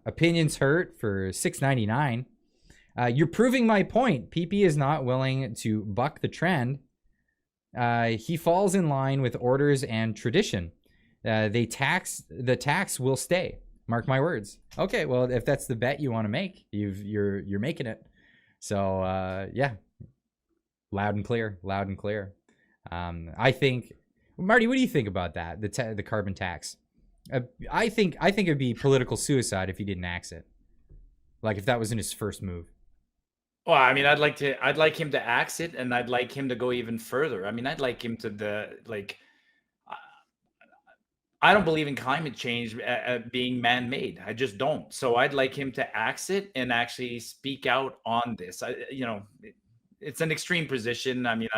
Opinions hurt for $6.99. You're proving my point. PP is not willing to buck the trend. He falls in line with orders and tradition. The tax will stay. Mark my words. Okay, well, if that's the bet you want to make, you're making it. So yeah, loud and clear. I think, Marty, what do you think about that? The carbon tax. I think it'd be political suicide if he didn't axe it. Like if that was in his first move. Well, I mean, I'd like him to axe it, and I'd like him to go even further. I mean, I'd like him to I don't believe in climate change being man-made. I just don't. So I'd like him to axe it and actually speak out on this. It's an extreme position. I mean,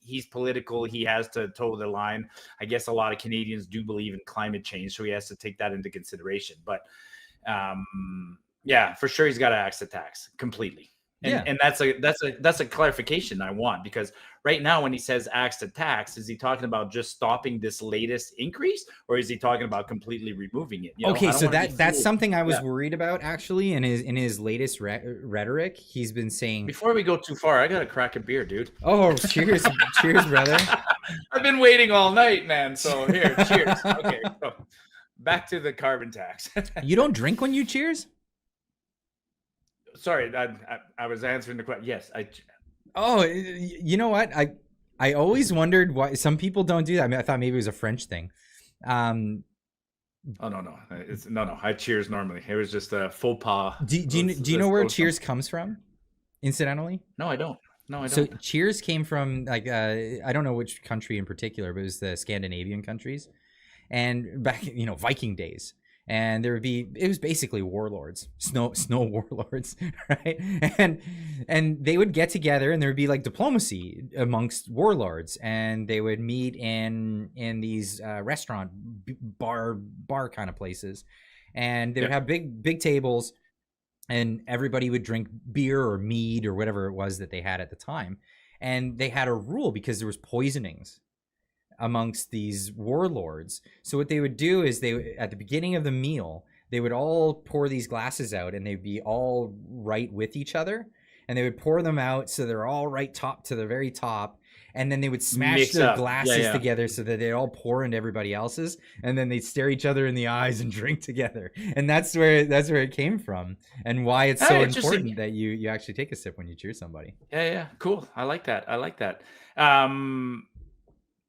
he's political. He has to toe the line. I guess a lot of Canadians do believe in climate change, so he has to take that into consideration. But yeah, for sure, he's got to axe the tax completely. And that's a clarification I want, because right now when he says axe the tax, is he talking about just stopping this latest increase, or is he talking about completely removing it? Okay, so that's something I was worried about actually in his latest rhetoric. He's been saying, before we go too far, I gotta crack a beer, dude. Oh, cheers, cheers, brother. I've been waiting all night, man. So here, cheers. Okay, so back to the carbon tax. You don't drink when you cheers? Sorry, I was answering the question. Yes, Oh, you know what? I always wondered why some people don't do that. I mean, I thought maybe it was a French thing. Oh no, no. I cheers normally. It was just a faux pas. Do you know where cheers comes from? Incidentally, no, I don't. So cheers came from like I don't know which country in particular, but it was the Scandinavian countries, and back Viking days. And it was basically warlords, snow warlords, right? And they would get together, and there would be like diplomacy amongst warlords, and they would meet in these restaurant bar kind of places, and they would have big tables, and everybody would drink beer or mead or whatever it was that they had at the time, and they had a rule because there was poisonings amongst these warlords. So what they would do is at the beginning of the meal, they would all pour these glasses out, and they'd be all right with each other, and they would pour them out so they're all right top to the very top, and then they would smash their glasses together so that they'd all pour into everybody else's, and then they'd stare each other in the eyes and drink together. And that's where it came from, and why it's so important that you actually take a sip when you cheer somebody. Yeah, cool. I like that.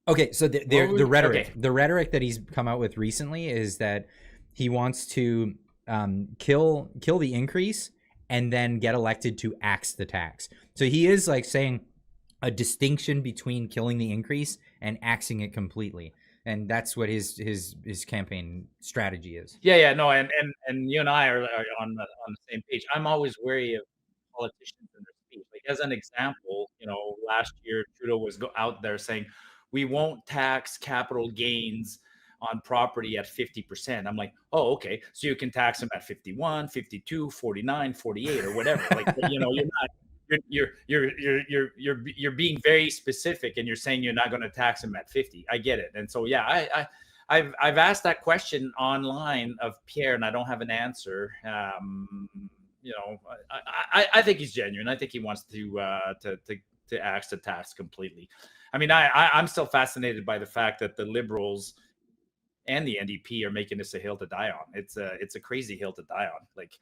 Okay, so the rhetoric that he's come out with recently is that he wants to kill the increase and then get elected to axe the tax. So he is like saying a distinction between killing the increase and axing it completely, and that's what his campaign strategy is. Yeah, no, and you and I are on the same page. I'm always wary of politicians and their speech. Like as an example, last year Trudeau was out there saying, we won't tax capital gains on property at 50%. I'm like, oh, okay. So you can tax them at 51, 52, 49, 48, or whatever. Like, you're being very specific, and you're saying you're not going to tax them at 50. I get it. And so, yeah, I've asked that question online of Pierre, and I don't have an answer. I think he's genuine. I think he wants to axe the tax completely. I mean, I'm still fascinated by the fact that the Liberals and the NDP are making this a hill to die on. It's a crazy hill to die on. Like,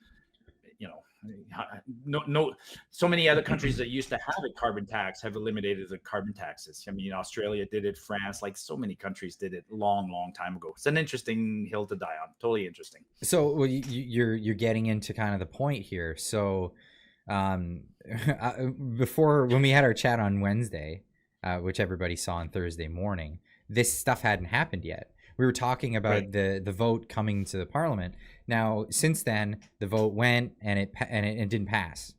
no, so many other countries that used to have a carbon tax have eliminated the carbon taxes. I mean, Australia did it, France, like so many countries did it long time ago. It's an interesting hill to die on. Totally interesting. So you're getting into kind of the point here. So before, when we had our chat on Wednesday, which everybody saw on Thursday morning, this stuff hadn't happened yet. We were talking about the vote coming to the Parliament. Now, since then, the vote went and it didn't pass,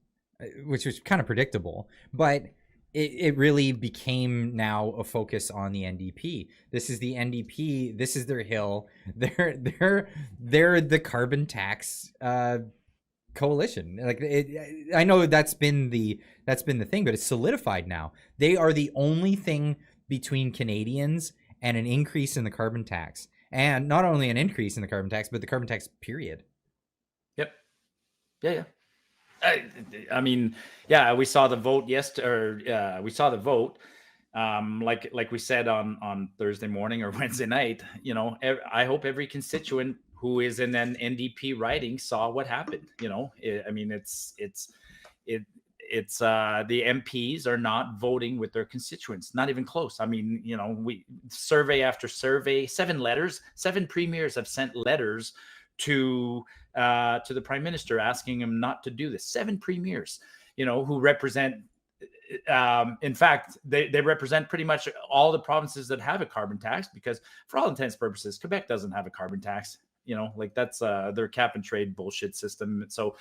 which was kind of predictable. But it really became now a focus on the NDP. This is the NDP. This is their hill. They're the carbon tax coalition. Like I know that's been the thing, but it's solidified now. They are the only thing between Canadians and an increase in the carbon tax, and not only an increase in the carbon tax, but the carbon tax period. Yeah. I mean, yeah, we saw the vote yesterday, or we saw the vote. Like we said on Thursday morning or Wednesday night. I hope every constituent who is in an NDP riding saw what happened. I mean, it the MPs are not voting with their constituents, not even close. I mean, we survey after survey, seven premiers have sent letters to the prime minister asking him not to do this. Seven premiers, who represent, in fact, they represent pretty much all the provinces that have a carbon tax, because for all intents and purposes, Quebec doesn't have a carbon tax. Like that's their cap and trade bullshit system. So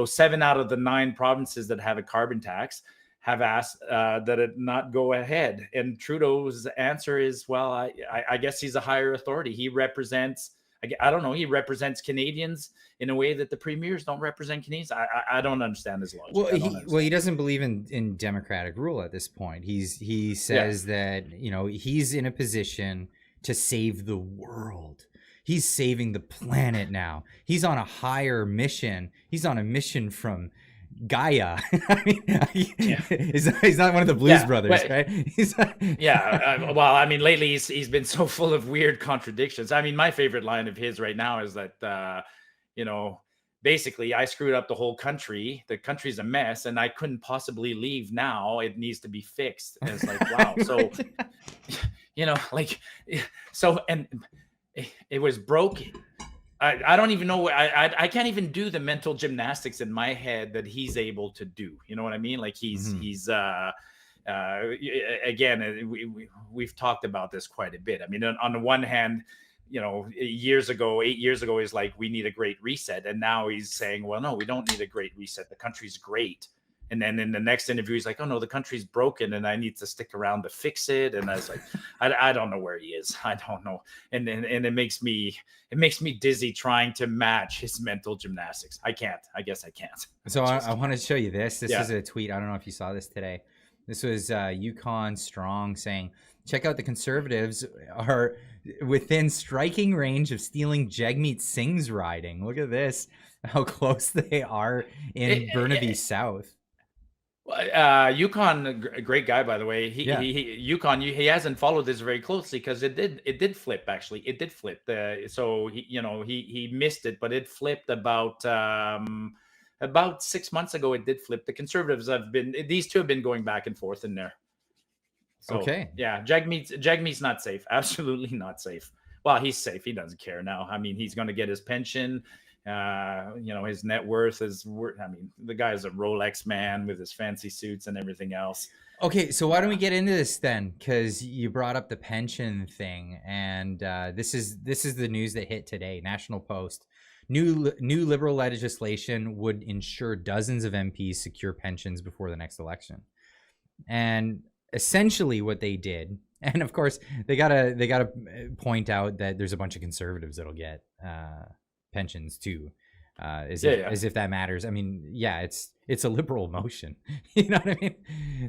7 out of the 9 provinces that have a carbon tax have asked that it not go ahead. And Trudeau's answer is, well, I guess he's a higher authority. He represents, I don't know, he represents Canadians in a way that the premiers don't represent Canadians. I don't understand his logic. He doesn't believe in democratic rule at this point. He says that he's in a position to save the world. He's saving the planet now. He's on a higher mission. He's on a mission from Gaia. I mean, he's not one of the Blues Brothers, right? Well, I mean, lately he's been so full of weird contradictions. I mean, my favorite line of his right now is that, basically, I screwed up the whole country. The country's a mess, and I couldn't possibly leave now. It needs to be fixed. And it's like, wow. So, and it was broken. I don't even know. I can't even do the mental gymnastics in my head that he's able to do. You know what I mean? Like he's again, we've talked about this quite a bit. I mean, on the one hand, 8 years ago, is like, we need a great reset. And now he's saying, well, no, we don't need a great reset. The country's great. And then in the next interview, he's like, oh, no, the country's broken and I need to stick around to fix it. And I was like, I don't know where he is. I don't know. And it makes me dizzy trying to match his mental gymnastics. I can't. I guess I can't. So I want to show you this. This is a tweet. I don't know if you saw this today. This was Yukon Strong saying, check out the Conservatives are within striking range of stealing Jagmeet Singh's riding. Look at this, how close they are in Burnaby South. Yukon, a great guy, by the way. Yukon, he hasn't followed this very closely because it did flip. Actually, it did flip. So he missed it, but it flipped about 6 months ago. It did flip. The Conservatives these two have been going back and forth in there. So, okay. Yeah, Jagmeet's not safe. Absolutely not safe. Well, he's safe. He doesn't care now. I mean, he's going to get his pension. His net worth is I mean, the guy's a Rolex man with his fancy suits and everything else. Okay, so why don't we get into this then? Because you brought up the pension thing, and this is the news that hit today. National Post: new Liberal legislation would ensure dozens of MPs secure pensions before the next election. And essentially, what they did, and of course, they gotta point out that there's a bunch of Conservatives that'll get pensions too, as if that matters. I mean, it's a Liberal motion. You know what I mean?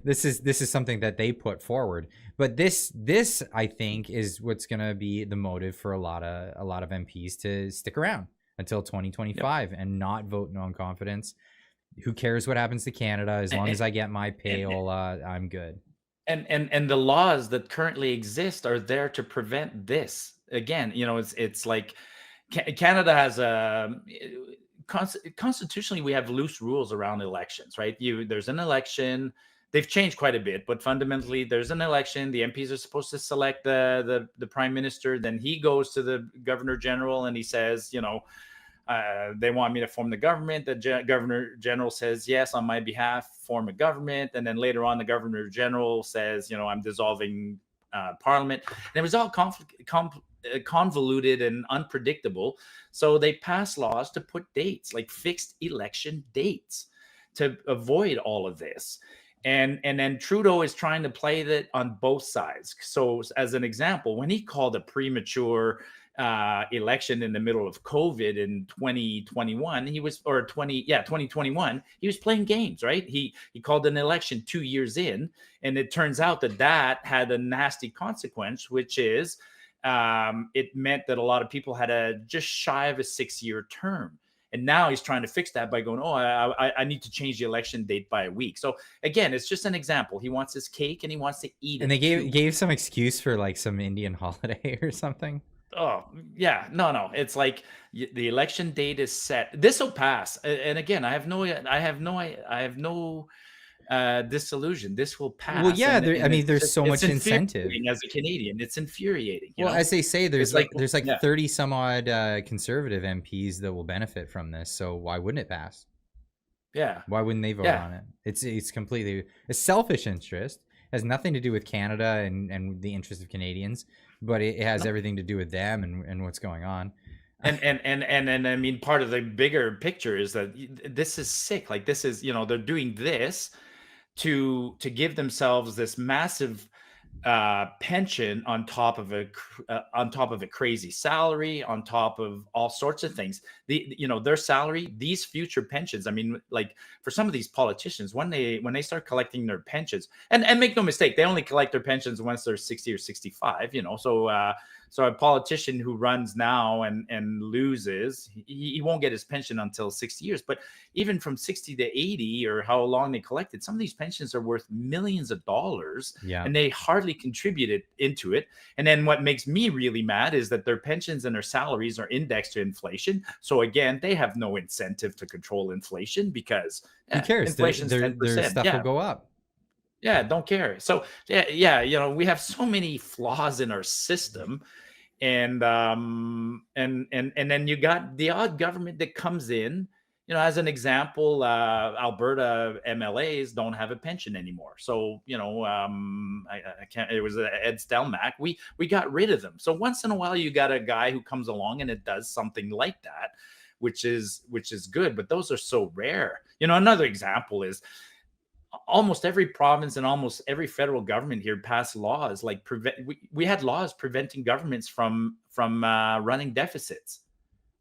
This is something that they put forward, but this I think is what's gonna be the motive for a lot of MPs to stick around until 2025 and not vote no confidence. Who cares what happens to Canada? As long as I get my payola, I'm good. And the laws that currently exist are there to prevent this. Again, it's like Canada has constitutionally, we have loose rules around elections, right? There's an election. They've changed quite a bit, but fundamentally, there's an election. The MPs are supposed to select the prime minister. Then he goes to the governor general and he says, they want me to form the government. The governor general says, yes, on my behalf, form a government. And then later on, the governor general says, I'm dissolving parliament. And it was all convoluted and unpredictable. So they passed laws to put dates, like fixed election dates, to avoid all of this. And then Trudeau is trying to play that on both sides. So as an example, when he called a premature election in the middle of COVID in 2021, 2021, he was playing games, right? He called an election 2 years in, and it turns out that had a nasty consequence, which is it meant that a lot of people had just shy of a 6-year term. And now he's trying to fix that by going, oh, I need to change the election date by a week. So again, it's just an example. He wants his cake and he wants to eat it. And they too. gave some excuse for like some Indian holiday or something. Oh yeah, no. It's like the election date is set. This will pass. And again, I have no disillusion. This will pass. Well, yeah, and I mean, it's there's just, so it's much incentive. infuriating as a Canadian. It's infuriating. Well, as they say, there's It's there's like yeah. 30 some odd conservative MPs that will benefit from this. So why wouldn't it pass? Yeah. Why wouldn't they vote on it? It's completely a selfish interest. It has nothing to do with Canada and the interest of Canadians, but it has everything to do with them and what's going on. And I mean, part of the bigger picture is that this is sick. Like this is, they're doing this to give themselves this massive pension on top of a crazy salary, on top of all sorts of things. Their salary, these future pensions. I mean, like for some of these politicians, when they start collecting their pensions, and make no mistake, they only collect their pensions once they're 60 or 65. So a politician who runs now and loses, he won't get his pension until 60 years. But even from 60 to 80 or how long they collected, some of these pensions are worth millions of dollars, and they hardly contributed into it. And then what makes me really mad is that their pensions and their salaries are indexed to inflation. So again, they have no incentive to control inflation because who cares? Inflation's 10%. Their stuff will go up. Yeah, don't care. So yeah, we have so many flaws in our system, and then you got the odd government that comes in. As an example, Alberta MLAs don't have a pension anymore. So I can't. It was Ed Stelmach. We got rid of them. So once in a while, you got a guy who comes along and it does something like that, which is good. But those are so rare. Another example is, almost every province and almost every federal government here passed laws like we had laws preventing governments from running deficits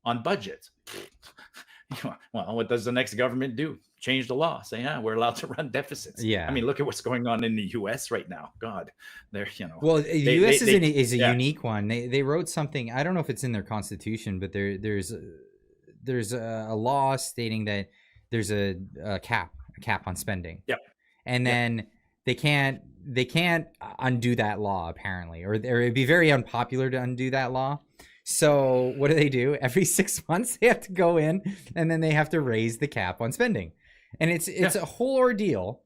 on budgets. Well, what does the next government do? Change the law, say, we're allowed to run deficits. Yeah. I mean, look at what's going on in the US right now. God, they're, Well, the US is a unique one. They wrote something, I don't know if it's in their constitution, but there's a law stating that there's a cap on spending. Yep. And then they can't undo that law, apparently, or it'd be very unpopular to undo that law. So what do? Every 6 months they have to go in and then they have to raise the cap on spending. And it's a whole ordeal.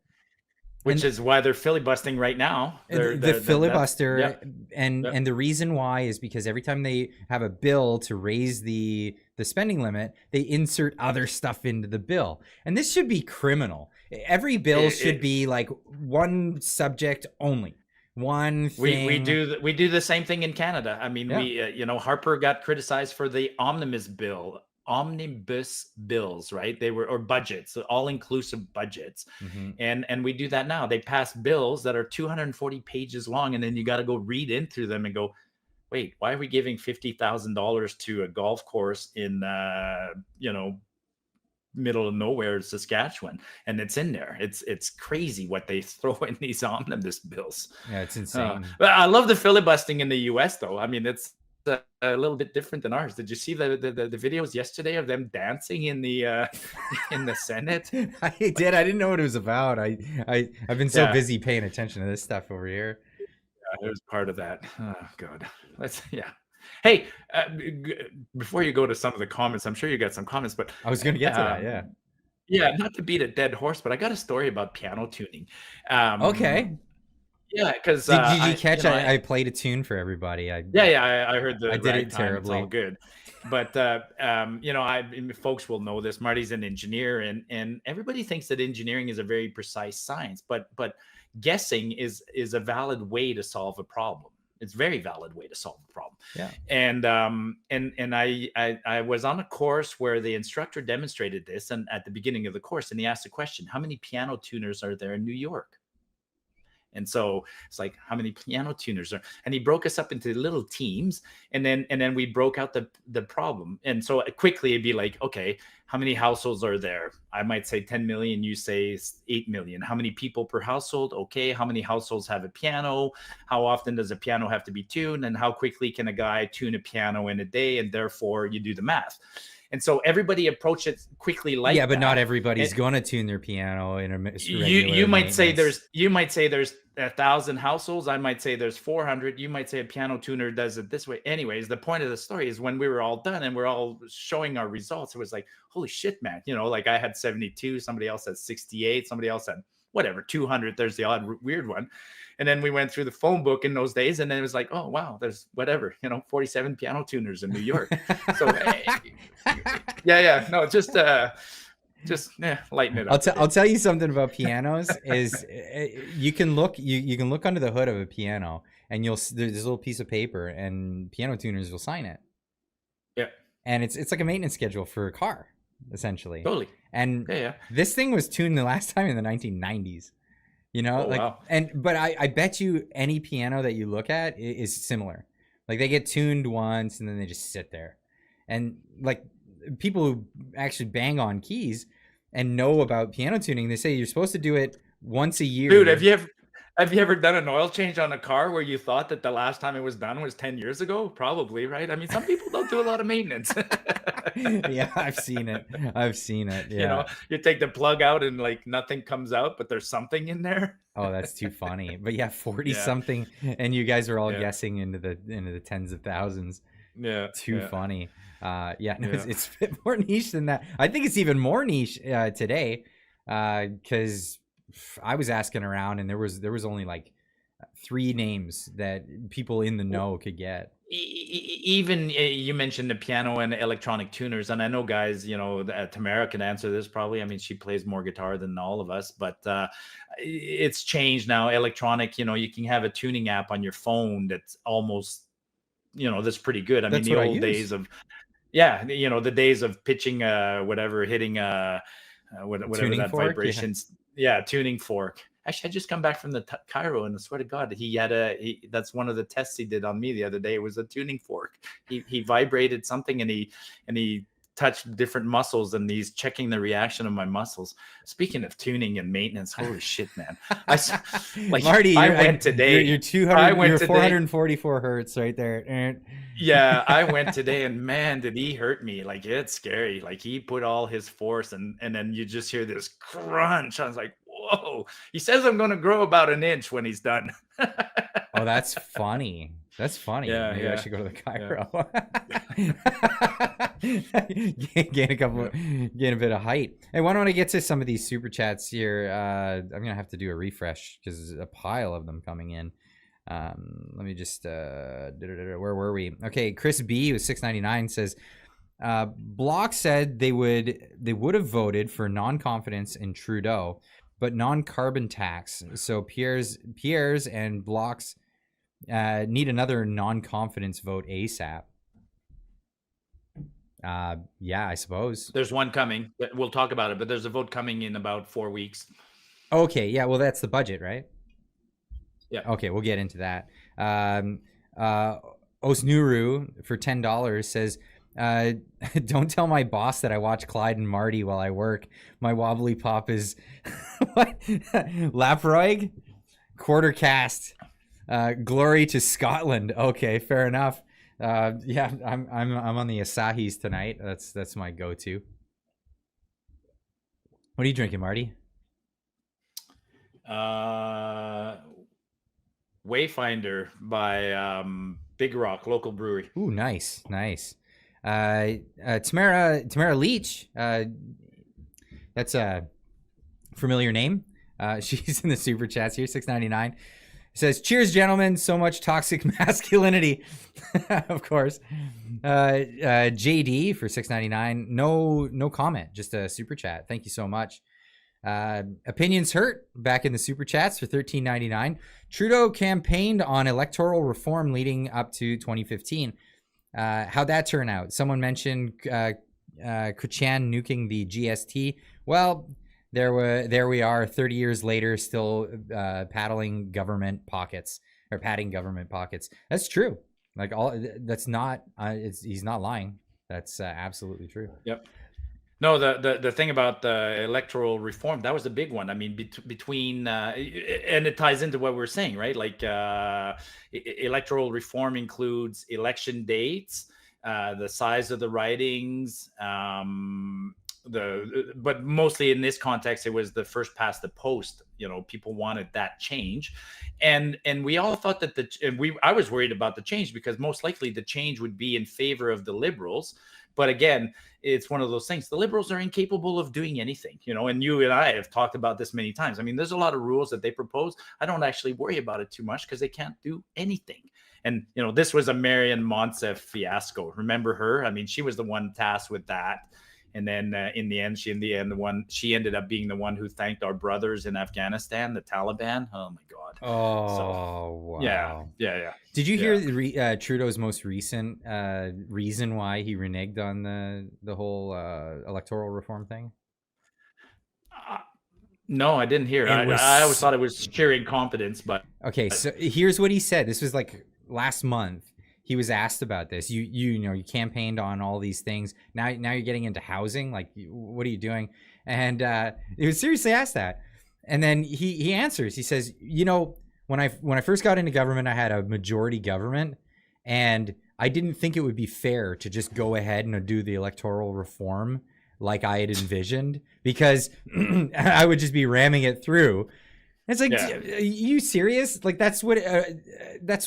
Which is why they're filibustering right now. The filibuster, and the reason why is because every time they have a bill to raise the spending limit, they insert other stuff into the bill. And this should be criminal. Every bill should be like one subject only. One thing. We do the same thing in Canada. I mean, Harper got criticized for the omnibus bills, right? They were, or budgets, all-inclusive budgets. Mm-hmm. And we do that now. They pass bills that are 240 pages long, and then you got to go read into them and go, wait, why are we giving $50,000 to a golf course in middle of nowhere, Saskatchewan? And it's in there. It's crazy what they throw in these omnibus bills. Yeah, it's insane. But I love the filibustering in the US, though. I mean, it's a little bit different than ours. Did you see the videos yesterday of them dancing in the Senate? I did. I didn't know what it was about. I've been so busy paying attention to this stuff over here. Yeah, it was part of that. Oh God. Hey, before you go to some of the comments, I'm sure you got some comments, but I was going to get to that. Yeah. Yeah, not to beat a dead horse, but I got a story about piano tuning. Okay. Yeah, because did you catch? I played a tune for everybody. I heard the. I did it terribly. It's all good, but folks will know this. Marty's an engineer, and everybody thinks that engineering is a very precise science, but guessing is a valid way to solve a problem. It's a very valid way to solve a problem. Yeah. And I was on a course where the instructor demonstrated this, and at the beginning of the course, and he asked a question: how many piano tuners are there in New York? And so it's like, how many piano tuners are? And he broke us up into little teams, and then we broke out the problem. And so quickly it'd be like, okay, how many households are there? I might say 10 million. You say 8 million. How many people per household? Okay. How many households have a piano? How often does a piano have to be tuned? And how quickly can a guy tune a piano in a day? And therefore you do the math. and so everybody approached it quickly like yeah, but that. not everybody's And going to tune their piano in a regular you might say maintenance. you might say there's 1,000 households. I might say there's 400. You might say a piano tuner does it this way. Anyways, the point of the story is when we were all done and we're all showing our results, it was like, holy shit, man. You know, like I had 72, somebody else had 68, somebody else had whatever, 200. There's the odd weird one. And then we went through the phone book in those days, and then it was like, oh wow, there's whatever, 47 piano tuners in New York. So yeah, no, just lighten it up. I'll tell you something about pianos is you can look under the hood of a piano, and there's this little piece of paper, and piano tuners will sign it. Yeah, and it's like a maintenance schedule for a car, essentially. Totally. And this thing was tuned the last time in the 1990s. Wow. But I bet you any piano that you look at is similar. Like they get tuned once and then they just sit there. And like people who actually bang on keys and know about piano tuning, they say you're supposed to do it once a year. Dude, have you ever done an oil change on a car where you thought that the last time it was done was 10 years ago? Probably, right? I mean, some people don't do a lot of maintenance. Yeah, I've seen it. Yeah. You take the plug out and like nothing comes out, but there's something in there. Oh, that's too funny. But yeah, 40 something, and you guys are all guessing into the tens of thousands. Yeah. Too funny. It's a bit more niche than that. I think it's even more niche today, because I was asking around, and there was only like 3 names that people in the know could get. Even you mentioned the piano and electronic tuners, and I know guys, Tamara can answer this probably. I mean, she plays more guitar than all of us, but it's changed now. Electronic, you can have a tuning app on your phone that's almost, that's pretty good. I mean, the old days of, the days of pitching, hitting whatever tuning that fork, vibrations. Yeah, tuning fork. Actually, I just come back from the Cairo, and I swear to God, that's one of the tests he did on me the other day. It was a tuning fork. He vibrated something, and he touched different muscles, and he's checking the reaction of my muscles. Speaking of tuning and maintenance, holy shit, man! Marty, I went today. You're 200. You're 444 hertz right there. Yeah, I went today, and man, did he hurt me. Like, it's scary. Like, he put all his force, and then you just hear this crunch. I was like, whoa. He says I'm going to grow about an inch when he's done. Oh, that's funny. That's funny. Yeah, Maybe I should go to the Cairo. Gain a bit of height. Hey, why don't I get to some of these super chats here? I'm going to have to do a refresh because there's a pile of them coming in. Let me just where were we? Okay, Chris B with 699 says Block said they would have voted for non-confidence in Trudeau, but non-carbon tax. So Pierre's and Block's need another non-confidence vote ASAP. Yeah, I suppose there's one coming. We'll talk about it, but there's a vote coming in about 4 weeks. Okay, yeah, well, that's the budget, right? Yeah. Okay, we'll get into that. Osnuru for $10 says, don't tell my boss that I watch Clyde and Marty while I work. My wobbly pop is what? Laproig? Quarter cast. Glory to Scotland. Okay, fair enough. Yeah, I'm on the Asahis tonight. That's my go-to. What are you drinking, Marty? Wayfinder by Big Rock, local brewery. Ooh, nice. Tamara Leach. That's a familiar name. She's in the super chats here. 699 says, "Cheers, gentlemen. So much toxic masculinity." Of course. JD for 699. No comment. Just a super chat. Thank you so much. Opinions hurt back in the super chats for $13.99. Trudeau campaigned on electoral reform leading up to 2015. How'd that turn out? Someone mentioned Kuchan nuking the GST. Well, there we are 30 years later, still padding government pockets. That's true. That's not. He's not lying. That's absolutely true. Yep. No, the thing about the electoral reform, that was a big one. I mean, between and it ties into what we're saying, right? Like electoral reform includes election dates, the size of the writings, but mostly in this context, it was the first past the post. People wanted that change, and we all thought that I was worried about the change because most likely the change would be in favor of the Liberals. But again, it's one of those things. The Liberals are incapable of doing anything, and you and I have talked about this many times. I mean, there's a lot of rules that they propose. I don't actually worry about it too much because they can't do anything. And, this was a Marion Monsef fiasco. Remember her? I mean, she was the one tasked with that. And then in the end, she ended up being the one who thanked our brothers in Afghanistan, the Taliban. Oh my God. Oh, wow. Yeah. Did you hear Trudeau's most recent reason why he reneged on the whole electoral reform thing? No, I didn't hear. I always thought it was sheer incompetence, but okay. So here's what he said. This was like last month. He was asked about this. You campaigned on all these things. Now you're getting into housing. Like, what are you doing? And he was seriously asked that. And then he answers. He says, when I first got into government, I had a majority government, and I didn't think it would be fair to just go ahead and do the electoral reform like I had envisioned, because I would just be ramming it through. It's like, are you serious? Like, that's what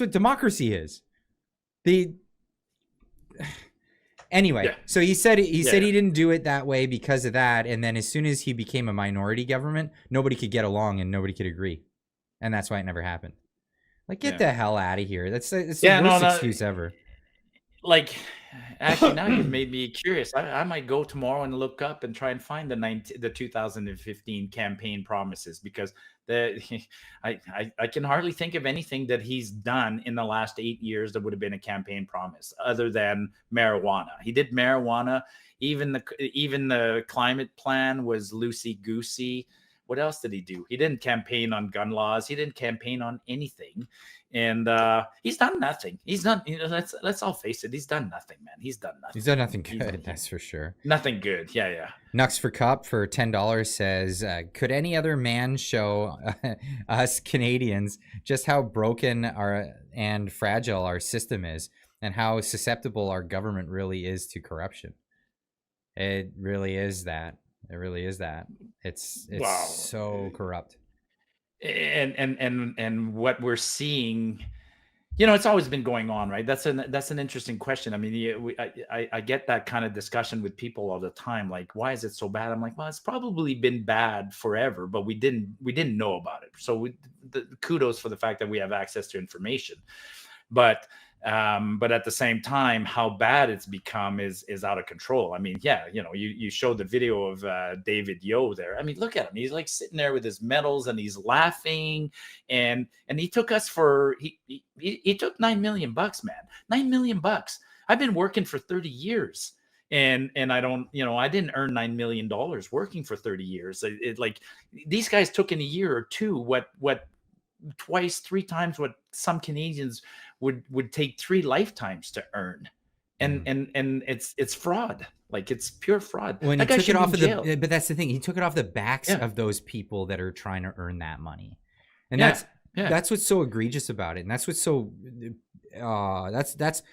democracy is. Anyway, so he said he didn't do it that way because of that, and then as soon as he became a minority government, nobody could get along and nobody could agree, and that's why it never happened. Like, get the hell out of here. It's the worst excuse ever. Like, actually, now you've made me curious. I might go tomorrow and look up and try and find the 2015 campaign promises, because I can hardly think of anything that he's done in the last 8 years that would have been a campaign promise other than marijuana. He did marijuana. Even the climate plan was loosey goosey. What else did he do? He didn't campaign on gun laws. He didn't campaign on anything. And he's done nothing. He's done, let's all face it. He's done nothing, man. He's done nothing. He's done nothing good, that's for sure. Nothing good. Yeah. Nux for Cup for $10 says, could any other man show us Canadians just how broken and fragile our system is, and how susceptible our government really is to corruption? It really is that. It really is that. It's wow. So corrupt. And what we're seeing, it's always been going on, right? That's an interesting question. I mean, I get that kind of discussion with people all the time. Like, why is it so bad? I'm like, well, it's probably been bad forever, but we didn't know about it. So kudos for the fact that we have access to information. But at the same time, how bad it's become is out of control. I mean, you showed the video of David Yeo there. I mean, look at him. He's like sitting there with his medals and he's laughing, and he took us for he took $9 million, man. $9 million. I've been working for 30 years. And I don't, I didn't earn $9 million working for 30 years. Like, these guys took in a year or two what twice, three times what some Canadians would take 3 lifetimes to earn. And it's fraud. Like, it's pure fraud. When he took it off of but that's the thing. He took it off the backs of those people that are trying to earn that money. And that's what's so egregious about it. And that's what's so that's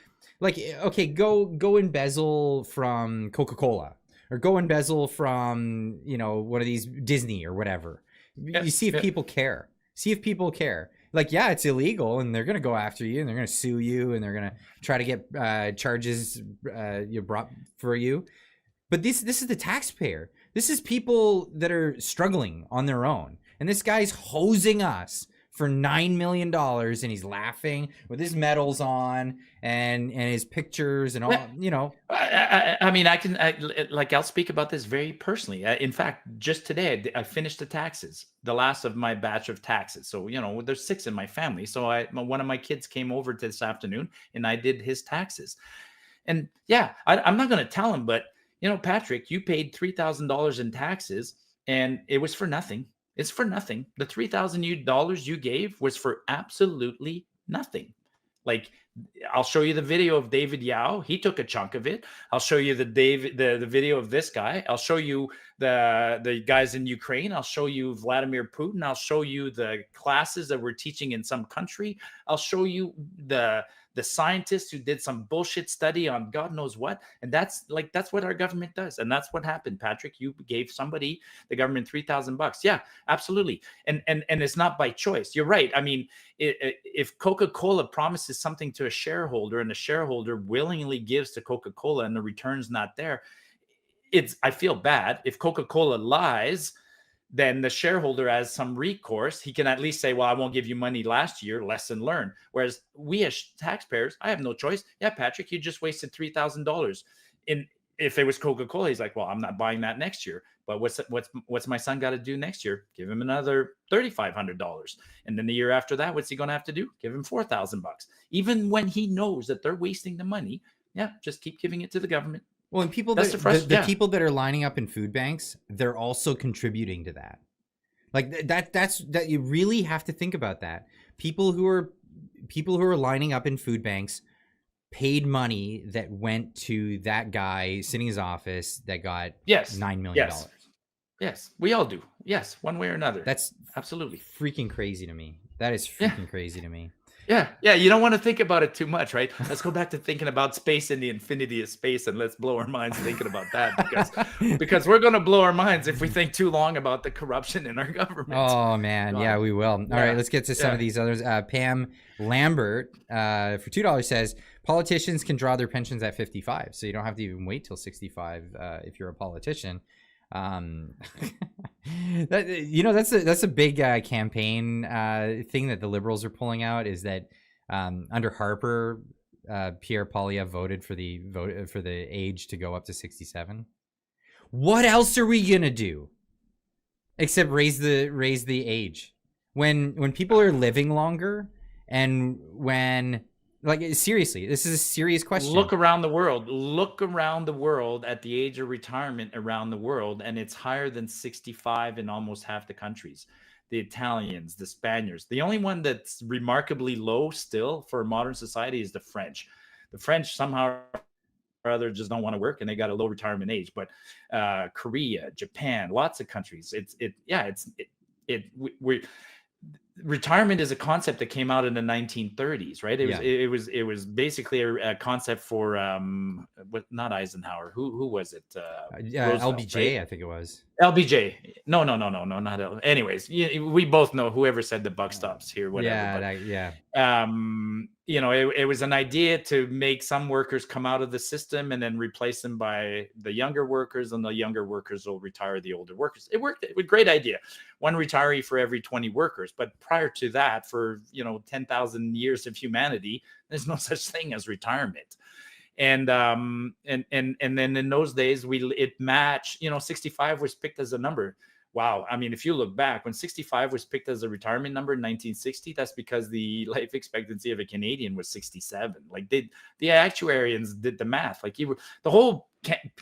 like, okay, go embezzle from Coca-Cola, or go embezzle from, one of these Disney or whatever. You see if people care. See if people care. Like, yeah, it's illegal, and they're going to go after you, and they're going to sue you, and they're going to try to get charges brought for you. But this is the taxpayer. This is people that are struggling on their own. And this guy's hosing us for $9 million, and he's laughing with his medals on and his pictures and all, I mean, I'll speak about this very personally. In fact, just today, I finished the taxes, the last of my batch of taxes. So, there's 6 in my family. So one of my kids came over this afternoon and I did his taxes. And I'm not going to tell him, but, Patrick, you paid $3,000 in taxes and it was for nothing. It's for nothing. The $3,000 you gave was for absolutely nothing. Like, I'll show you the video of David Yao. He took a chunk of it. I'll show you the video of this guy. I'll show you the guys in Ukraine. I'll show you Vladimir Putin. I'll show you the classes that we're teaching in some country. I'll show you the the scientists who did some bullshit study on God knows what. And that's what our government does. And that's what happened, Patrick. You gave somebody, the government, $3,000. Yeah, absolutely. And it's not by choice. You're right. I mean, if Coca-Cola promises something to a shareholder and the shareholder willingly gives to Coca-Cola and the return's not there, I feel bad. If Coca-Cola lies, then the shareholder has some recourse. He can at least say, well, I won't give you money last year, lesson learned. Whereas we as taxpayers, I have no choice. Yeah, Patrick, you just wasted $3,000. If it was Coca-Cola, he's like, well, I'm not buying that next year. But what's my son got to do next year? Give him another $3,500. And then the year after that, what's he going to have to do? Give him $4,000. Even when he knows that they're wasting the money, yeah, just keep giving it to the government. Well, and people the people that are lining up in food banks, they're also contributing to that. Like that's you really have to think about that. People who are lining up in food banks paid money that went to that guy sitting in his office that got $9 million. Yes, we all do. Yes, one way or another. That's absolutely freaking crazy to me. That is freaking crazy to me. Yeah. You don't want to think about it too much, right? Let's go back to thinking about space and the infinity of space, and let's blow our minds thinking about that because we're going to blow our minds if we think too long about the corruption in our government. Oh man, yeah, we will. All right, let's get to some of these others. Pam Lambert for $2 says politicians can draw their pensions at 55, so you don't have to even wait till 65 if you're a politician. That's a big campaign thing that the Liberals are pulling out, is that under Harper, Pierre Poilievre voted for the age to go up to 67. What else are we gonna do except raise the age when people are living longer, and when, like, seriously, this is a serious question. Look around the world at the age of retirement around the world, and it's higher than 65 in almost half the countries. The Italians, the Spaniards. The only one that's remarkably low still for modern society is the French. The French somehow or other just don't want to work, and they got a low retirement age. But Korea, Japan, lots of countries. Retirement is a concept that came out in the 1930s, right? It was basically a concept for not Eisenhower. Who was it? LBJ, right? I think it was LBJ. No, not L. Anyways, we both know whoever said the buck stops here, whatever. It was an idea to make some workers come out of the system and then replace them by the younger workers, and the younger workers will retire the older workers. It worked. It was a great idea. One retiree for every 20 workers. But prior to that, for 10,000 years of humanity, there's no such thing as retirement. And then in those days, it matched. 65 was picked as a number. Wow. I mean, if you look back, when 65 was picked as a retirement number in 1960, that's because the life expectancy of a Canadian was 67. Like, the actuarians did the math. Like, the whole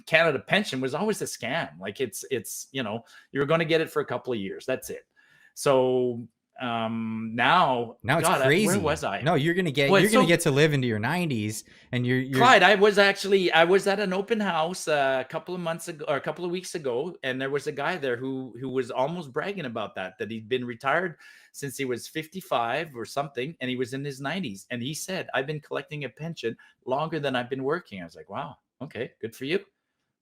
Canada pension was always a scam. Like, it's you're going to get it for a couple of years. That's it. So now it's crazy. Where was I? No, you're gonna get to live into your 90s, and you're Clyde. I was at an open house a couple of weeks ago, and there was a guy there who was almost bragging about that he'd been retired since he was 55 or something, and he was in his 90s, and he said, I've been collecting a pension longer than I've been working. I was like, wow, okay, good for you.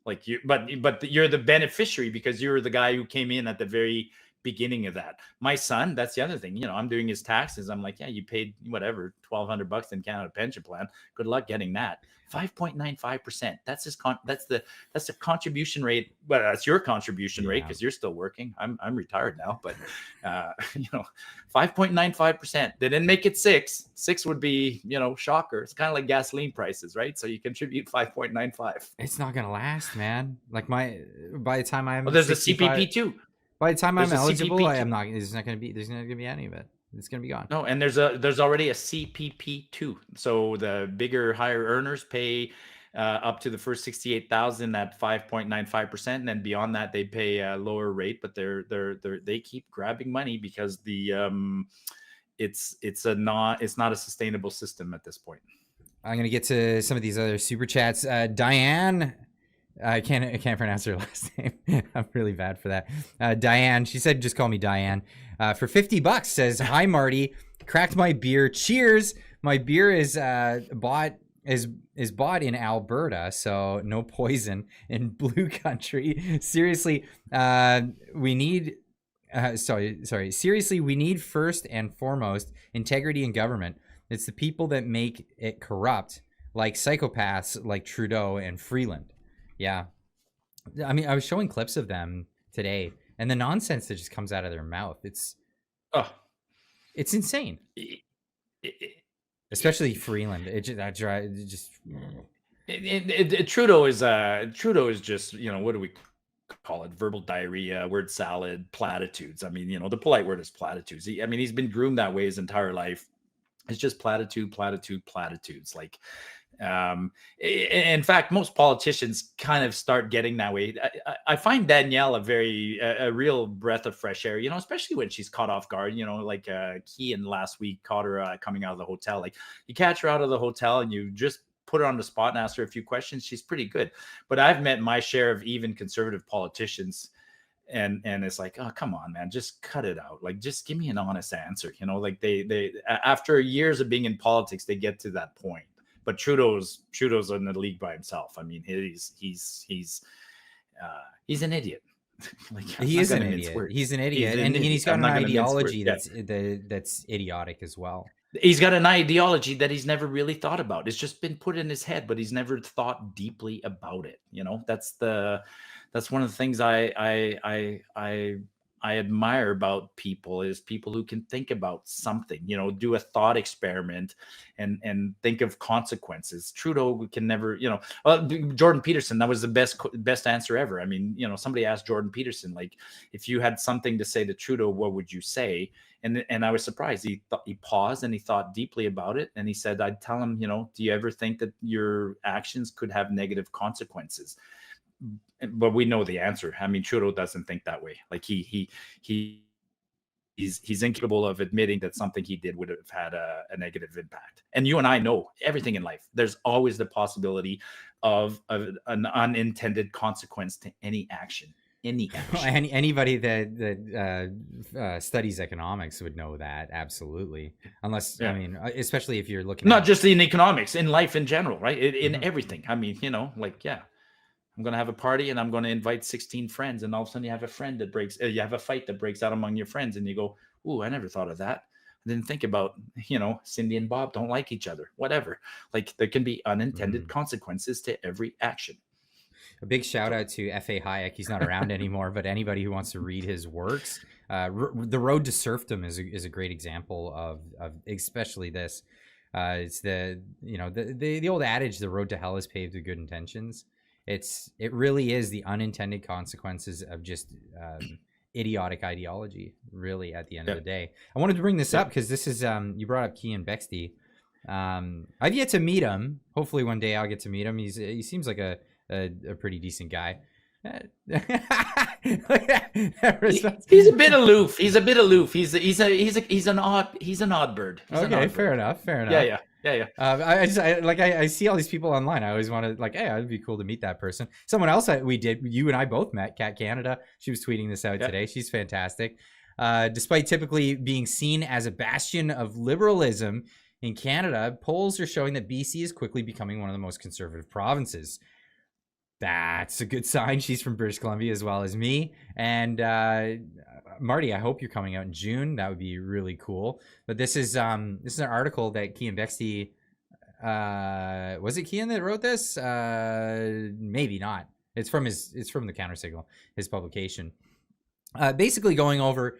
Like, but you're the beneficiary because you're the guy who came in at the very beginning of that. My son, that's the other thing. I'm doing his taxes. I'm like, yeah, you paid whatever $1,200 in Canada pension plan. Good luck getting that. 5.95%. That's the contribution rate. Well, that's your contribution rate because you're still working. I'm retired now, but 5.95%. They didn't make it 6. 6 would be shocker. It's kind of like gasoline prices, right? So you contribute 5.95. It's not gonna last, man. Like by the time I'm there's 65, a CPP too. By the time I'm eligible, there's not gonna be any of it. It's gonna be gone. No, and there's already a CPP too. So the bigger, higher earners pay up to the first 68,000 at 5.95%, and then beyond that they pay a lower rate. But they keep grabbing money because it's not a sustainable system at this point. I'm gonna get to some of these other super chats. Diane. I can't pronounce her last name. I'm really bad for that. Diane, she said, just call me Diane. For $50 says, hi, Marty. Cracked my beer. Cheers. my beer is bought is bought in Alberta, so no poison in blue country. Seriously, we need sorry. Seriously, we need first and foremost integrity in government. It's the people that make it corrupt, like psychopaths like Trudeau and Freeland. Yeah, I mean, I was showing clips of them today, and the nonsense that just comes out of their mouth. Oh, It's insane. it, it, Especially Freeland. It just Trudeau is just, what do we call it? Verbal diarrhea, word salad, platitudes. I mean, the polite word is platitudes. He's been groomed that way his entire life. It's just platitudes. Like, in fact, most politicians kind of start getting that way. I find Danielle a real breath of fresh air, especially when she's caught off guard, like Kean last week caught her coming out of the hotel. Like, you catch her out of the hotel and you just put her on the spot and ask her a few questions. She's pretty good. But I've met my share of even conservative politicians, and it's like, oh, come on, man, just cut it out. Like, just give me an honest answer. Like they after years of being in politics, they get to that point. But Trudeau's in the league by himself. I mean, he's an idiot. Like, he is an idiot. He's an idiot, and he's got an ideology that's idiotic as well. He's got an ideology that he's never really thought about. It's just been put in his head, but he's never thought deeply about it. That's one of the things I admire about people, is people who can think about something, do a thought experiment and think of consequences. Trudeau can never, Jordan Peterson, that was the best answer ever. I mean, somebody asked Jordan Peterson, like, if you had something to say to Trudeau, what would you say? And I was surprised. He paused and he thought deeply about it. And he said, I'd tell him, do you ever think that your actions could have negative consequences? But we know the answer. I mean, Trudeau doesn't think that way. Like, he's incapable of admitting that something he did would have had a negative impact. And you and I know everything in life. There's always the possibility of an unintended consequence to any action. Anybody that studies economics would know that, absolutely. Unless, I mean, especially if you're looking not just in economics, in life in general, right? In everything. I mean, I'm going to have a party and I'm going to invite 16 friends, and all of a sudden you have a friend that you have a fight that breaks out among your friends, and you go, ooh, I never thought of that. I didn't think about, Cindy and Bob don't like each other, whatever. Like, there can be unintended consequences to every action. A big shout out to F.A. Hayek. He's not around anymore, but anybody who wants to read his works, The Road to Serfdom is a great example of especially this. It's the old adage, the road to hell is paved with good intentions. It really is the unintended consequences of just idiotic ideology, really, at the end of the day. I wanted to bring this up because this is you brought up Kean Bexty. I've yet to meet him. Hopefully one day I'll get to meet him. He seems like a pretty decent guy. He's a bit aloof. He's an odd bird. Fair enough. Yeah. I see all these people online. I always want to, like, hey, it'd be cool to meet that person. Someone else you and I both met, Kat Canada. She was tweeting this out today. She's fantastic. Despite typically being seen as a bastion of liberalism in Canada, polls are showing that BC is quickly becoming one of the most conservative provinces. That's a good sign. She's from British Columbia as well as me. And Marty, I hope you're coming out in June. That would be really cool. But this is an article that Kean Bexty, was it Kean that wrote this? Maybe not. It's from the Countersignal, his publication. Basically going over,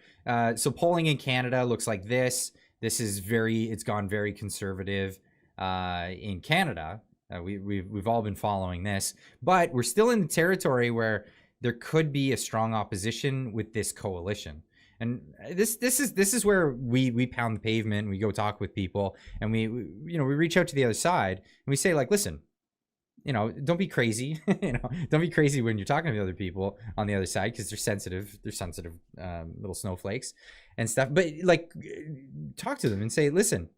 so polling in Canada looks like this. It's gone very conservative in Canada. We've all been following this, but we're still in the territory where there could be a strong opposition with this coalition. And this is where we pound the pavement. We go talk with people, and we reach out to the other side and we say, like, listen, don't be crazy. Don't be crazy when you're talking to other people on the other side, because they're sensitive little snowflakes and stuff. But, like, talk to them and say, listen,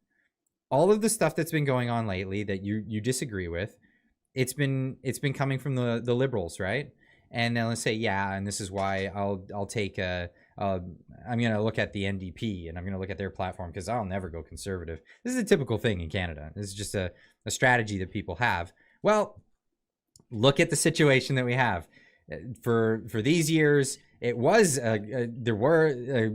all of the stuff that's been going on lately that you disagree with, it's been coming from the liberals, right? And then let's say, and this is why I'll take a I'm going to look at the NDP and I'm going to look at their platform because I'll never go conservative. This is a typical thing in Canada. This is just a strategy that people have. Well, look at the situation that we have. For these years, it was there were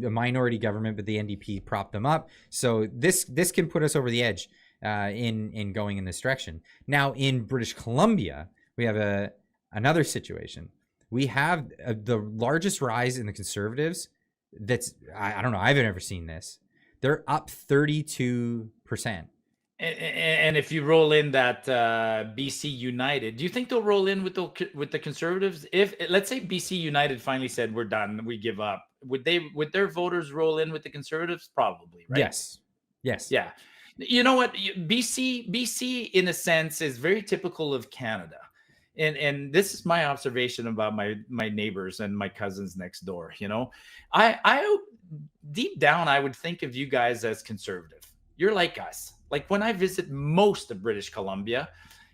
a minority government, but the NDP propped them up. So this can put us over the edge in going in this direction. Now in British Columbia, we have another situation. We have the largest rise in the Conservatives. That's I don't know. I haven't ever seen this. They're up 32%. And if you roll in that BC United, do you think they'll roll in with the Conservatives? If let's say BC United finally said we're done, we give up, would their voters roll in with the Conservatives? Probably, right? Yes. Yeah. You know what? BC in a sense is very typical of Canada. And this is my observation about my neighbors and my cousins next door. You know, I deep down I would think of you guys as conservative. You're like us. Like when I visit most of British Columbia,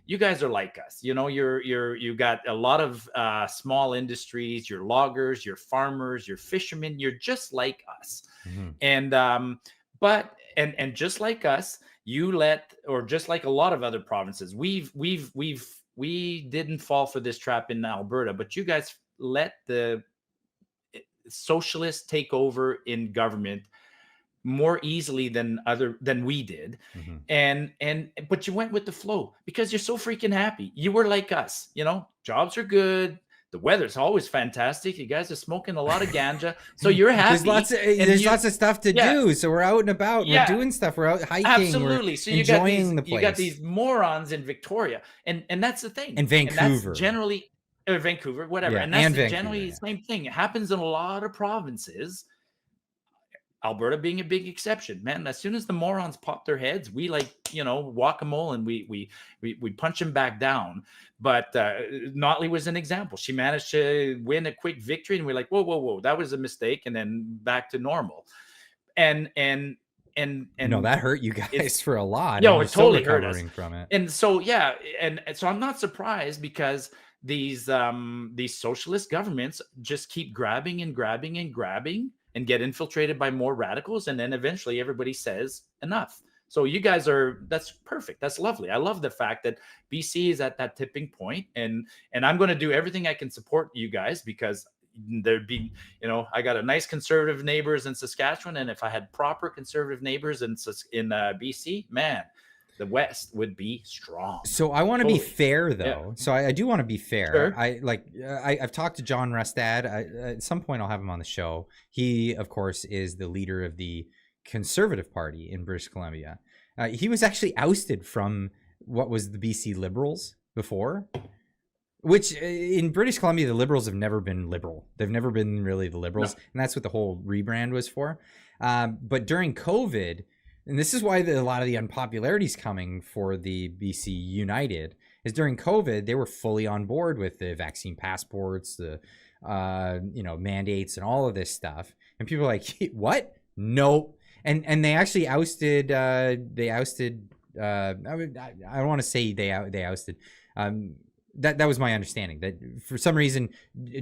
you guys are like us. You know, you got a lot of small industries. You're loggers, you're farmers, you're fishermen. You're just like us. Mm-hmm. And but just like us, or just like a lot of other provinces, we didn't fall for this trap in Alberta, but you guys let the socialists take over in government more easily than we did. Mm-hmm. But you went with the flow because you're so freaking happy. You were like us, you know, jobs are good. The weather's always fantastic. You guys are smoking a lot of ganja, so you're happy. There's lots of stuff to do. So we're out and about. We're doing stuff. We're out hiking. Absolutely. So you got these morons in Victoria, and that's the thing. And Vancouver, and that's generally, or Vancouver, whatever. And that's generally the same thing. It happens in a lot of provinces. Alberta being a big exception, man. As soon as the morons pop their heads, we whack-a-mole and we punch them back down. But Notley was an example. She managed to win a quick victory, and we're like, whoa, that was a mistake, and then back to normal. And that hurt you guys for a lot. Yeah, it totally hurt us from it. And so and so I'm not surprised because these socialist governments just keep grabbing and get infiltrated by more radicals. And then eventually everybody says enough. So you guys that's perfect. That's lovely. I love the fact that BC is at that tipping point, and I'm going to do everything I can support you guys because there'd be, I got a nice conservative neighbors in Saskatchewan. And if I had proper conservative neighbors in BC, man, the West would be strong. So I want to be fair, though. Yeah. So I do want to be fair. Sure. I've talked to John Rustad. At some point, I'll have him on the show. He, of course, is the leader of the Conservative Party in British Columbia. He was actually ousted from what was the BC Liberals before, which in British Columbia, the Liberals have never been liberal. They've never been really the Liberals. No. And that's what the whole rebrand was for. But during COVID, and this is why a lot of the unpopularity is coming for the BC United, is during COVID, they were fully on board with the vaccine passports, the mandates and all of this stuff. And people are like, what? Nope. And they actually ousted, I don't want to say they ousted. That was my understanding, that for some reason,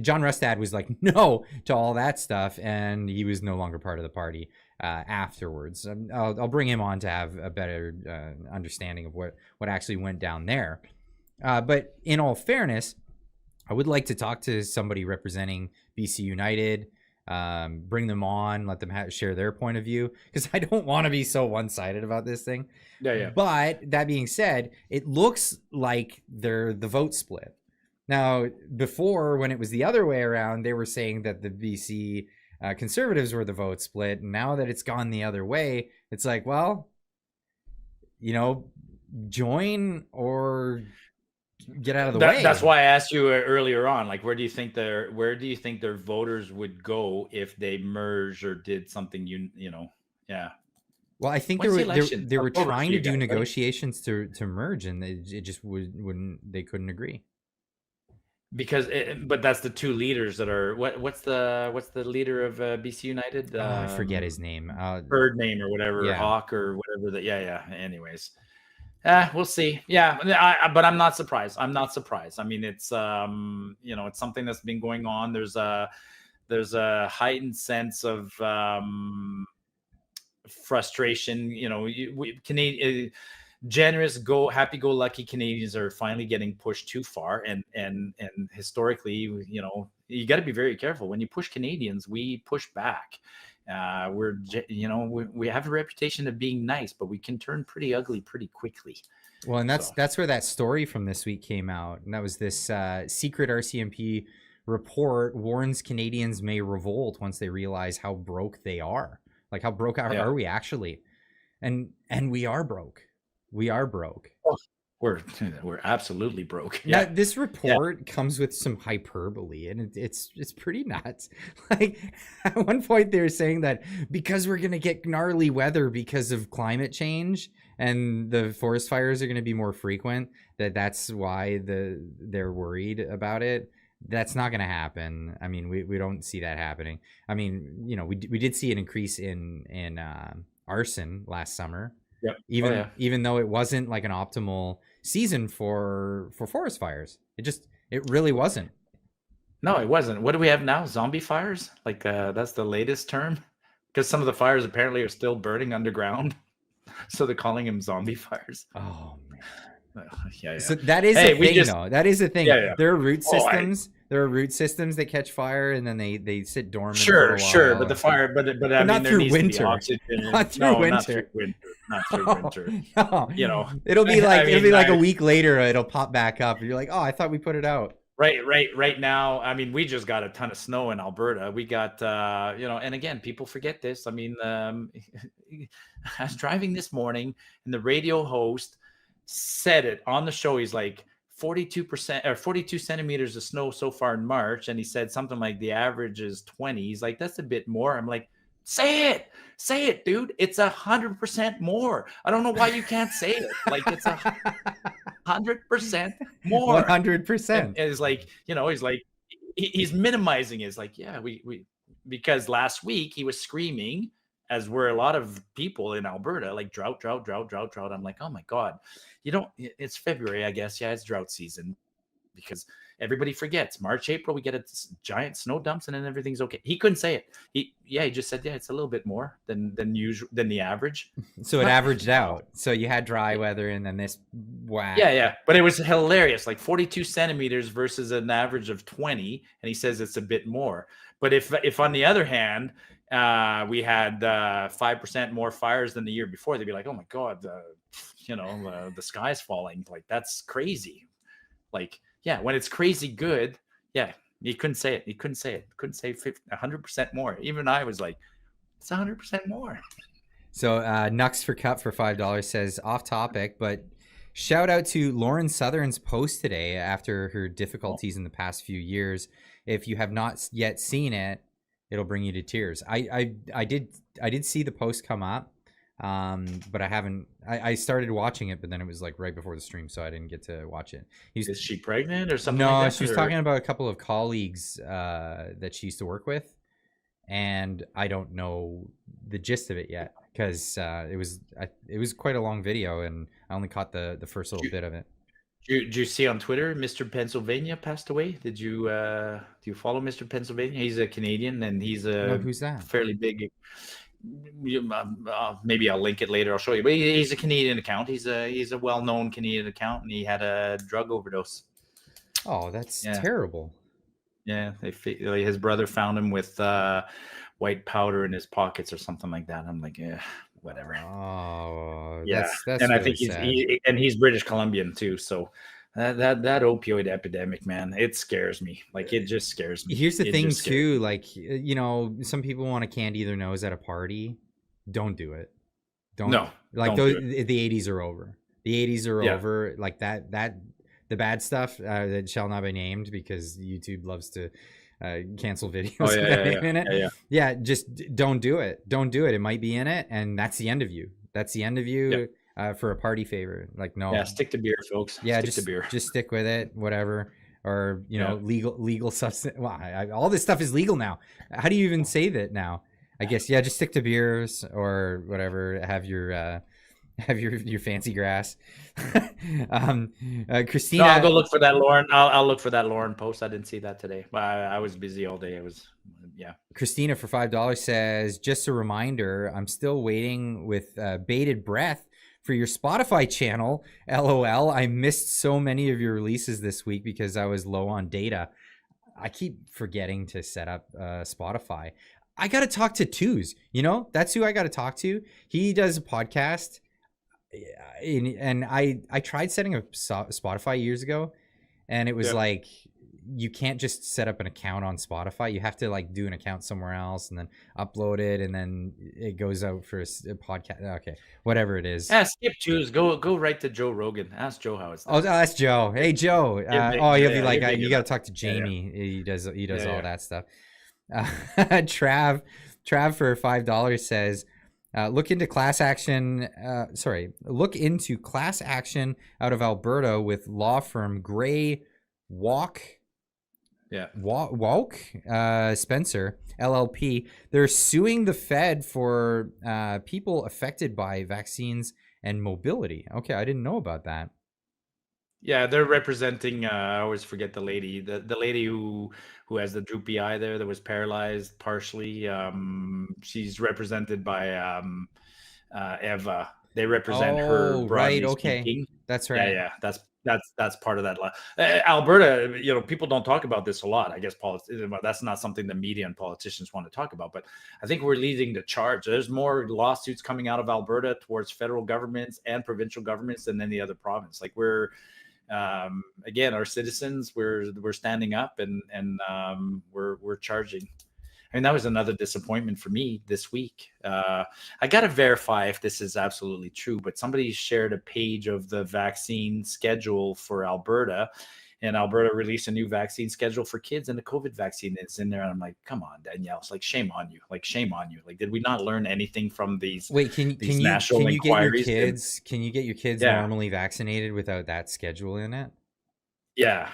John Rustad was like, no to all that stuff. And he was no longer part of the party afterwards. I'll bring him on to have a better understanding of what actually went down there. But in all fairness, I would like to talk to somebody representing BC United, bring them on, let them share their point of view, because I don't want to be so one-sided about this thing. Yeah. But that being said, it looks like they're the vote split. Now, before, when it was the other way around, they were saying that the BC Conservatives were the vote split. And now that it's gone the other way, it's like, well, join or get out of the way. That's why I asked you earlier on, like, where do you think their voters would go if they merged or did something, yeah. Well, I think they were trying to do negotiations to merge, and it just they couldn't agree. Because but that's the two leaders that are what's the leader of BC United? I forget his name. Bird name or whatever, Hawk or whatever. Anyways, we'll see. Yeah, but I'm not surprised. I mean, it's it's something that's been going on. There's the there's a heightened sense of frustration. You know, Canadian generous, happy-go-lucky Canadians are finally getting pushed too far, and historically, you know, you got to be very careful when you push Canadians. We push back. You know, we have a reputation of being nice, but we can turn pretty ugly pretty quickly. Well, and that's where that story from this week came out, and that was this secret RCMP report warns Canadians may revolt once they realize how broke they are. Like, how broke are we actually? And we are broke. We are broke. Oh, we're absolutely broke. Now, this report comes with some hyperbole, and it's pretty nuts. Like, at one point they were saying that because we're gonna get gnarly weather because of climate change and the forest fires are gonna be more frequent, that's why they're worried about it. That's not gonna happen. I mean, we don't see that happening. I mean, you know, we did see an increase in arson last summer. Yep. Even though it wasn't like an optimal season for forest fires, it really wasn't. No, it wasn't. What do we have now? Zombie fires? Like that's the latest term, because some of the fires apparently are still burning underground, so they're calling them zombie fires. Oh man. Yeah. So that is a thing, though. That is a thing. Yeah. There are root systems. There are root systems that catch fire and then they sit dormant. Sure. But the fire, but I mean, not there through needs winter. to be oxygen. Not through winter. Not through winter. No. You know, it'll be like a week later. It'll pop back up, and you're like, oh, I thought we put it out. Right now. I mean, we just got a ton of snow in Alberta. We got, you know, and again, people forget this. I mean, I was driving this morning, and the radio host said it on the show. He's like 42% or 42 centimeters of snow so far in March, and he said something like the average is 20. He's like, that's a bit more. I'm like, say it, dude. It's 100% more. I don't know why you can't say it. Like, it's 100% more. 100%. And it's like, you know, he's minimizing it. It's like, yeah, we because last week he was screaming, as were a lot of people in Alberta, like drought. I'm like, oh my God, it's February, I guess. Yeah, it's drought season, because everybody forgets March, April, we get a giant snow dumps and then everything's okay. He couldn't say it. He just said, yeah, it's a little bit more than usual, than the average. So it averaged out. So you had dry weather and then this whack. Yeah. But it was hilarious, like 42 centimeters versus an average of 20. And he says it's a bit more. But if on the other hand, we had 5% more fires than the year before, they'd be like, oh my God, the sky's falling. Like, that's crazy. Like, yeah, when it's crazy good, yeah, he couldn't say it. Couldn't say 100% more. Even I was like, it's 100% more. So Nux for Cup for $5 says, off topic, but shout out to Lauren Southern's post today after her difficulties in the past few years. If you have not yet seen it, it'll bring you to tears. I did see the post come up, but I haven't. I started watching it, but then it was like right before the stream, so I didn't get to watch it. Is she pregnant or something? No, like that, she was talking about a couple of colleagues that she used to work with, and I don't know the gist of it yet because it was quite a long video, and I only caught the first little bit of it. Did you see on Twitter, Mr. Pennsylvania passed away? Did you do you follow Mr. Pennsylvania? He's a Canadian, and he's a who's that? Fairly big. Maybe I'll link it later. I'll show you. But he's a Canadian account. He's a well-known Canadian account, and he had a drug overdose. Oh, that's terrible. Yeah, his brother found him with white powder in his pockets or something like that. I'm like, yeah, whatever. Oh, yeah. That's and really I think sad. he's British Columbian too. So that opioid epidemic, man, it scares me. Like, it just scares me. Here's the thing too, like, some people want to candy their nose at a party. Don't do it. The 80s are over. The 80s are over. Like that the bad stuff that shall not be named because YouTube loves to cancel videos. Yeah, just don't do it. Don't do it. It might be in it, and that's the end of you. For a party favor. Like, no. Yeah, stick to beer, folks. Yeah, stick to beer. Just stick with it, whatever. Or legal substance. Well, all this stuff is legal now. How do you even say that now? I guess just stick to beers or whatever. Have your fancy grass. Christina, no, I'll go look for that Lauren. I'll look for that Lauren post. I didn't see that today. I was busy all day. I was yeah. Christina for $5 says, just a reminder, I'm still waiting with bated breath for your Spotify channel. LOL. I missed so many of your releases this week because I was low on data. I keep forgetting to set up Spotify. I got to talk to Twos. That's who I got to talk to. He does a podcast. And I tried setting up Spotify years ago, and it was like, you can't just set up an account on Spotify. You have to like do an account somewhere else and then upload it, and then it goes out for a podcast. Okay, whatever it is. Skip Twos. Go right to Joe Rogan. Ask Joe how it's done. Oh, that's Joe. Hey, Joe. You'll be like, you got to talk to Jamie. Yeah. He does all that stuff. Trav for $5 says, look into class action out of Alberta with law firm Gray Walk. Yeah. Walk, Spencer, LLP. They're suing the Fed for people affected by vaccines and mobility. Okay, I didn't know about that. Yeah, they're representing. I always forget the lady. The lady who has the droopy eye there, that was paralyzed partially. She's represented by Eva. They represent her broadly speaking. That's right. Yeah, that's part of that. Alberta, people don't talk about this a lot. I guess that's not something the media and politicians want to talk about. But I think we're leading the charge. There's more lawsuits coming out of Alberta towards federal governments and provincial governments than any other province. Like we're again, our citizens, we're standing up and we're charging. I mean, that was another disappointment for me this week. I got to verify if this is absolutely true, but somebody shared a page of the vaccine schedule for Alberta, and Alberta released a new vaccine schedule for kids, and the COVID vaccine is in there. And I'm like, come on, Danielle. It's like, shame on you. Like, shame on you. Like, did we not learn anything from these? Wait, can you get your kids? Can you get your kids normally vaccinated without that schedule in it? Yeah.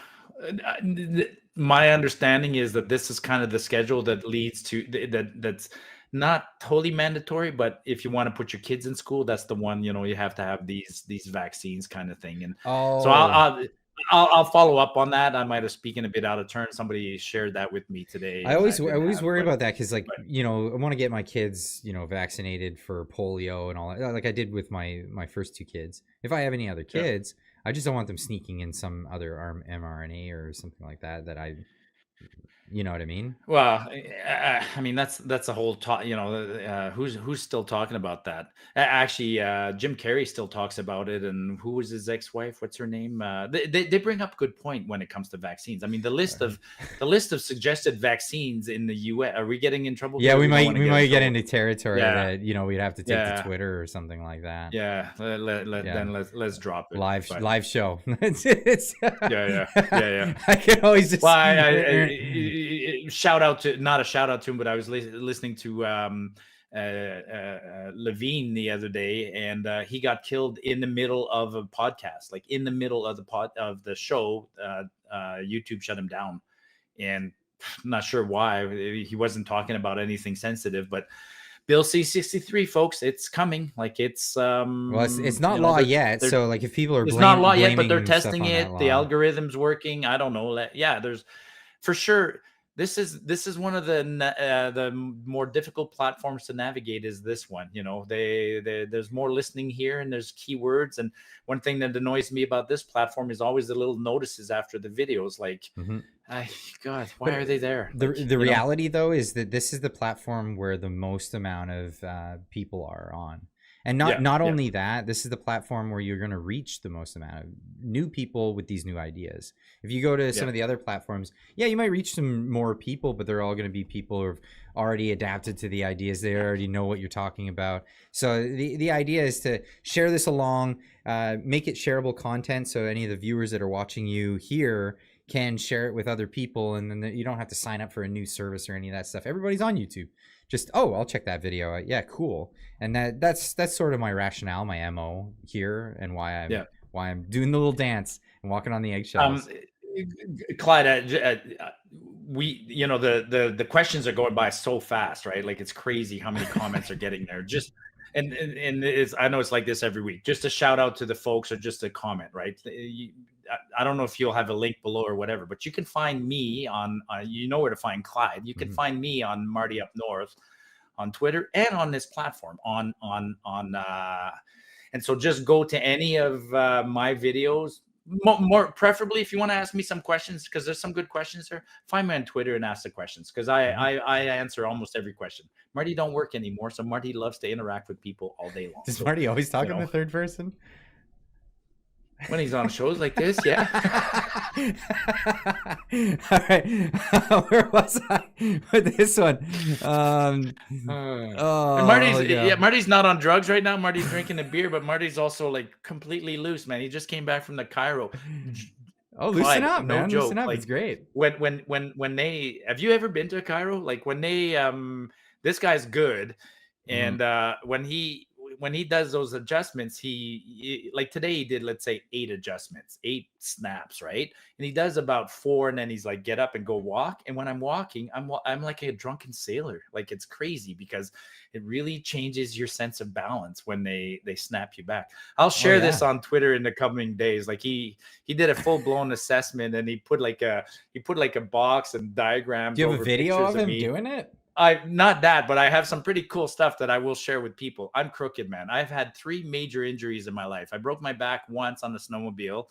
My understanding is that this is kind of the schedule that leads to that's not totally mandatory, but if you want to put your kids in school, that's the one, you have to have these vaccines kind of thing. And so I'll follow up on that. I might have spoken a bit out of turn. Somebody shared that with me today. I always worry about that because, I want to get my kids, vaccinated for polio and all that, like I did with my first two kids. If I have any other kids, I just don't want them sneaking in some other mRNA or something like that you know what I mean? Well, I mean, that's a whole talk, who's still talking about that? Actually, Jim Carrey still talks about it. And who was his ex-wife? What's her name? They bring up good point when it comes to vaccines. I mean, the list of suggested vaccines in the US, are we getting in trouble? Yeah, we might get into territory that, we'd have to take to Twitter or something like that. Yeah. Then let's drop it. Live show. Yeah. I can always just shout out to, not a shout out to him, but I was listening to Levine the other day, and he got killed in the middle of a podcast, like in the middle of the show. YouTube shut him down, and I'm not sure why. He wasn't talking about anything sensitive, but Bill C-63, folks, it's coming. Like it's it's not law yet. So like if people are it's not law yet, but they're testing it. The algorithm's working. I don't know. Yeah, there's for sure. This is one of the more difficult platforms to navigate. Is this one? There's more listening here, and there's keywords. And one thing that annoys me about this platform is always the little notices after the videos. Like, God, why are they there? The reality though is that this is the platform where the most amount of people are on. And not only that, this is the platform where you're going to reach the most amount of new people with these new ideas. If you go to some of the other platforms, you might reach some more people, but they're all going to be people who've already adapted to the ideas. They already know what you're talking about. So the idea is to share this along, make it shareable content. So any of the viewers that are watching you here can share it with other people. And then you don't have to sign up for a new service or any of that stuff. Everybody's on YouTube. Just, I'll check that video out. Yeah, cool. And that's sort of my rationale, my MO here, and why I'm doing the little dance and walking on the eggshells. Clyde, the questions are going by so fast, right? Like it's crazy how many comments are getting there. Just and I know it's like this every week. Just a shout out to the folks, or just a comment, right? I don't know if you'll have a link below or whatever, but you can find me on, you know where to find Clyde. You can find me on Marty Up North on Twitter and on this platform and so just go to any of my videos. More preferably, if you want to ask me some questions, because there's some good questions there, find me on Twitter and ask the questions, because I answer almost every question. Marty don't work anymore, so Marty loves to interact with people all day long. Does Marty always talk in the third person? When he's on shows like this, yeah. All right. Where was I with this one? Marty's not on drugs right now. Marty's drinking a beer, but Marty's also like completely loose, man. He just came back from the Cairo. Oh, loosen up, no man. joke. Loosen up. Like, it's great. When they, have you ever been to Cairo? Like when they this guy's good, and when he does those adjustments, he like today he did, let's say, 8 adjustments, 8 snaps, right? And he does about 4, and then he's like, get up and go walk. And when I'm walking, I'm like a drunken sailor. Like, it's crazy because it really changes your sense of balance when they snap you back. I'll share this on Twitter in the coming days. Like he did a full-blown assessment, and he put like a box and diagrams. Do you have a video of him doing it? Not that, but I have some pretty cool stuff that I will share with people. I'm crooked, man. I've had 3 major injuries in my life. I broke my back once on the snowmobile.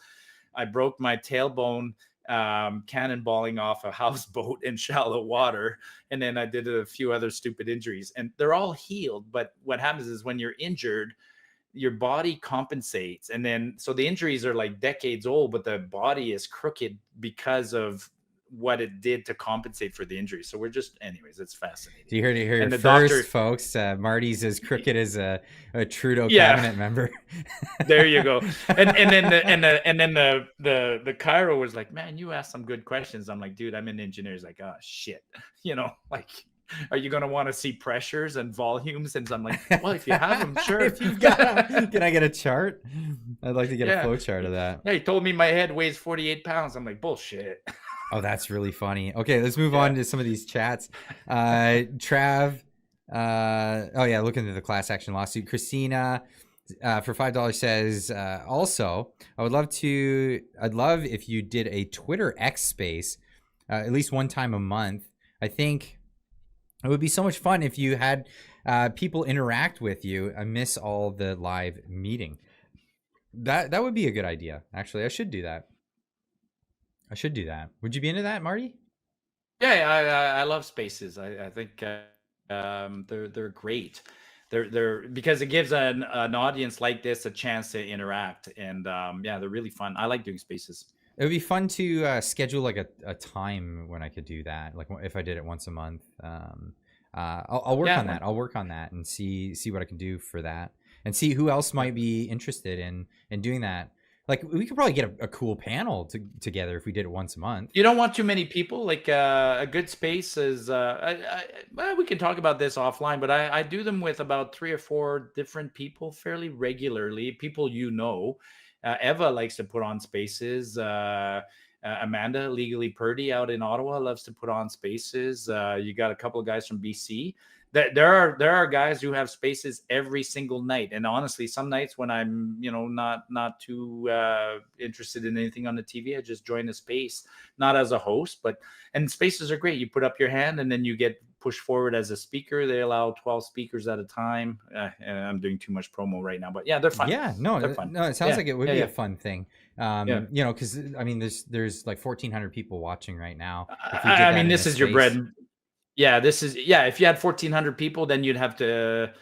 I broke my tailbone cannonballing off a houseboat in shallow water. And then I did a few other stupid injuries, and they're all healed. But what happens is when you're injured, your body compensates. And then, so the injuries are like decades old, but the body is crooked because of what it did to compensate for the injury. So we're just, anyways, it's fascinating. You heard it here first, folks. Marty's as crooked as a Trudeau cabinet member. There you go. And then the Cairo was like, man, you asked some good questions. I'm like, dude, I'm an engineer. He's like, oh shit, like, are you going to want to see pressures and volumes? And I'm like, well, if you have them, sure. If you've got them. Can I get a chart? I'd like to get a flow chart of that. Yeah, he told me my head weighs 48 pounds. I'm like, bullshit. Oh, that's really funny. Okay, let's move on to some of these chats. Trav, looking at the class action lawsuit. Christina, for $5 says, also, I'd love if you did a Twitter X space at least one time a month. I think it would be so much fun if you had people interact with you and miss all the live meeting. That would be a good idea. Actually, I should do that. Would you be into that, Marty? Yeah, I love spaces. I think they're great. They're because it gives an audience like this a chance to interact, and they're really fun. I like doing spaces. It would be fun to schedule like a time when I could do that. Like if I did it once a month. I'll work on that. I'll work on that and see what I can do for that, and see who else might be interested in doing that. Like, we could probably get a cool panel together if we did it once a month. You don't want too many people. Like a good space is. We can talk about this offline, but I do them with about 3 or 4 different people fairly regularly. People Eva likes to put on spaces. Amanda, Legally Purdy, out in Ottawa, loves to put on spaces. You got a couple of guys from BC. There are guys who have spaces every single night, and honestly, some nights when I'm not too interested in anything on the TV, I just join the space, not as a host, and spaces are great. You put up your hand, and then you get pushed forward as a speaker. They allow 12 speakers at a time. And I'm doing too much promo right now, but yeah, they're fun. Yeah, they're fun. No, it sounds like it would be a fun thing. Because I mean, there's like 1,400 people watching right now. I mean, this is your bread. Yeah, if you had 1,400 people, then you'd have to,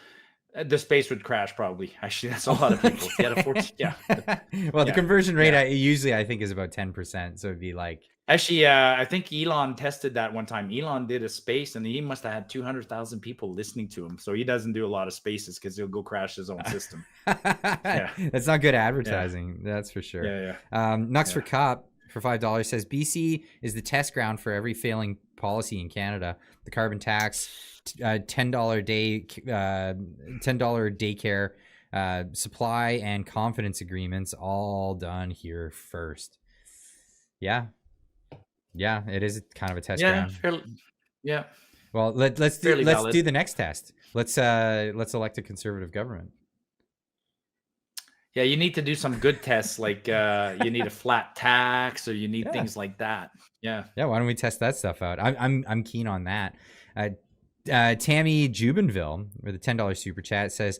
the space would crash probably. Actually, that's a lot of people. If you had a 14, Well, the conversion rate I think is about 10%. So it'd be like. Actually, I think Elon tested that one time. Elon did a space, and he must have had 200,000 people listening to him. So he doesn't do a lot of spaces because he'll go crash his own system. That's not good advertising. That's for sure. Nux for Cop for $5 says BC is the test ground for every failing policy in Canada. The carbon tax, $10 daycare, supply and confidence agreements, all done here first. Yeah, it is kind of a test ground. Well, let's do the next test. Let's elect a conservative government. Yeah, you need to do some good tests, like you need a flat tax, or you need Yeah. things like that. Yeah. Yeah, why don't we test that stuff out? I'm keen on that. Uh, Tammy Jubinville with a $10 super chat says,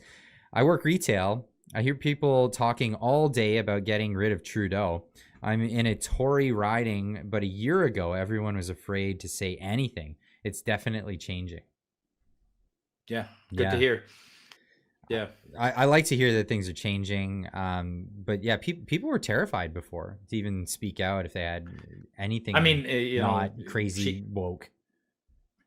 "I work retail. I hear people talking all day about getting rid of Trudeau. I'm in a Tory riding, but a year ago everyone was afraid to say anything. It's definitely changing." Yeah. Good to Yeah, hear. Yeah. I like to hear that things are changing. But yeah, people were terrified before to even speak out if they had I anything mean, not crazy she woke.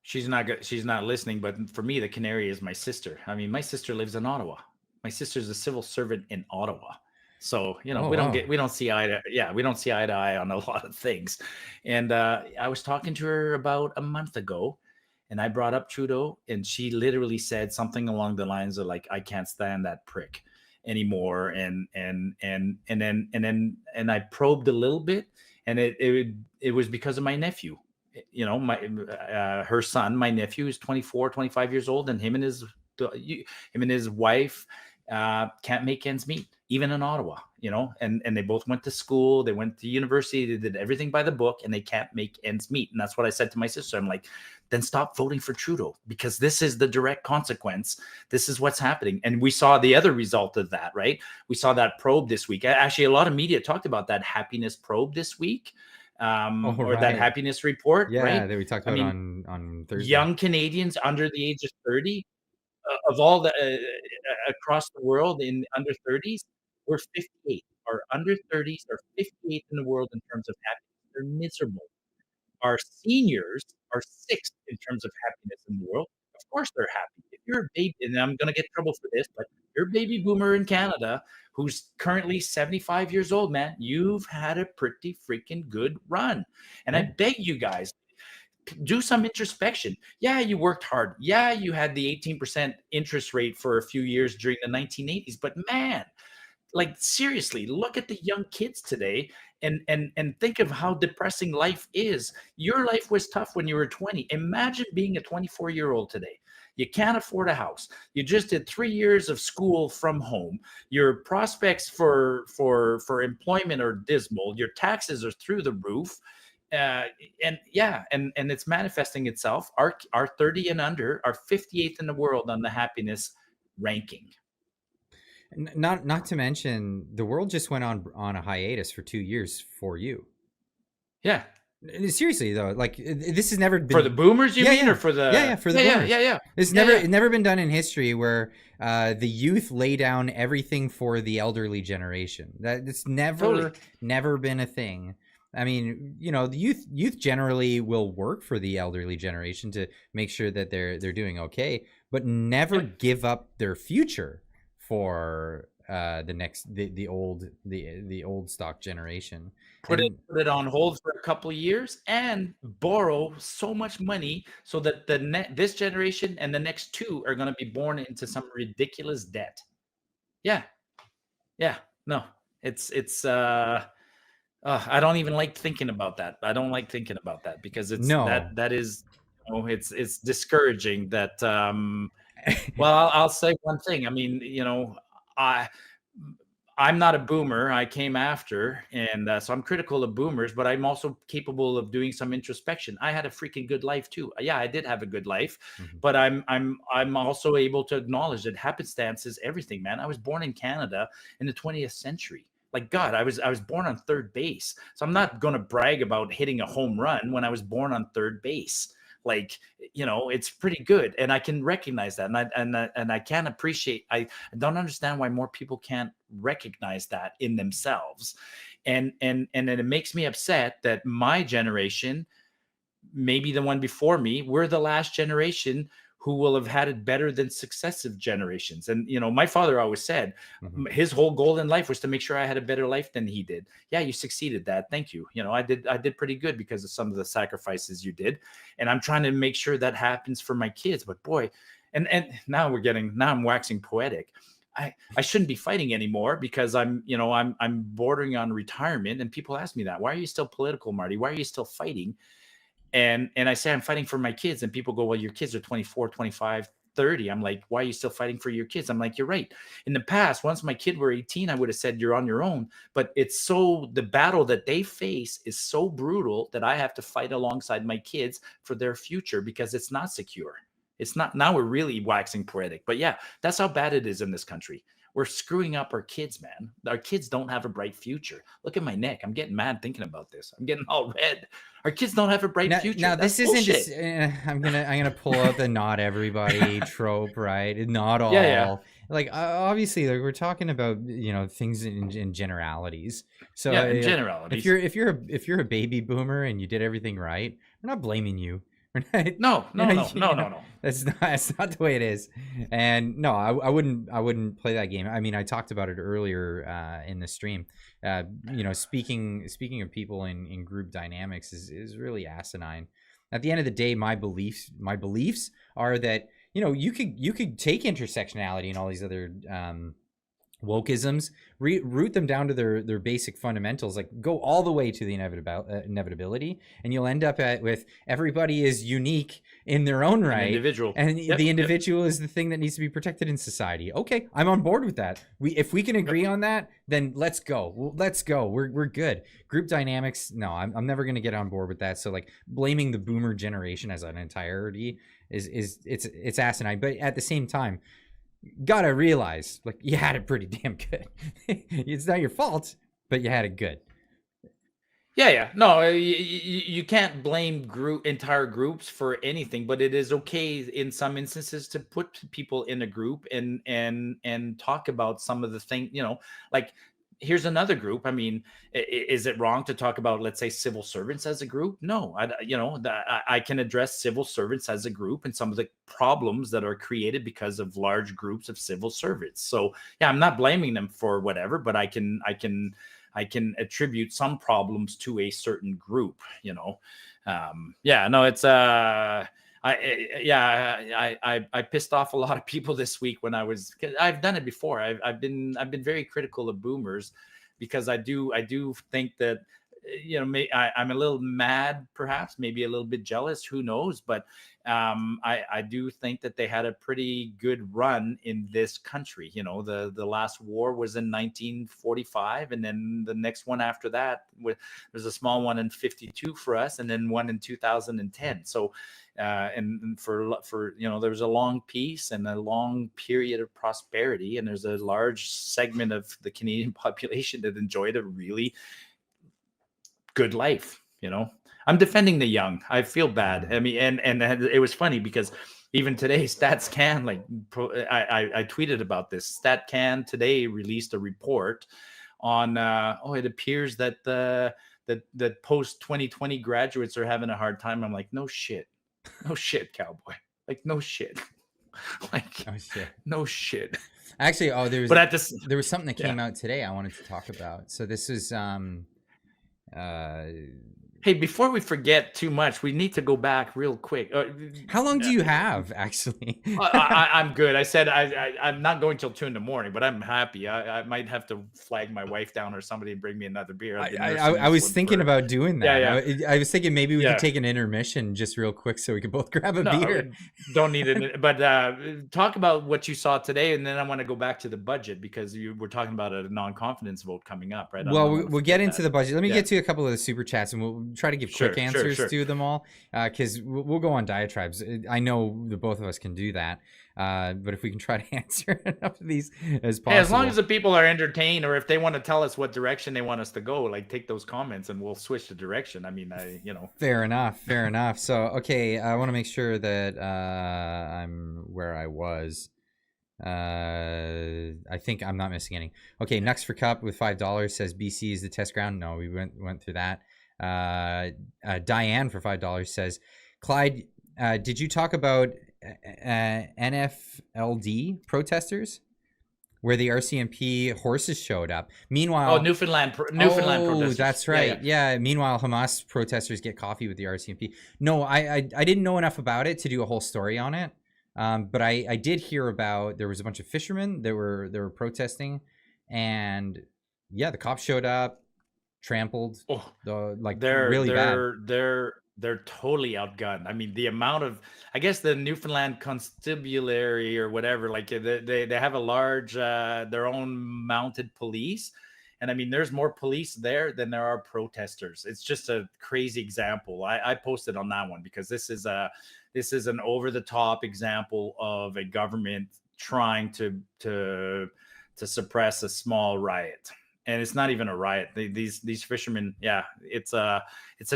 she's not listening, but for me, the canary is my sister. I mean, my sister lives in Ottawa. My sister's a civil servant in Ottawa. So, Oh wow. we don't see eye to, yeah, we don't see eye to eye on a lot of things. And I was talking to her about a month ago, and I brought up Trudeau, and she literally said something along the lines of like, I can't stand that prick anymore. And I probed a little bit, and it was because of my nephew. My her son, my nephew, is 24, 25 years old, and him and his wife can't make ends meet, even in Ottawa. And they both went to school, they went to university, they did everything by the book, and they can't make ends meet. And that's what I said to my sister. I'm like, then stop voting for Trudeau, because this is the direct consequence. This is what's happening. And we saw the other result of that, right? We saw that probe this week. Actually, a lot of media talked about that happiness probe this week, Oh or that right. happiness report, Yeah, right? that we talked I about mean, on Thursday. young Canadians under the age of 30, of all the across the world in under 30s, we're 58. Our under 30s are 58 in the world in terms of happiness. They're miserable. Our seniors are sixth in terms of happiness in the world. Of course, they're happy. If you're a baby, and I'm going to get in trouble for this, but you're a baby boomer in Canada who's currently 75 years old, man, you've had a pretty freaking good run. And I Yeah. beg you guys, do some introspection. Yeah, you worked hard. Yeah, you had the 18% interest rate for a few years during the 1980s, but man, like seriously, look at the young kids today, and think of how depressing life is. Your life was tough when you were 20. Imagine being a 24-year-old today. You can't afford a house. You just did 3 years of school from home. Your prospects for employment are dismal. Your taxes are through the roof. uh, and yeah, and it's manifesting itself. Our 30 and under are 58th in the world on the happiness ranking. Not to mention the world just went on a hiatus for 2 years for you. Yeah. Seriously though, like this has never For the been. boomers, you Yeah, mean, or yeah, for yeah, the yeah. For the yeah, yeah, boomers, yeah, yeah, it's yeah, yeah. never been done in history where the youth lay down everything for the elderly generation. That it's Totally. never been a thing. I mean, the youth generally will work for the elderly generation to make sure that they're doing okay, but never Yeah. give up their future for the old stock generation. Put it And put it on hold for a couple of years and borrow so much money so that this generation and the next two are going to be born into some ridiculous debt. Yeah. Yeah. No. It's I don't even like thinking about that. I don't like thinking about that, because it's no. that is, it's discouraging that well, I'll say one thing. I mean, I I'm not a boomer. I came after, and so I'm critical of boomers, but I'm also capable of doing some introspection. I had a freaking good life too. Yeah, I did have a good life, Mhm. but I'm also able to acknowledge that happenstance is everything, man. I was born in Canada in the 20th century. Like God, I was born on third base, so I'm not going to brag about hitting a home run when I was born on third base. Like, it's pretty good, and I can recognize that, and I can appreciate. I don't understand why more people can't recognize that in themselves. And then it makes me upset that my generation, maybe the one before me, we're the last generation who will have had it better than successive generations. And my father always said Mhm. his whole goal in life was to make sure I had a better life than he did. Yeah, you succeeded, Dad. Thank you. I did pretty good because of some of the sacrifices you did, and I'm trying to make sure that happens for my kids. But boy, and now I'm waxing poetic. I shouldn't be fighting anymore because I'm bordering on retirement, and people ask me that. Why are you still political, Marty? Why are you still fighting? And I say I'm fighting for my kids, and people go, well, your kids are 24, 25. 30. I'm like, why are you still fighting for your kids? I'm like, you're right. In the past, once my kid were 18, I would have said you're on your own. But it's so, the battle that they face is so brutal that I have to fight alongside my kids for their future because it's not secure. It's not. Now we're really waxing poetic. But yeah, that's how bad it is in this country. We're screwing up our kids, man. Our kids don't have a bright future. Look at my neck. I'm getting mad thinking about this. I'm getting all red. Our kids don't have a bright future. Now That's this isn't bullshit. just. I'm gonna pull out the not everybody trope, right? Not all. Yeah. Like obviously, like we're talking about things in generalities. So Yeah, in like, generalities. if you're a baby boomer and you did everything right, we're not blaming you. We're not, No. That's not the way it is. And no, I wouldn't play that game. I mean, I talked about it earlier in the stream. Speaking of people in group dynamics is really asinine. At the end of the day, my beliefs are that you could take intersectionality and all these other wokeisms, root them down to their basic fundamentals, like go all the way to the inevitability, and you'll end up with everybody is unique in their own right, individual, and the individual is the thing that needs to be protected in society. Okay, I'm on board with that. If we can agree on that, then let's go. We're good. Group dynamics, no, I'm never going to get on board with that. So like blaming the boomer generation as an entirety it's asinine. But at the same time, gotta realize, like, you had it pretty damn good. It's not your fault, but you had it good. Yeah. No, you can't blame entire groups for anything, but it is okay in some instances to put people in a group and talk about some of the things. Like here's another group. I mean, is it wrong to talk about, let's say, civil servants as a group? No, I can address civil servants as a group and some of the problems that are created because of large groups of civil servants. So yeah, I'm not blaming them for whatever, but I can attribute some problems to a certain group. It's I pissed off a lot of people this week when I've done it before. I've been very critical of boomers because I do think that I'm a little mad, perhaps maybe a little bit jealous, who knows, but I do think that they had a pretty good run in this country. The last war was in 1945, and then the next one after that there's a small one in 52 for us, and then one in 2010. So and for there was a long peace and a long period of prosperity, and there's a large segment of the Canadian population that enjoyed a really good life. I'm defending the young. I feel bad. I mean, and it was funny because even today, StatsCan, I tweeted about this. StatCan today released a report on it appears that that post 2020 graduates are having a hard time. I'm like, no shit, cowboy. Like, no shit. Like, oh, shit. No shit. Actually, there was something that came out today I wanted to talk about. So this is hey, before we forget too much, we need to go back real quick. How long do you have, actually? I'm good. I said I'm not going till 2 a.m, but I'm happy. I might have to flag my wife down or somebody and bring me another beer. I was thinking about doing that. Yeah. I was thinking maybe we could take an intermission just real quick so we could both grab a beer. Don't need it. But talk about what you saw today, and then I want to go back to the budget because you were talking about a non-confidence vote coming up, right? Well, we'll get into the budget. Let me get to a couple of the super chats, and we'll try to give quick answers to them all, because we'll go on diatribes. I know the both of us can do that, but if we can try to answer enough of these as possible. As long as the people are entertained, or if they want to tell us what direction they want us to go, like take those comments and we'll switch the direction. I mean, Fair enough. So, okay, I want to make sure that I'm where I was. I think I'm not missing any. Okay, Nux for Cup with $5 says BC is the test ground. No, we went through that. Diane for $5 says, Clyde, did you talk about NFLD protesters where the RCMP horses showed up? Meanwhile, Newfoundland protesters. That's right. Yeah. Meanwhile, Hamas protesters get coffee with the RCMP. No, I didn't know enough about it to do a whole story on it. But I did hear about there was a bunch of fishermen that were protesting, and the cops showed up, trampled really bad. they're totally outgunned. I mean, the amount of, I guess the Newfoundland Constabulary or whatever, like they have a large their own mounted police, and I mean, there's more police there than there are protesters. It's just a crazy example. I posted on that one because this is an over the top example of a government trying to suppress a small riot. And it's not even a riot. These fishermen, yeah, it's a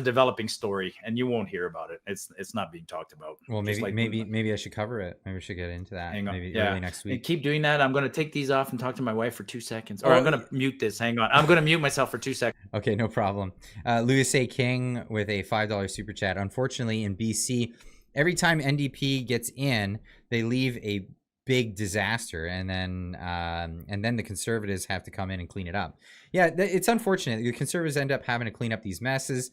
developing story, and you won't hear about it. It's not being talked about. Well, Just like maybe I should cover it. Maybe we should get into that. hang on, Maybe yeah, early next and week. keep doing that. I'm going to take these off and talk to my wife for 2 seconds, or Oh, I'm going to mute this. Hang on, I'm going to mute myself for 2 seconds. Okay, no problem. Louis A. King with a $5 super chat. Unfortunately, in BC, every time NDP gets in, they leave a big disaster, and then the Conservatives have to come in and clean it up. Yeah, it's unfortunate. The Conservatives end up having to clean up these messes,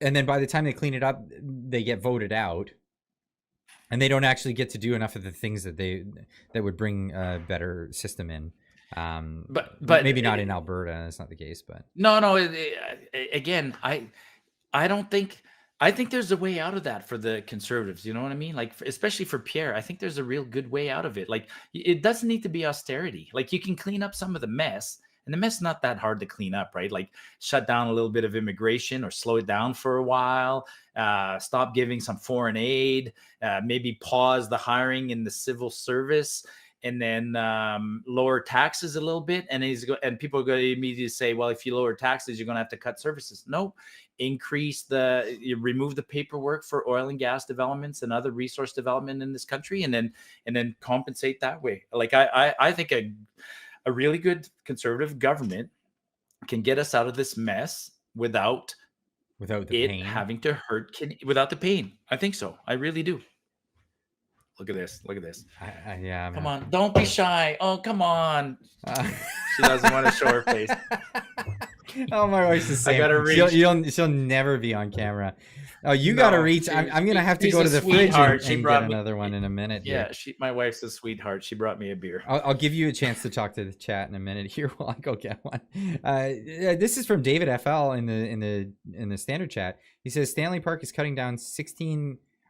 and then by the time they clean it up, they get voted out, and they don't actually get to do enough of the things that would bring a better system in. But maybe not in Alberta. That's not the case, but no. Again, I don't think. I think there's a way out of that for the Conservatives. You know what I mean? Like, especially for Pierre, I think there's a real good way out of it. Like, it doesn't need to be austerity. Like, you can clean up some of the mess, and the mess is not that hard to clean up, right? Like, shut down a little bit of immigration or slow it down for a while. Stop giving some foreign aid. Maybe pause the hiring in the civil service. And then lower taxes a little bit, and people are going to immediately say, "Well, if you lower taxes, you're going to have to cut services." No, you remove the paperwork for oil and gas developments and other resource development in this country, and then compensate that way. Like I think a really good conservative government can get us out of this mess without the pain, having to hurt, without the pain. I think so. I really do. Look at this. Look at this. Yeah. Come on. Don't be shy. Oh, come on. She doesn't want to show her face. Oh, my wife's the same. I gotta reach. She'll never be on camera. Oh, you gotta reach. I'm gonna have to go to the fridge and get another one in a minute. Yeah, my wife's a sweetheart. She brought me a beer. I'll give you a chance to talk to the chat in a minute here while I go get one. This is from David FL in the standard chat. He says Stanley Park is cutting down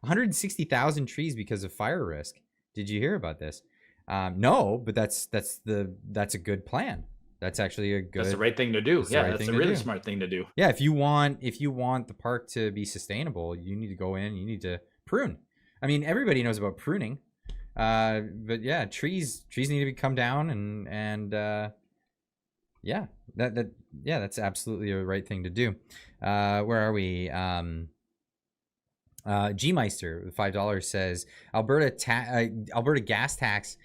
160,000 trees because of fire risk. Did you hear about this? No, but that's a good plan. That's actually that's the right thing to do. Yeah, that's a really smart thing to do. Yeah, if you want the park to be sustainable, you need to go in, you need to prune. I mean, everybody knows about pruning. But yeah, trees need to come down, and yeah, that's absolutely a right thing to do. Where are we? G-Meister with $5 says Alberta gas tax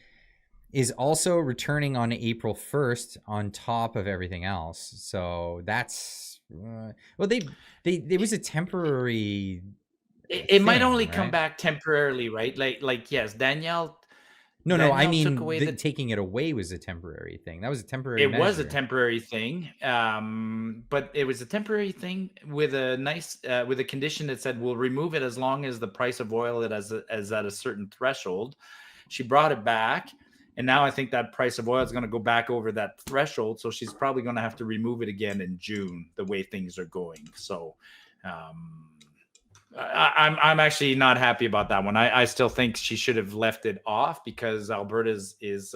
is also returning on April 1st on top of everything else. So that's well, it was a temporary. It might only come back temporarily, right? Like yes, Danielle. No, I mean, taking it away was a temporary thing. That was a temporary measure. It was a temporary thing, but it was a temporary thing with a condition that said we'll remove it as long as the price of oil is at a certain threshold. She brought it back, and now I think that price of oil is going to go back over that threshold, so she's probably going to have to remove it again in June, the way things are going. So I'm actually not happy about that one. I still think she should have left it off because Alberta is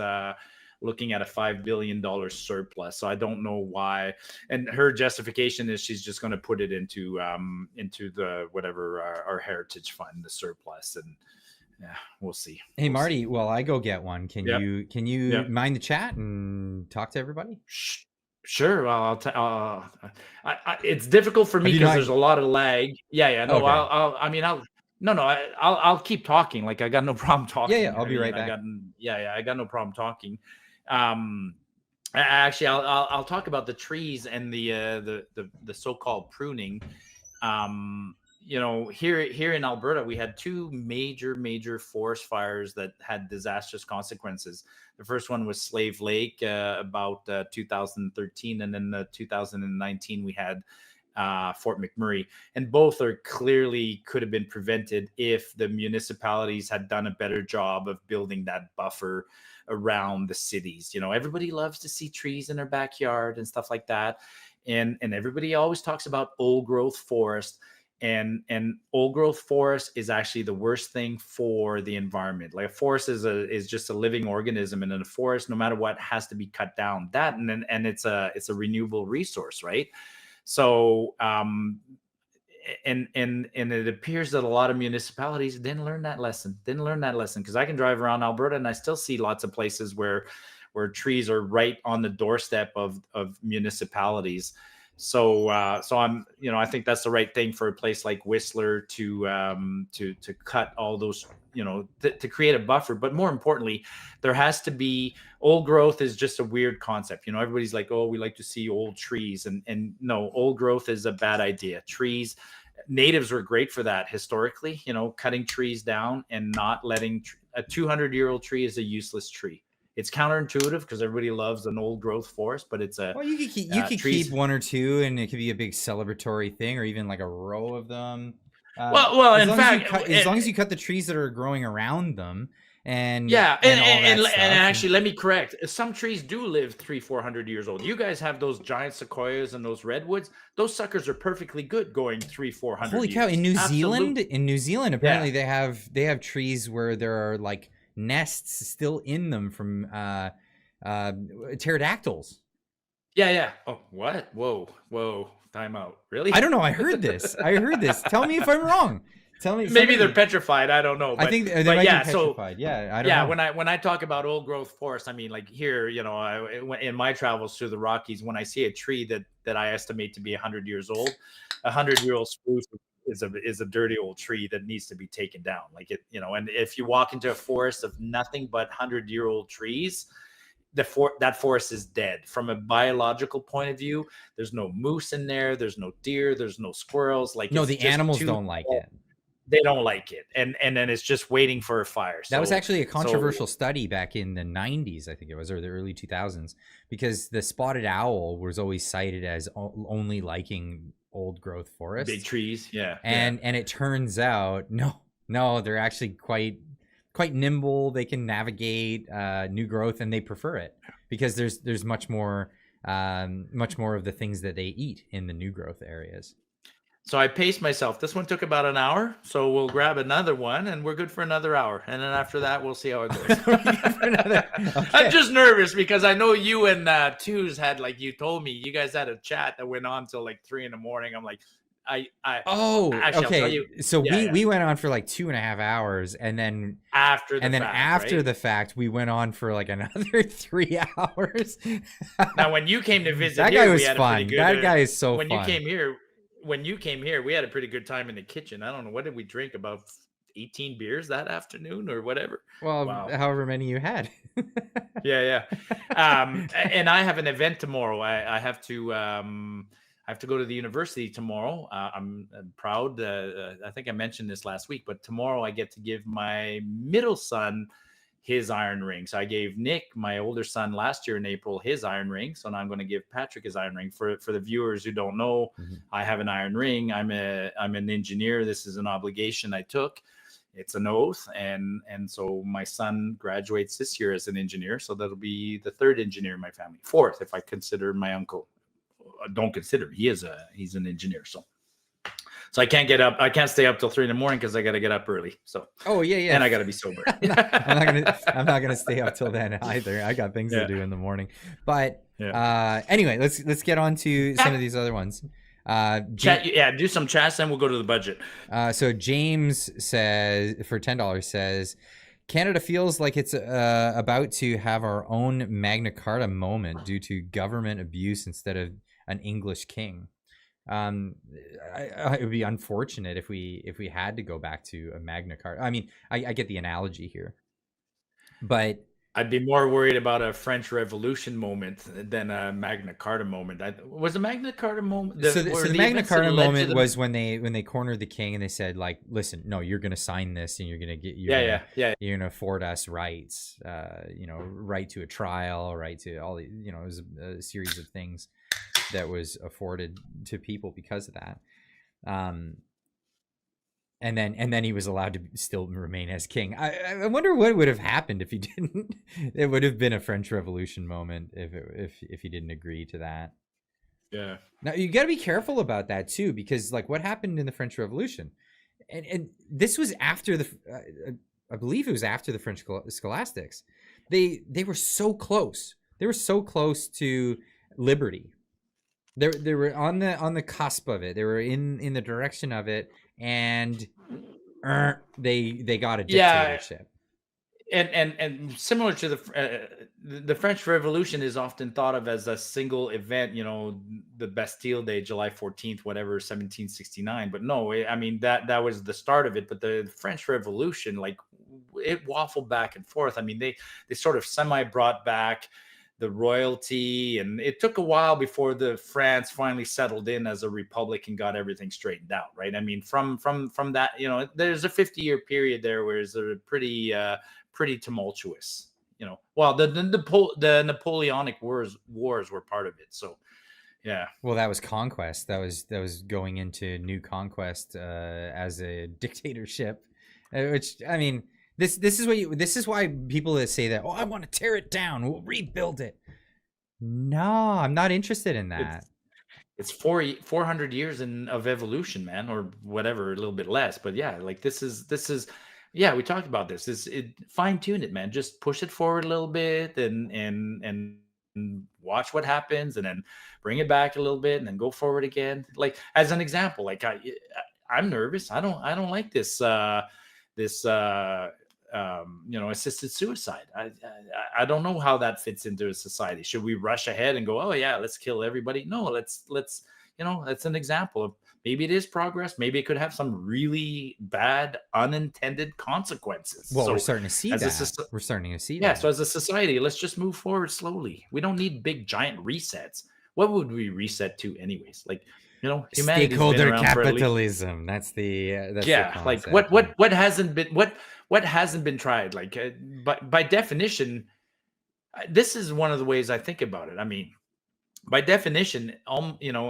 looking at a $5 billion surplus. So I don't know why. And her justification is she's just going to put it into the whatever our heritage fund, the surplus, and yeah, we'll see. Hey, Marty, while I go get one, can you mind the chat and talk to everybody? Sure. Well, it's difficult for me because there's a lot of lag. Yeah. No, okay. I'll keep talking. Like I got no problem talking. Yeah. I'll be right back. I got no problem talking. Actually, I'll talk about the trees and the so-called pruning. Here in Alberta, we had two major forest fires that had disastrous consequences. The first one was Slave Lake about 2013, and then 2019 we had Fort McMurray, and both clearly could have been prevented if the municipalities had done a better job of building that buffer around the cities. Everybody loves to see trees in their backyard and stuff like that, and everybody always talks about old growth forest. and old growth forest is actually the worst thing for the environment. Like a forest is just a living organism, and in a forest, no matter what, has to be cut down. That and it's a renewable resource, right? So and it appears that a lot of municipalities didn't learn that lesson. Because I can drive around Alberta and I still see lots of places where trees are right on the doorstep of municipalities. So I'm, I think that's the right thing for a place like Whistler to cut all those, to create a buffer. But more importantly, there has to be, old growth is just a weird concept. Everybody's like, oh, we like to see old trees, and no, old growth is a bad idea. Natives were great for that historically, cutting trees down and not letting a 200-year-old tree is a useless tree. It's counterintuitive because everybody loves an old growth forest, but it's a, well, you could keep one or two, and it could be a big celebratory thing, or even like a row of them. Well, as in fact, as long as you cut the trees that are growing around them, and yeah, and actually, let me correct. Some trees do live 300-400 years old. You guys have those giant sequoias and those redwoods. Those suckers are perfectly good going 300-400. Holy cow! Years. In New Absolutely. Zealand, apparently they have trees where there are like nests still in them from pterodactyls. Yeah. Oh, what? Whoa! Time out. Really? I don't know. I heard this. Tell me if I'm wrong. Tell me. Maybe they're petrified. I don't know. But, I think they might be petrified. I don't know. When I talk about old growth forests, I mean, like here, in my travels through the Rockies, when I see a tree that I estimate to be 100 years old, 100-year-old spruce is a dirty old tree that needs to be taken down. Like it, and if you walk into a forest of nothing but 100-year-old trees, that forest is dead. From a biological point of view, there's no moose in there, there's no deer, there's no squirrels. Like, no, the animals don't like it. They don't like it, and then it's just waiting for a fire. That was actually a controversial study back in the 90s, I think it was, or the early 2000s, because the spotted owl was always cited as only liking old growth forests, big trees. And it turns out no, they're actually quite nimble. They can navigate new growth, and they prefer it because there's much more of the things that they eat in the new growth areas. So I paced myself. This one took about an hour, so we'll grab another one, and we're good for another hour. And then after that, we'll see how it goes. Okay. I'm just nervous because I know you and Twos had, like you told me, you guys had a chat that went on till like 3 a.m. I'm like, okay. So we went on for like 2.5 hours, and then after the fact, we went on for like another 3 hours. Now, when you came to visit, that guy was fun. That guy is so fun. When you came here, we had a pretty good time in the kitchen. I don't know, what did we drink? About 18 beers that afternoon or whatever. Well, wow. However many you had. Yeah. And I have an event tomorrow. I have to go to the university tomorrow. I'm proud. I think I mentioned this last week, but tomorrow I get to give my middle son his iron ring. So I gave Nick, my older son, last year in April, his iron ring. So now I'm going to give Patrick his iron ring. For the viewers who don't know, I have an iron ring. I'm an engineer. This is an obligation I took. It's an oath, and so my son graduates this year as an engineer. So that'll be the third engineer in my family, fourth if I consider my uncle. Don't consider he's an engineer. So I can't get up. I can't stay up till 3 a.m. because I got to get up early. So and I got to be sober. I'm not gonna stay up till then either. I got things to do in the morning. But anyway, let's get on to some of these other ones. Do some chats, then we'll go to the budget. So James says, for $10, says, Canada feels like it's about to have our own Magna Carta moment due to government abuse instead of an English king. It would be unfortunate if we had to go back to a Magna Carta. I mean, I get the analogy here, but I'd be more worried about a French Revolution moment than a Magna Carta moment. Was a Magna Carta moment? So the Magna Carta moment was when they cornered the king and they said, like, listen, no, you're going to sign this and you're going to get you're going to afford us rights, right to a trial, right to all the, it was a series of things that was afforded to people because of that. And then he was allowed to still remain as king. I wonder what would have happened if he didn't. It would have been a French Revolution moment if he didn't agree to that. Yeah. Now you got to be careful about that too, because like what happened in the French Revolution, and this was after the, I believe it was after the French Scholastics. They were so close. They were so close to liberty. They were on the cusp of it. They were in the direction of it, and they got a Yeah, dictatorship. and similar to the French Revolution is often thought of as a single event, you know, the Bastille Day, July 14th, whatever, 1769. But no, I mean that was the start of it. But the French Revolution, like, it waffled back and forth. I mean, they sort of semi brought back the royalty, and it took a while before the France finally settled in as a republic and got everything straightened out, right? I mean, from that, you know, there's a 50-year period there where it's a pretty tumultuous, you know. Well, the Napoleonic wars were part of it, so yeah. Well, that was conquest. That was going into new conquest as a dictatorship, which I mean, this is why people that say that, oh, I want to tear it down, we'll rebuild it. No, I'm not interested in that. It's 400 years of evolution, man, or whatever, a little bit less. But yeah, like this is yeah, we talked about this. Fine tune it, man. Just push it forward a little bit, and watch what happens, and then bring it back a little bit, and then go forward again. Like, as an example, like I'm nervous. I don't like this assisted suicide. I don't know how that fits into a society. Should we rush ahead and go, oh yeah, let's kill everybody? No, let's that's an example of, maybe it is progress. Maybe it could have some really bad unintended consequences. Well, So we're starting to see as a that. We're starting to see yeah, that. so as a society, let's just move forward slowly. We don't need big giant resets. What would we reset to anyways? Like, humanity's been Stakeholder around for at least, capitalism. That's the yeah, like concept. what hasn't been, what hasn't been tried, like, by definition, this is one of the ways I think about it. I mean, by definition,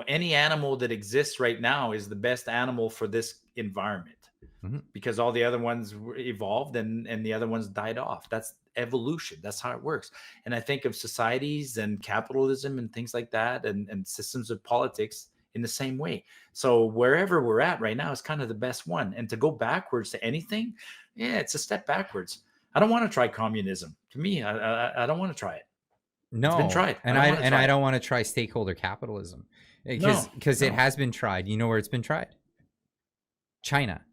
any animal that exists right now is the best animal for this environment, Mhm. because all the other ones evolved, and the other ones died off. That's evolution. That's how it works. And I think of societies and capitalism and things like that, and systems of politics in the same way. So wherever we're at right now is kind of the best one. And to go backwards to anything, yeah, it's a step backwards. I don't want to try communism. To me, I don't want to try it. It's been No, tried. I and don't I want to and try I it. don't want to try stakeholder capitalism, No, because it no. has been tried. You know where it's been tried? China.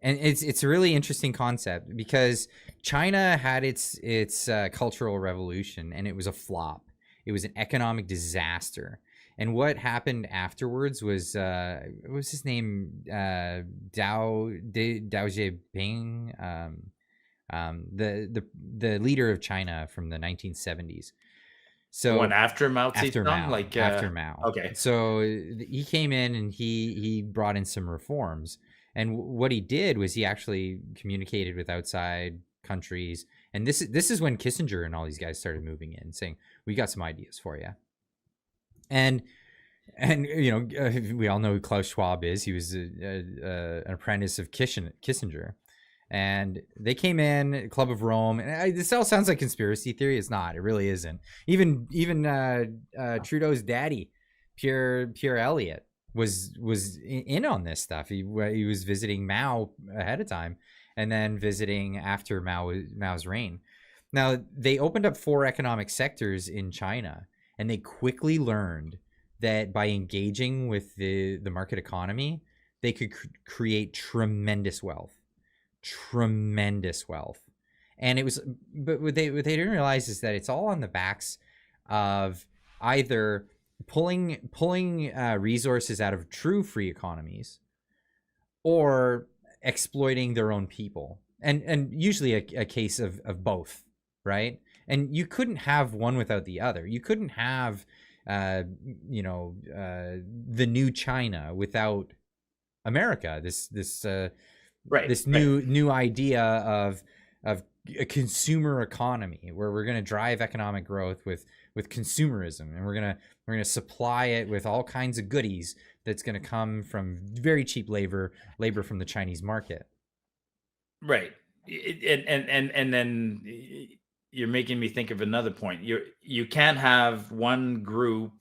And it's a really interesting concept, because China had its cultural revolution, and it was a flop. It was an economic disaster. And what happened afterwards was, what was his name, Dao Xiaoping, the leader of China from the 1970s. The one So after Mao Zedong, like, after Mao. okay. So he came in and he brought in some reforms. And what he did was he actually communicated with outside countries. And this is when Kissinger and all these guys started moving in, saying, "We got some ideas for you." And we all know who Klaus Schwab is. He was an apprentice of Kissinger. And they came in, Club of Rome, and this all sounds like conspiracy theory. It's not. It really isn't. Even Trudeau's daddy, Pierre Elliott, was in on this stuff. He was visiting Mao ahead of time, and then visiting after Mao's reign. Now they opened up 4 economic sectors in China, and they quickly learned that by engaging with the market economy, they could create tremendous wealth. And it was, but what they didn't realize is that it's all on the backs of either pulling resources out of true free economies, or exploiting their own people, and usually a case of both, right? And you couldn't have one without the other. You couldn't have the new China without America. Right, This right. new idea of a consumer economy, where we're going to drive economic growth with consumerism, and we're going to supply it with all kinds of goodies that's going to come from very cheap labor from the Chinese market. Right. And then you're making me think of another point. You can't have one group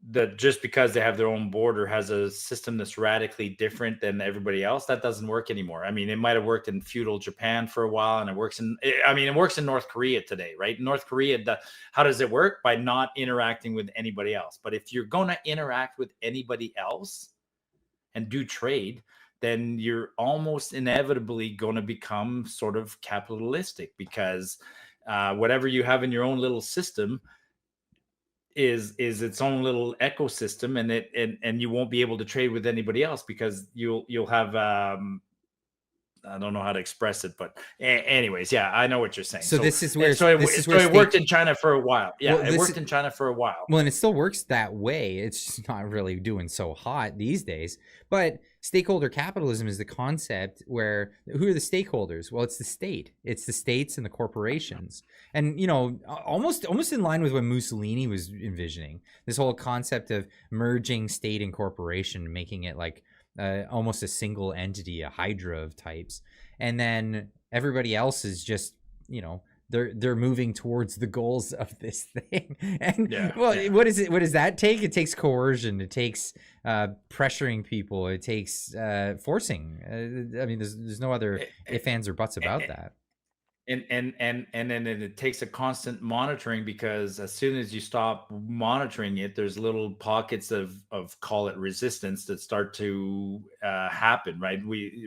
that just because they have their own border has a system that's radically different than everybody else, that doesn't work anymore. I mean, it might have worked in feudal Japan for a while, and it works in, I mean, it works in North Korea today, right? North Korea, how does it work? By not interacting with anybody else. But if you're going to interact with anybody else and do trade, then you're almost inevitably going to become sort of capitalistic, because whatever you have in your own little system is its own little ecosystem, and you won't be able to trade with anybody else, because you'll have I don't know how to express it, but anyways, yeah, I know what you're saying. So So this is where it worked in China for a while. Yeah, Well, it worked in China for a while. Well, and it still works that way. It's just not really doing so hot these days. But stakeholder capitalism is the concept where who are the stakeholders? Well, it's the state. It's the states and the corporations. And almost in line with what Mussolini was envisioning. This whole concept of merging state and corporation, making it like almost a single entity, a hydra of types. And then everybody else is just, they're moving towards the goals of this thing. And what is it? What does that take? It takes coercion. It takes pressuring people. It takes forcing. I mean, there's no other ifs, ands, or buts about that. And then it takes a constant monitoring, because as soon as you stop monitoring it, there's little pockets of call it resistance that start to happen, right?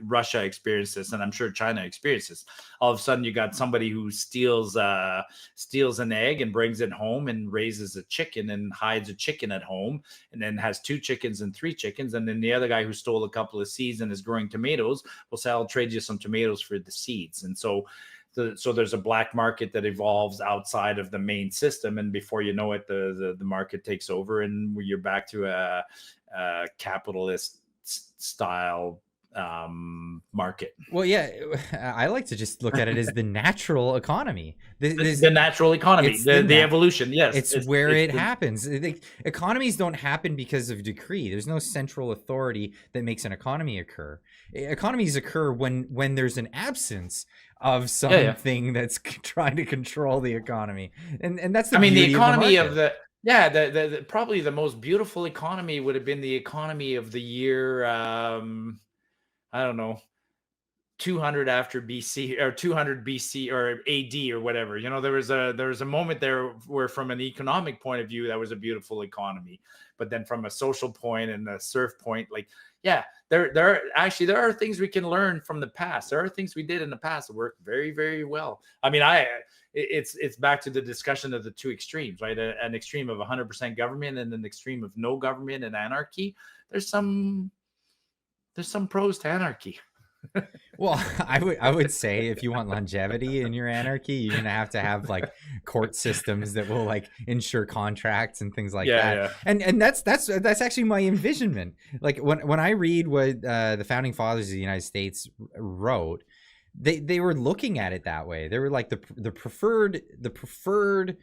Russia experienced this, and I'm sure China experienced this. All of a sudden, you got somebody who steals an egg and brings it home and raises a chicken and hides a chicken at home, and then has 2 chickens and 3 chickens. And then the other guy who stole a couple of seeds and is growing tomatoes will say, "I'll trade you some tomatoes for the seeds." And so there's a black market that evolves outside of the main system, and before you know it, the market takes over, and you're back to a capitalist style market. Well, yeah, I like to just look at it as the natural economy. The natural economy, the evolution. Yes, it's where it happens. Economies don't happen because of decree. There's no central authority that makes an economy occur. Economies occur when there's an absence of something that's trying to control the economy, and that's the economy of the probably the most beautiful economy would have been the economy of the year I don't know, 200 after BC, or 200 BC or AD or whatever. There was a moment there where, from an economic point of view, that was a beautiful economy. But then from a social point and a surf point, there are things we can learn from the past. There are things we did in the past that worked very, very well. I mean, it's back to the discussion of the two extremes, right? An extreme of 100% government and an extreme of no government and anarchy. There's some pros to anarchy. Well, I would say if you want longevity in your anarchy, you're gonna have to have like court systems that will like ensure contracts and things like that. Yeah. And that's actually my envisionment. Like when I read what the founding fathers of the United States wrote, they were looking at it that way. They were like the preferred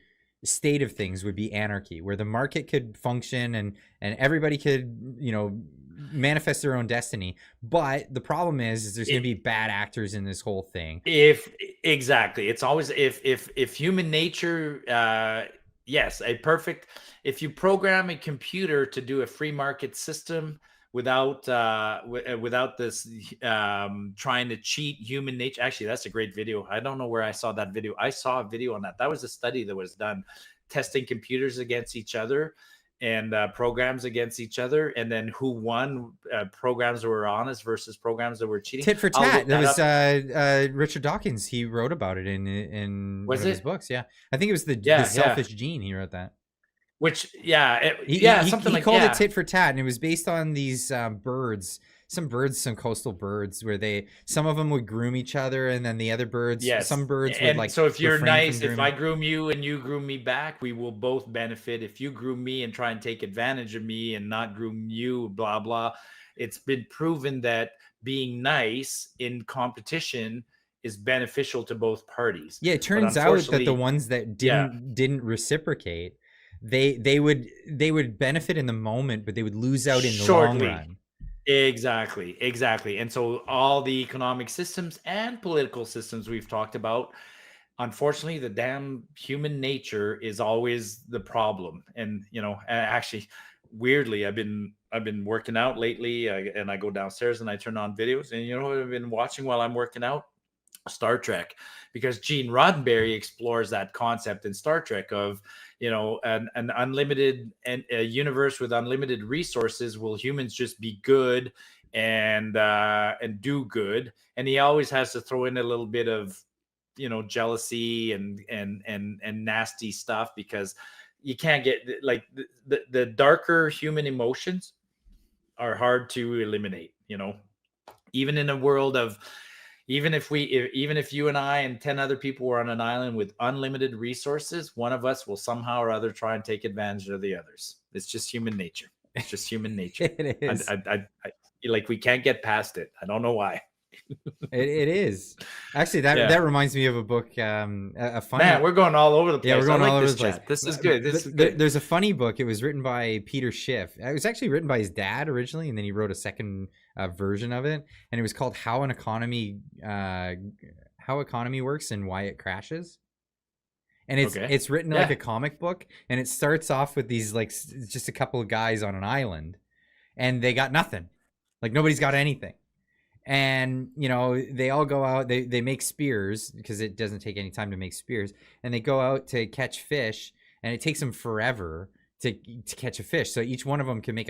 state of things would be anarchy, where the market could function and everybody could manifest their own destiny. But the problem is there's going to be bad actors in this whole thing. Exactly, it's always if human nature, yes, if you program a computer to do a free market system without this trying to cheat human nature. Actually, that's a great video. I don't know where I saw that video. I saw a video on that. That was a study that was done testing computers against each other and programs against each other, and then who won, programs that were honest versus programs that were cheating. Tit for tat. That was Richard Dawkins. He wrote about it in one of his books. Yeah, I think it was the selfish gene. He wrote that. Which he called it tit for tat, and it was based on these birds, some coastal birds, where some of them would groom each other, and then the other birds, some birds would like. So if you're nice, if I groom you and you groom me back, we will both benefit. If you groom me and try and take advantage of me and not groom you, blah blah. It's been proven that being nice in competition is beneficial to both parties. Yeah, it turns out that the ones that didn't reciprocate, they would benefit in the moment, but they would lose out in the long run. Exactly. And so all the economic systems and political systems we've talked about, unfortunately, the damn human nature is always the problem. And actually, weirdly, I've been working out lately, and I go downstairs and I turn on videos, and you know what I've been watching while I'm working out? Star Trek, because Gene Roddenberry explores that concept in Star Trek of, you know, an unlimited and a universe with unlimited resources. Will humans just be good and do good? And he always has to throw in a little bit of, you know, jealousy and nasty stuff, because you can't get like the darker human emotions are hard to eliminate, you know, even in a world of, even if you and I and 10 other people were on an island with unlimited resources, one of us will somehow or other try and take advantage of the others. It's just human nature. It's just human nature. It is. Like, we can't get past it. I don't know why. It is. Actually, that reminds me of a book. A funny. Man, we're going all over the place. Yeah, we're going all over this the place. Chat. This is good. This is good. There's a funny book. It was written by Peter Schiff. It was actually written by his dad originally, and then he wrote a second version of it, and it was called How Economy Works and Why It Crashes. And it's written like a comic book, and it starts off with these like just a couple of guys on an island, and they got nothing. Like, nobody's got anything. And, you know, they all go out, they make spears, because it doesn't take any time to make spears. And they go out to catch fish, and it takes them forever to catch a fish. So each one of them can catch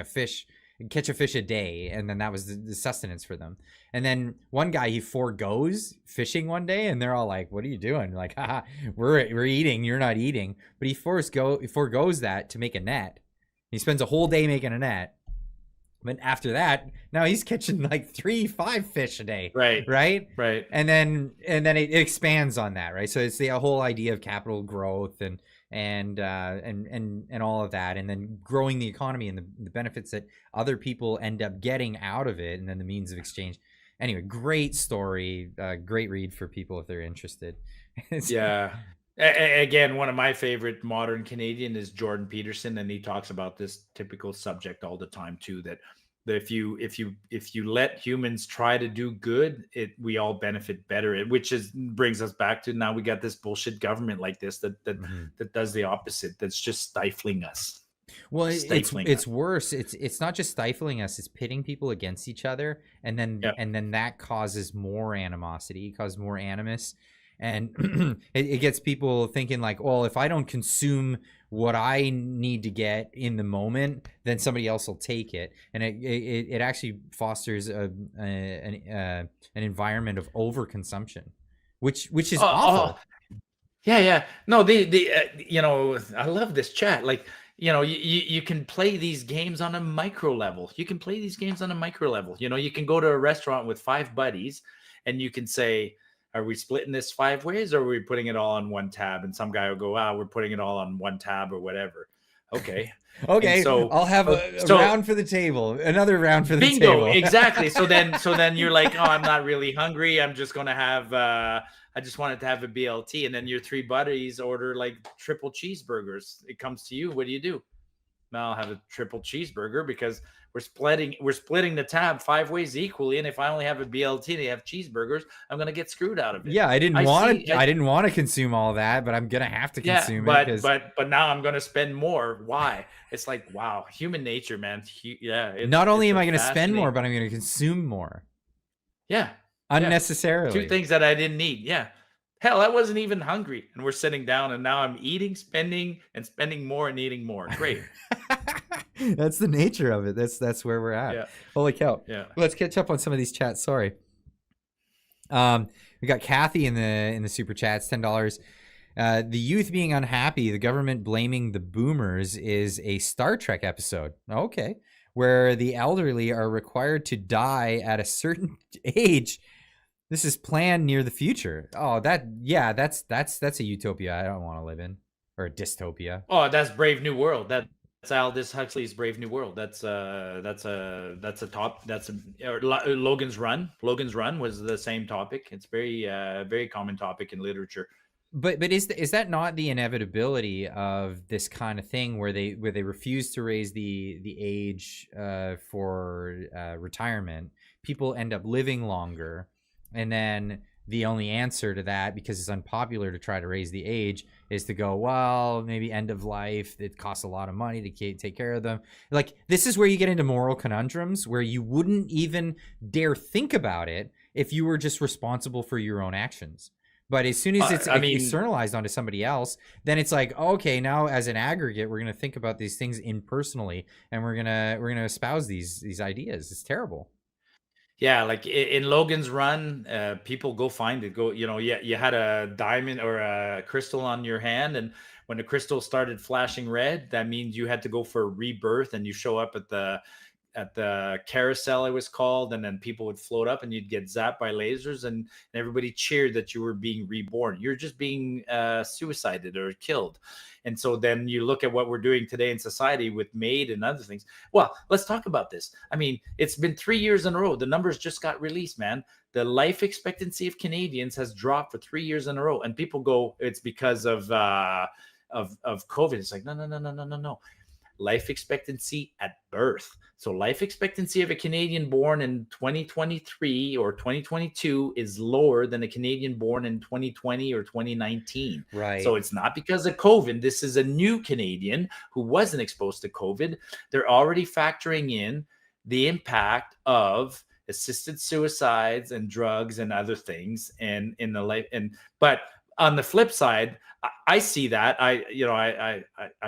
a fish a day. And then that was the sustenance for them. And then one guy, he forgoes fishing one day, and they're all like, what are you doing? Like, haha, we're eating, you're not eating. But he forgoes that to make a net. He spends a whole day making a net. But after that, now he's catching like 3-5 fish a day. Right. And then it expands on that, right? So it's the whole idea of capital growth and all of that, and then growing the economy and the benefits that other people end up getting out of it, and then the means of exchange. Anyway, great story, great read for people if they're interested. Yeah. Again, one of my favorite modern Canadian is Jordan Peterson, and he talks about this typical subject all the time too. That if you let humans try to do good, we all benefit better. Which brings us back to, now we got this bullshit government like this that does the opposite. That's just stifling us. Well, it's worse. It's not just stifling us; it's pitting people against each other, and then that causes more animosity, causes more animus. And it gets people thinking like, well, if I don't consume what I need to get in the moment, then somebody else will take it. And it actually fosters an environment of overconsumption, which is awful. Yeah. No, you know, I love this chat. Like, you know, you can play these games on a micro level. You can play these games on a micro level. You know, you can go to a restaurant with 5 buddies, and you can say, are we splitting this 5 ways, or are we putting it all on one tab? And some guy will go, we're putting it all on one tab or whatever. Okay. Okay. So I'll have a round for the table, another round for the table. Bingo. Exactly. So then you're like, oh, I'm not really hungry. I'm just going to have, I just wanted to have a BLT. And then your 3 buddies order like triple cheeseburgers. It comes to you. What do? Now I'll have a triple cheeseburger, because we're splitting the tab 5 ways equally, and if I only have a BLT, they have cheeseburgers, I'm gonna get screwed out of it. Yeah, I didn't want to consume all that, but I'm gonna have to consume it. But now I'm gonna spend more. Why? It's like, wow, human nature, man. Not only am I gonna spend more, but I'm gonna consume more. Yeah, unnecessarily. 2 things that I didn't need. Yeah. Hell, I wasn't even hungry, and we're sitting down, and now I'm eating, spending more, and eating more. Great. That's the nature of it. That's where we're at. Yeah. Holy cow. Yeah. Let's catch up on some of these chats. Sorry. We got Kathy in the super chats, $10. The youth being unhappy, the government blaming the boomers is a Star Trek episode. Okay. Where the elderly are required to die at a certain age. This is planned near the future. Oh, that's a utopia I don't want to live in, or a dystopia. Oh, that's Brave New World. That's Aldous Huxley's Brave New World. That's Logan's Run. Logan's Run was the same topic. It's very common topic in literature. But is that not the inevitability of this kind of thing where they refuse to raise the age for retirement? People end up living longer. And then the only answer to that, because it's unpopular to try to raise the age, is to go, well, maybe end of life, it costs a lot of money to take care of them. Like, this is where you get into moral conundrums where you wouldn't even dare think about it if you were just responsible for your own actions. But as soon as it's I mean, externalized onto somebody else, then it's like, okay, now as an aggregate, we're gonna think about these things impersonally, and we're gonna espouse these ideas. It's terrible. yeah, like in Logan's Run, people go find it. Go, you had a diamond or a crystal on your hand, and when the crystal started flashing red, that means you had to go for a rebirth, and you show up at the carousel, it was called, and then people would float up and you'd get zapped by lasers, and everybody cheered that you were being reborn. You're just being suicided or killed. And so then you look at what we're doing today in society with MAID and other things. Well, let's talk about this. I mean, it's been 3 years in a row. The numbers just got released, man. The life expectancy of Canadians has dropped for 3 years in a row, and people go, it's because of COVID. It's like, no, no, no, no, no, no, no. Life expectancy at birth. So life expectancy of a Canadian born in 2023 or 2022 is lower than a Canadian born in 2020 or 2019. Right. So it's not because of COVID. This is a new Canadian who wasn't exposed to COVID. They're already factoring in the impact of assisted suicides and drugs and other things and in the life. But on the flip side, I see that. I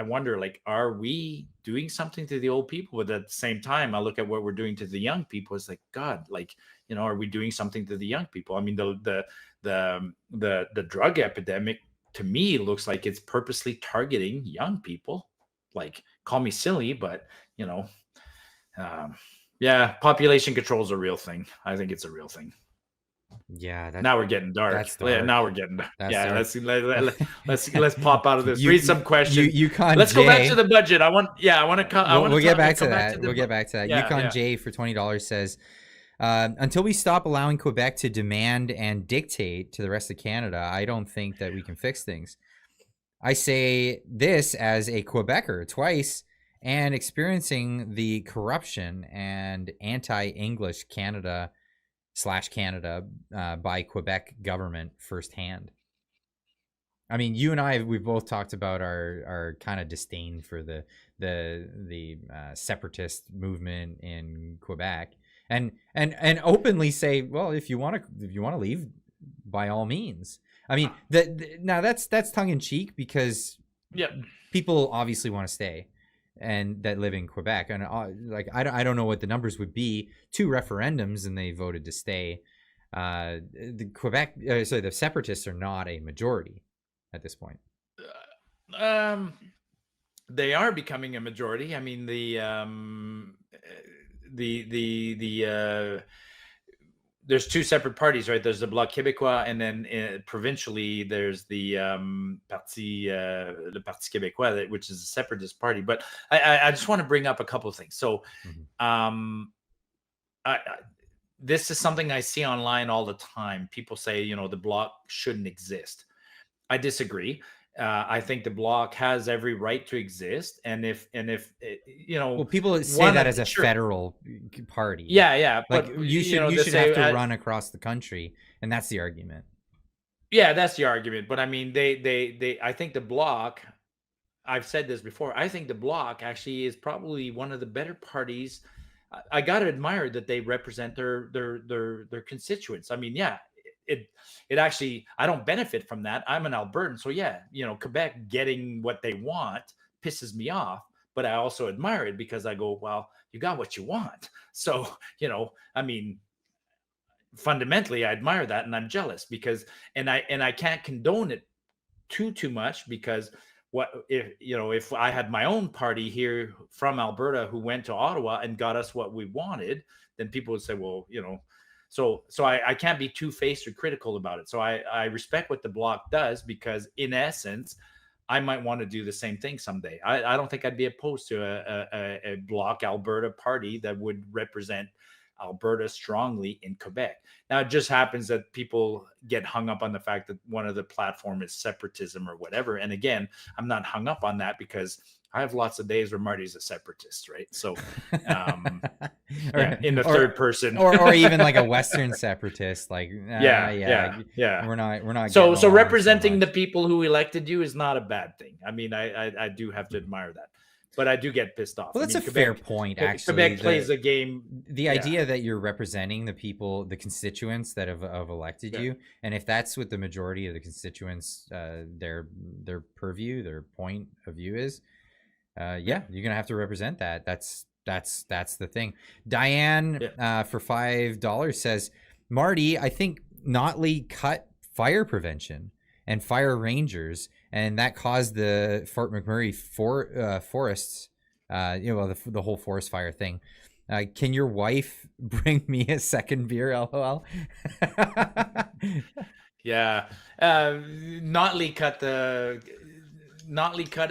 wonder, like, are we doing something to the old people? But at the same time, I look at what we're doing to the young people. It's like, God, like, are we doing something to the young people? I mean, the drug epidemic to me looks like it's purposely targeting young people. Like, call me silly, but um, yeah, population control is a real thing. I think it's a real thing. Yeah, Now we're getting dark. that's Yeah, dark. now we're getting dark. That's Yeah, dark. let's pop out of this. Read some questions. Yukon Let's go back to J. the budget. I want to We'll get back to come back to that. the We'll get back to that. yeah, Yukon yeah. J for $20 says, until we stop allowing Quebec to demand and dictate to the rest of Canada, I don't think that we can fix things. I say this as a Quebecer twice and experiencing the corruption and anti-English Canada/Canada by Quebec government firsthand. I mean, you and I, we've both talked about our kind of disdain for the separatist movement in Quebec, and openly say, well, if you want to leave, by all means. I mean, now that's tongue in cheek, because Yep. people obviously want to stay and that live in Quebec, and like I don't know what the numbers would be. 2 referendums and they voted to stay. The the separatists are not a majority at this point. They are becoming a majority. I mean, there's 2 separate parties, right? There's the Bloc Québécois, and then provincially there's the le Parti Québécois, which is a separatist party. But I just want to bring up a couple of things. So, this is something I see online all the time. People say, the Bloc shouldn't exist. I disagree. I think the Bloc has every right to exist, and if well, people say that as a federal party. Yeah, like but you should have to run across the country, and that's the argument. Yeah, that's the argument. But I mean, I think the Bloc. I've said this before. I think the Bloc actually is probably one of the better parties. I got to admire that they represent their constituents. I mean, yeah, it actually, I don't benefit from that. I'm an Albertan, so yeah, Quebec getting what they want pisses me off, but I also admire it because I go, well, you got what you want. So, I mean, fundamentally I admire that, and I'm jealous because, and I can't condone it too much, because what if I had my own party here from Alberta who went to Ottawa and got us what we wanted, then people would say, well, so I can't be two-faced or critical about it. So I respect what the Bloc does, because in essence, I might want to do the same thing someday. I don't think I'd be opposed to a Bloc Alberta party that would represent Alberta strongly in Quebec. Now, it just happens that people get hung up on the fact that one of the platform is separatism or whatever. And again, I'm not hung up on that because I have lots of days where Marty's a separatist, right? So, yeah, in the third person, or even like a Western separatist, like yeah. we're not So, getting along representing the much. people who elected you is not a bad thing. I mean, I do have to admire that, but I do get pissed off. Well, I that's mean, a fair point, actually. Quebec plays a game. The idea that you're representing the people, the constituents that have elected you, and if that's what the majority of the constituents, their purview, their point of view is, you're gonna have to represent that. That's the thing. Diane, for $5 says, Marty, I think Notley cut fire prevention and fire rangers, and that caused the Fort McMurray forests, the whole forest fire thing. Can your wife bring me a second beer? LOL. Yeah, Notley cut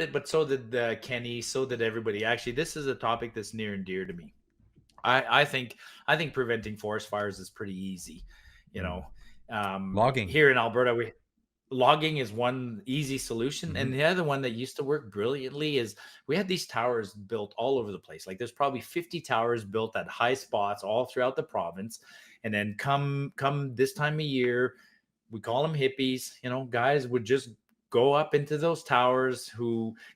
it, but so did Kenny. So did everybody. Actually, this is a topic that's near and dear to me. I think preventing forest fires is pretty easy. You know, logging here in Alberta, logging is one easy solution, and the other one that used to work brilliantly is we had these towers built all over the place. Like there's probably 50 towers built at high spots all throughout the province, and then come this time of year, we call them hippies. You know, guys would just go up into those towers,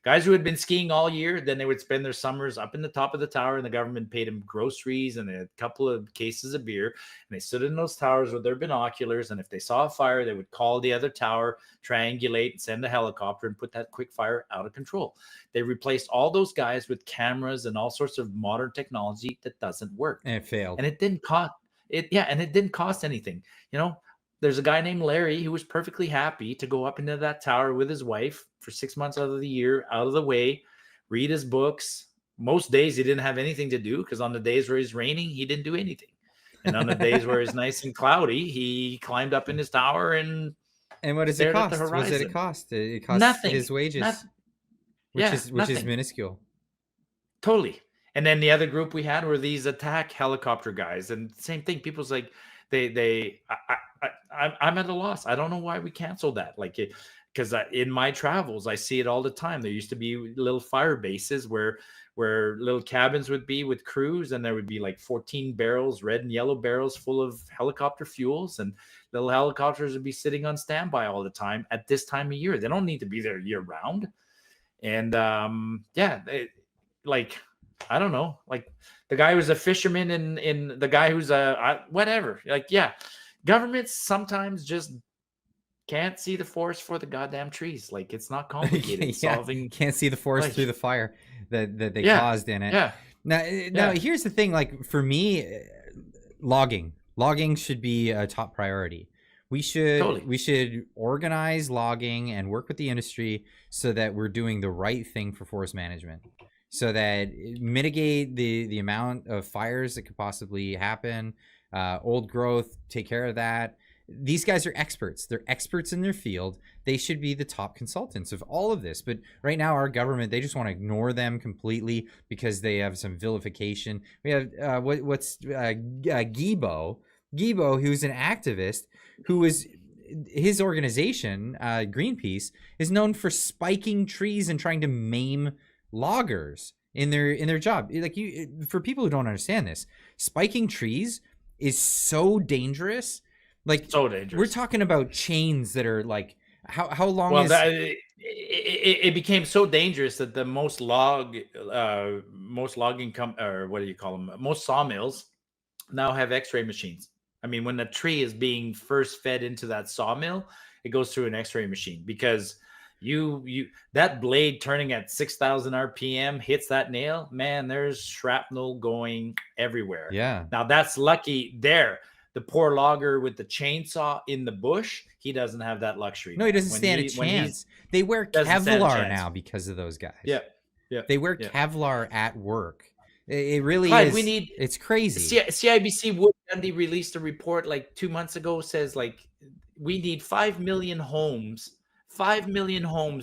guys who had been skiing all year, then they would spend their summers up in the top of the tower, and the government paid them groceries and a couple of cases of beer, and they stood in those towers with their binoculars, and if they saw a fire, they would call the other tower, triangulate, and send a helicopter and put that quick fire out of control. They replaced all those guys with cameras and all sorts of modern technology that doesn't work, and it failed, and it didn't cost anything. You know, there's a guy named Larry who was perfectly happy to go up into that tower with his wife for 6 months out of the year, out of the way, read his books. Most days he didn't have anything to do because on the days where it's raining, he didn't do anything. And on the days where it's nice and cloudy, he climbed up in his tower and what does it cost? What did it cost? It cost nothing. His wages, which is minuscule. Totally. And then the other group we had were these attack helicopter guys, and same thing. People's like I'm at a loss. I don't know why we canceled that. Like, because in my travels, I see it all the time. There used to be little fire bases where little cabins would be with crews, and there would be like 14 barrels, red and yellow barrels full of helicopter fuels, and little helicopters would be sitting on standby all the time at this time of year. They don't need to be there year round. And I don't know, like the guy who's a fisherman in the guy who's whatever. Like, governments sometimes just can't see the forest for the goddamn trees. Like, it's not complicated. Solving can't see the forest through the fire that they caused in it. Now here's the thing. Like, for me, logging should be a top priority. We should organize logging and work with the industry so that we're doing the right thing for forest management, so that mitigate the amount of fires that could possibly happen. Old growth, take care of that. These guys are experts. They're experts in their field. They should be the top consultants of all of this. But right now, our government, they just want to ignore them completely because they have some vilification. We have Guibo, who's an activist, his organization, Greenpeace, is known for spiking trees and trying to maim loggers in their job. Like, for people who don't understand this, spiking trees is so dangerous. Like, so dangerous. We're talking about chains that are like, how long it became so dangerous that the most sawmills now have x-ray machines. I mean, when the tree is being first fed into that sawmill, it goes through an x-ray machine, because that blade turning at 6,000 RPM hits that nail, man, there's shrapnel going everywhere. Yeah. Now that's lucky there. The poor logger with the chainsaw in the bush, he doesn't have that luxury. No, he doesn't stand a chance. They wear Kevlar now because of those guys. Yeah. They wear Kevlar at work. It really is. It's crazy. CIBC Wood Gundy released a report like 2 months ago, says like we need 5 million homes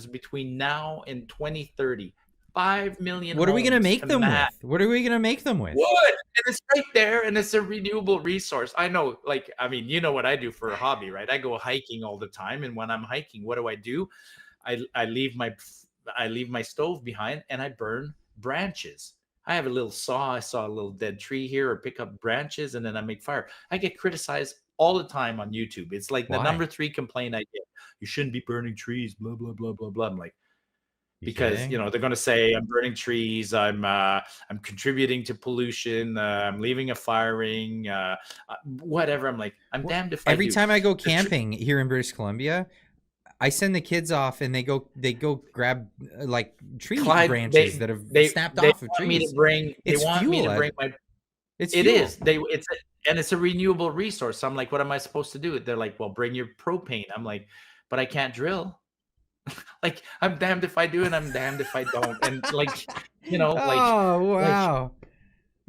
between now and 2030. 5 million What are we gonna homes make to them match. with? What are we gonna make them with? Wood, and it's right there, and it's a renewable resource. I know, like, I mean, you know what I do for a hobby, right? I go hiking all the time, and when I'm hiking, what do? I leave my stove behind, and I burn branches. I have a little saw. I saw a little dead tree here, or pick up branches, and then I make fire. I get criticized all the time on YouTube. It's like the Why? number 3 complaint I get. You shouldn't be burning trees, blah blah blah blah blah. I'm like, You because kidding? they're going to say I'm burning trees, I'm contributing to pollution, I'm leaving a firing, whatever. I'm like, I'm Well, damned if I every do. time I go camping here in British Columbia, I send the kids off and they go grab like tree Clyde, branches that have snapped they off of want me to trees. bring they It's want me fuel. to bring my It's it fuel. is and it's a renewable resource. So I'm like, what am I supposed to do? They're like, well, bring your propane. I'm like, but I can't drill. Like, I'm damned if I do and I'm damned if I don't. And like, Oh like wow.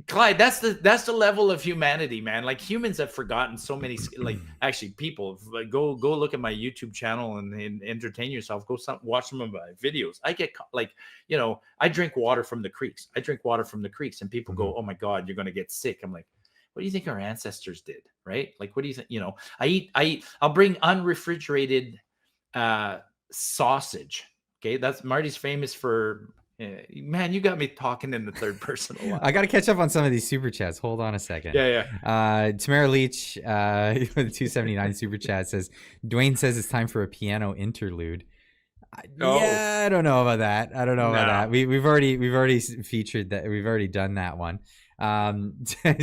Clyde, that's the level of humanity, man. Like, humans have forgotten so many. Like, actually, people, like, go look at my YouTube channel and entertain yourself. Watch some of my videos. I get like, I drink water from the creeks. And people go, "Oh my God, you're gonna get sick." I'm like, what do you think our ancestors did, right? Like, what do you think? I'll bring unrefrigerated sausage. Okay, that's Marty's famous for. Man, you got me talking in the third person a lot. I got to catch up on some of these super chats. Hold on a second. Yeah. Tamara Leach with the 279 super chat says, Dwayne says it's time for a piano interlude. Yeah, I don't know about that. We've already featured that. We've already done that one.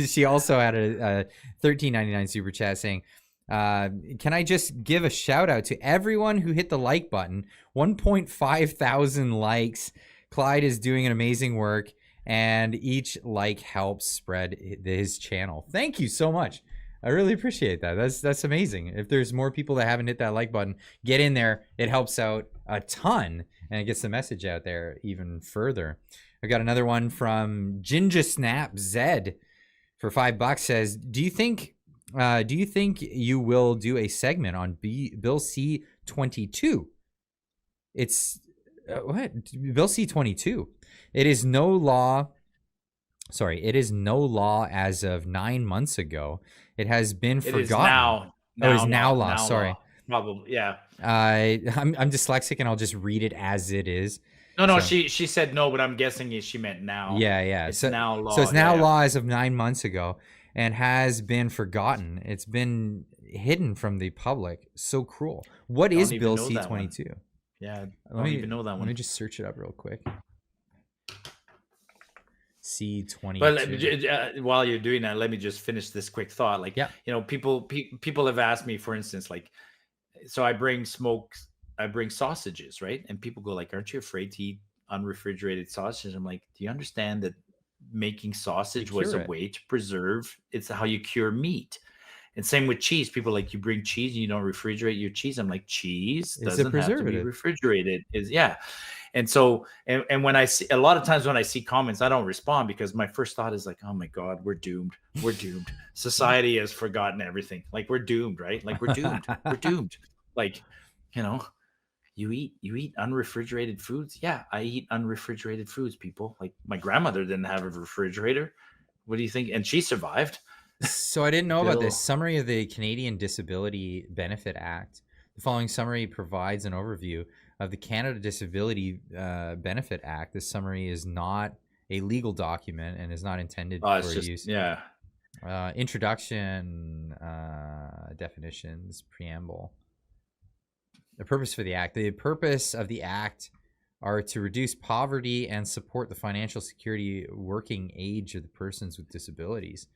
She also had a 13.99 super chat saying, can I just give a shout out to everyone who hit the like button? 1.5 thousand likes. Clyde is doing an amazing work, and each like helps spread his channel. Thank you so much. I really appreciate that. That's amazing. If there's more people that haven't hit that like button, get in there. It helps out a ton, and it gets the message out there even further. I got another one from Ginger Snap Zed for $5. Says, do you think you will do a segment on Bill C-22? It's what? Bill C-22. It is no law as of 9 months ago. It has been forgotten. It is now. It is now law. Sorry. Probably, yeah. I'm dyslexic and I'll just read it as it is. No, she said no, but I'm guessing she meant now. Yeah. It's now law. So it's now law as of 9 months ago and has been forgotten. It's been hidden from the public. So cruel. What is Bill C-22? Yeah, I don't even know that one. Let me just search it up real quick. C-22. But while you're doing that, let me just finish this quick thought. Like, people have asked me, for instance, like, so I bring sausages, right? And people go like, aren't you afraid to eat unrefrigerated sausages? I'm like, do you understand that making sausage was a way to preserve? It's how you cure meat. And same with cheese. People like, you bring cheese and you don't refrigerate your cheese. I'm like, cheese doesn't have to be refrigerated. And so, and when I see, a lot of times when I see comments, I don't respond because my first thought is like, oh my God, we're doomed. We're doomed. Society has forgotten everything. Like, we're doomed, right? Like, we're doomed. We're doomed. Like, you eat unrefrigerated foods. Yeah, I eat unrefrigerated foods, people. Like, my grandmother didn't have a refrigerator. What do you think? And she survived. So I didn't know about this. Summary of the Canadian Disability Benefit Act. The following summary provides an overview of the Canada Disability Benefit Act. This summary is not a legal document and is not intended for use. Yeah. Introduction, definitions, preamble. The purpose for the act. The purpose of the act are to reduce poverty and support the financial security working age of the persons with disabilities.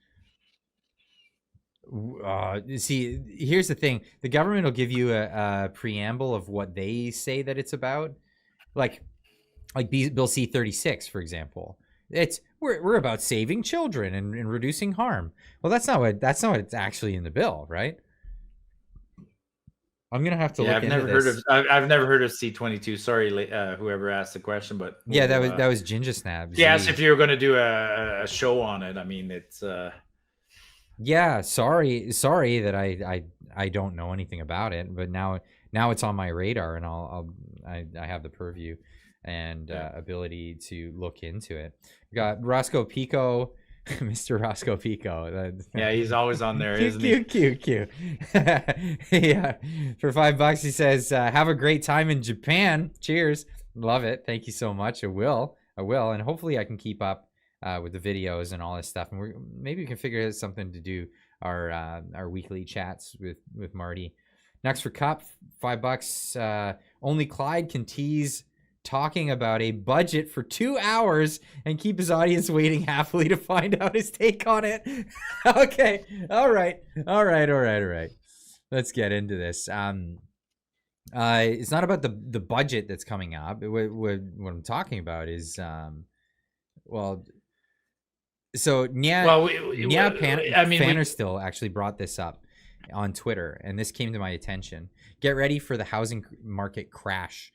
See, here's the thing. The government will give you a preamble of what they say that it's about. Like Bill C-36, for example. We're about saving children and reducing harm. Well, that's not what's actually in the bill, right? I'm gonna have to look into this. I've never heard of C-22. Sorry, whoever asked the question, but that was Ginger Snap. He asked if you were going to do a show on it. I mean, it's. Yeah, sorry that I don't know anything about it, but now it's on my radar, and I have the purview. and ability to look into it. We got Roscoe Pico, Mr. Roscoe Pico. Yeah, he's always on there, cute, isn't he? cute. Yeah, for $5 he says, "Have a great time in Japan. Cheers, love it. Thank you so much. I will, and hopefully I can keep up with the videos and all this stuff, and maybe we can figure out something to do our weekly chats with Marty." Next for Cup, $5. Only Clyde can tease talking about a budget for 2 hours and keep his audience waiting happily to find out his take on it. Okay, all right. Let's get into this. It's not about the budget that's coming up. What I'm talking about is so Fannerstill actually brought this up on Twitter, and this came to my attention. Get ready for the housing market crash.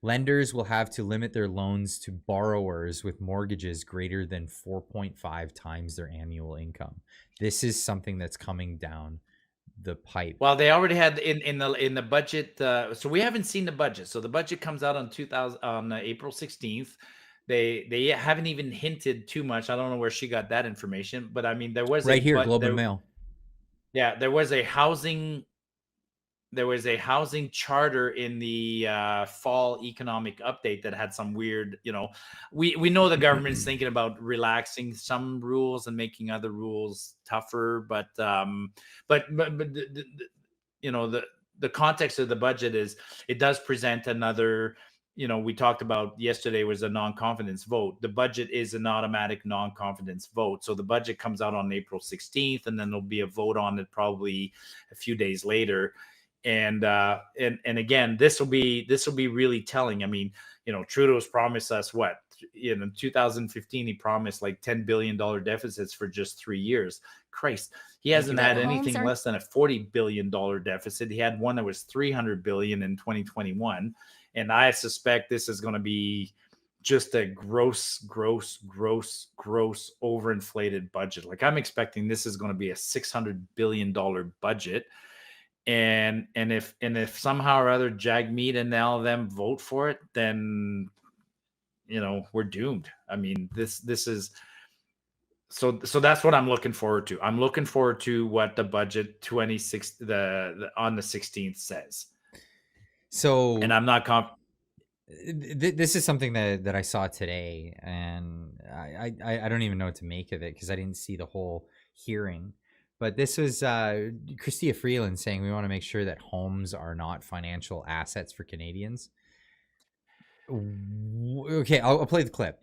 Lenders will have to limit their loans to borrowers with mortgages greater than 4.5 times their annual income. This is something that's coming down the pipe. Well, they already had in the budget. So we haven't seen the budget. So the budget comes out on April 16th. They haven't even hinted too much. I don't know where she got that information, but I mean, there was right here, Globe and Mail. Yeah, there was a housing charter in the fall economic update that had some weird, we know the government's thinking about relaxing some rules and making other rules tougher, but the context of the budget is it does present another, we talked about yesterday was a non-confidence vote. The budget is an automatic non-confidence vote. So the budget comes out on April 16th, and then there'll be a vote on it probably a few days later. And again, this will be really telling. I mean, Trudeau's promised us what? In 2015, he promised like $10 billion deficits for just 3 years. Christ, he hasn't had anything less than a $40 billion deficit. He had one that was $300 billion in 2021. And I suspect this is going to be just a gross overinflated budget. Like, I'm expecting this is going to be a $600 billion budget. And if somehow or other Jagmeet and all of them vote for it, then we're doomed. I mean, this is so that's what I'm looking forward to. I'm looking forward to what the budget 26 on the 16th says. So, and I'm not this is something that I saw today, and I don't even know what to make of it because I didn't see the whole hearing. But this was Chrystia Freeland saying we want to make sure that homes are not financial assets for Canadians. Okay, I'll play the clip.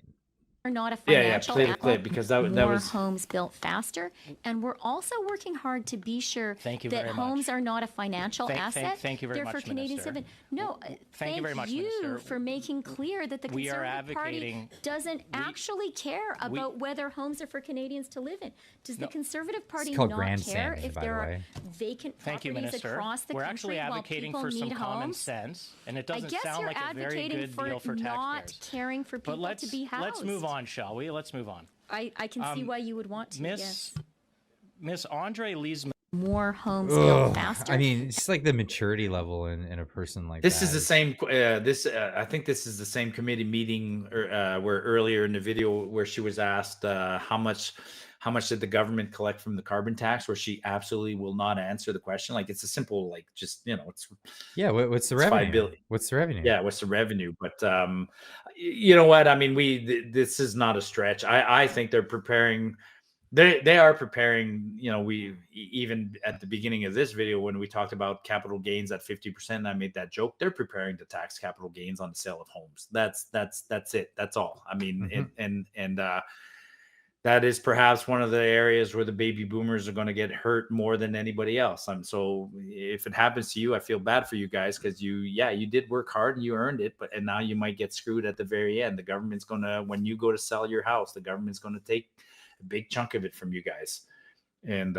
Are not a financial play the clip because that was homes built faster, and we're also working hard to be sure that homes are not a financial asset. Thank you very much, for Canadians. No, thank you very much, Minister, for making clear that the Conservative Party doesn't actually care about whether homes are for Canadians to live in. Does the Conservative Party not care if there are vacant properties across the country? We're actually advocating for some common sense, and it doesn't sound like a very good deal for taxpayers. Not caring for people to be housed. Let's move on. Shall we? Let's move on. I can see why you would want to. Miss Andre Leesman. More homes built faster. I mean, it's like the maturity level in a person like this that. Is the same. I think this is the same committee meeting where earlier in the video where she was asked how much did the government collect from the carbon tax, where she absolutely will not answer the question. Like, it's a simple, like, just, it's what's the revenue? 5 billion. What's the revenue? Yeah, what's the revenue? But you know what? I mean, this is not a stretch. I think they're preparing. They are preparing. We even at the beginning of this video when we talked about capital gains at 50%, and I made that joke. They're preparing to tax capital gains on the sale of homes. That's it. That's all. I mean, and that is perhaps one of the areas where the baby boomers are going to get hurt more than anybody else. So if it happens to you, I feel bad for you guys because you did work hard and you earned it, and now you might get screwed at the very end. The government's going to, when you go to sell your house, the government's going to take a big chunk of it from you guys. And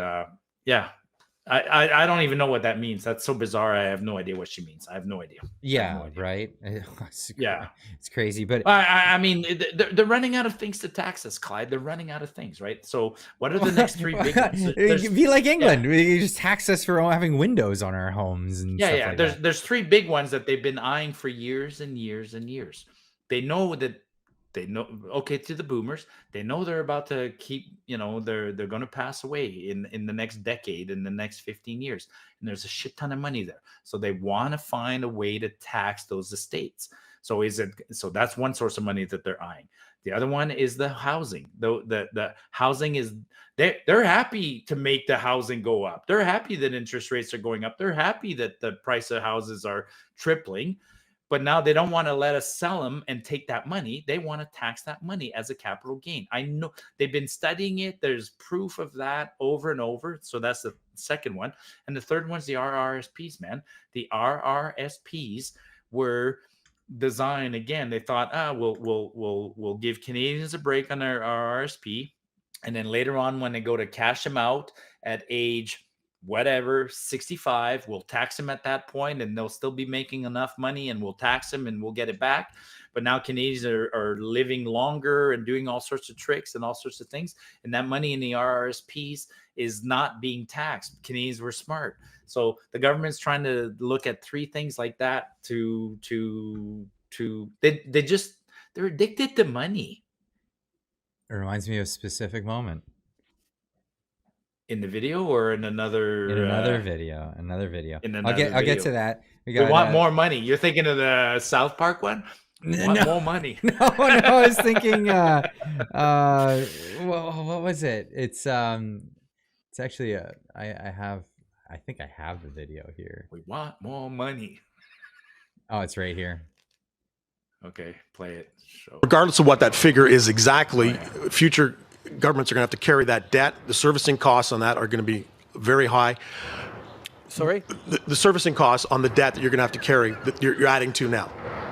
I don't even know what that means. That's so bizarre. I have no idea what she means. I have no idea. Yeah, right. It's crazy. But I mean, they're running out of things to tax us, Clyde. They're running out of things, right? So what are the next three big ones? Be like England. You just tax us for having windows on our homes and stuff like that. There's three big ones that they've been eyeing for years and years and years. they know that okay, to the boomers, they know they're about to keep, they're going to pass away in the next decade, in the next 15 years, and there's a shit ton of money there, so they want to find a way to tax those estates. So that's one source of money that they're eyeing. The other one is the housing. The housing is, they're happy to make the housing go up. They're happy that interest rates are going up. They're happy that the price of houses are tripling. But now they don't want to let us sell them and take that money. They want to tax that money as a capital gain. I know they've been studying it. There's proof of that over and over. So that's the second one. And the third one's the RRSPs, man. The RRSPs were designed, again, they thought, we'll give Canadians a break on their RRSP. And then later on, when they go to cash them out at age whatever, 65, we'll tax them at that point, and they'll still be making enough money, and we'll tax them and we'll get it back. But now Canadians are living longer and doing all sorts of tricks and all sorts of things, and that money in the RRSPs is not being taxed. Canadians were smart, so the government's trying to look at three things like that they're addicted to money. It reminds me of a specific moment. In the video or in another video? In I'll get to that. We want more money. You're thinking of the South Park one? More money. No, I was thinking what was it? It's actually I think I have the video here. We want more money. Oh, it's right here. Okay, play it. Regardless of what that figure is exactly, future governments are going to have to carry that debt. The servicing costs on that are going to be very high. Sorry? The servicing costs on the debt that you're going to have to carry, that you're adding to now,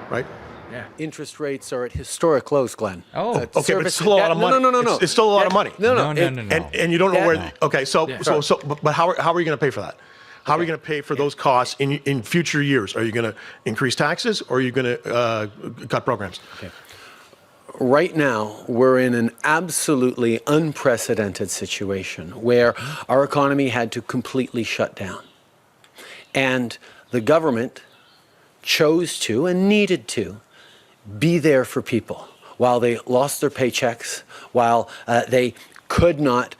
right? Yeah. Interest rates are at historic lows, Glenn. Oh, okay, but it's still a lot of money. No. It's still a lot of money. No. And you don't know where. Okay, but how are you going to pay for that? How are you going to pay for those costs in future years? Are you going to increase taxes, or are you going to cut programs? Okay. Right now, we're in an absolutely unprecedented situation where our economy had to completely shut down. And the government chose to and needed to be there for people while they lost their paychecks, while they could not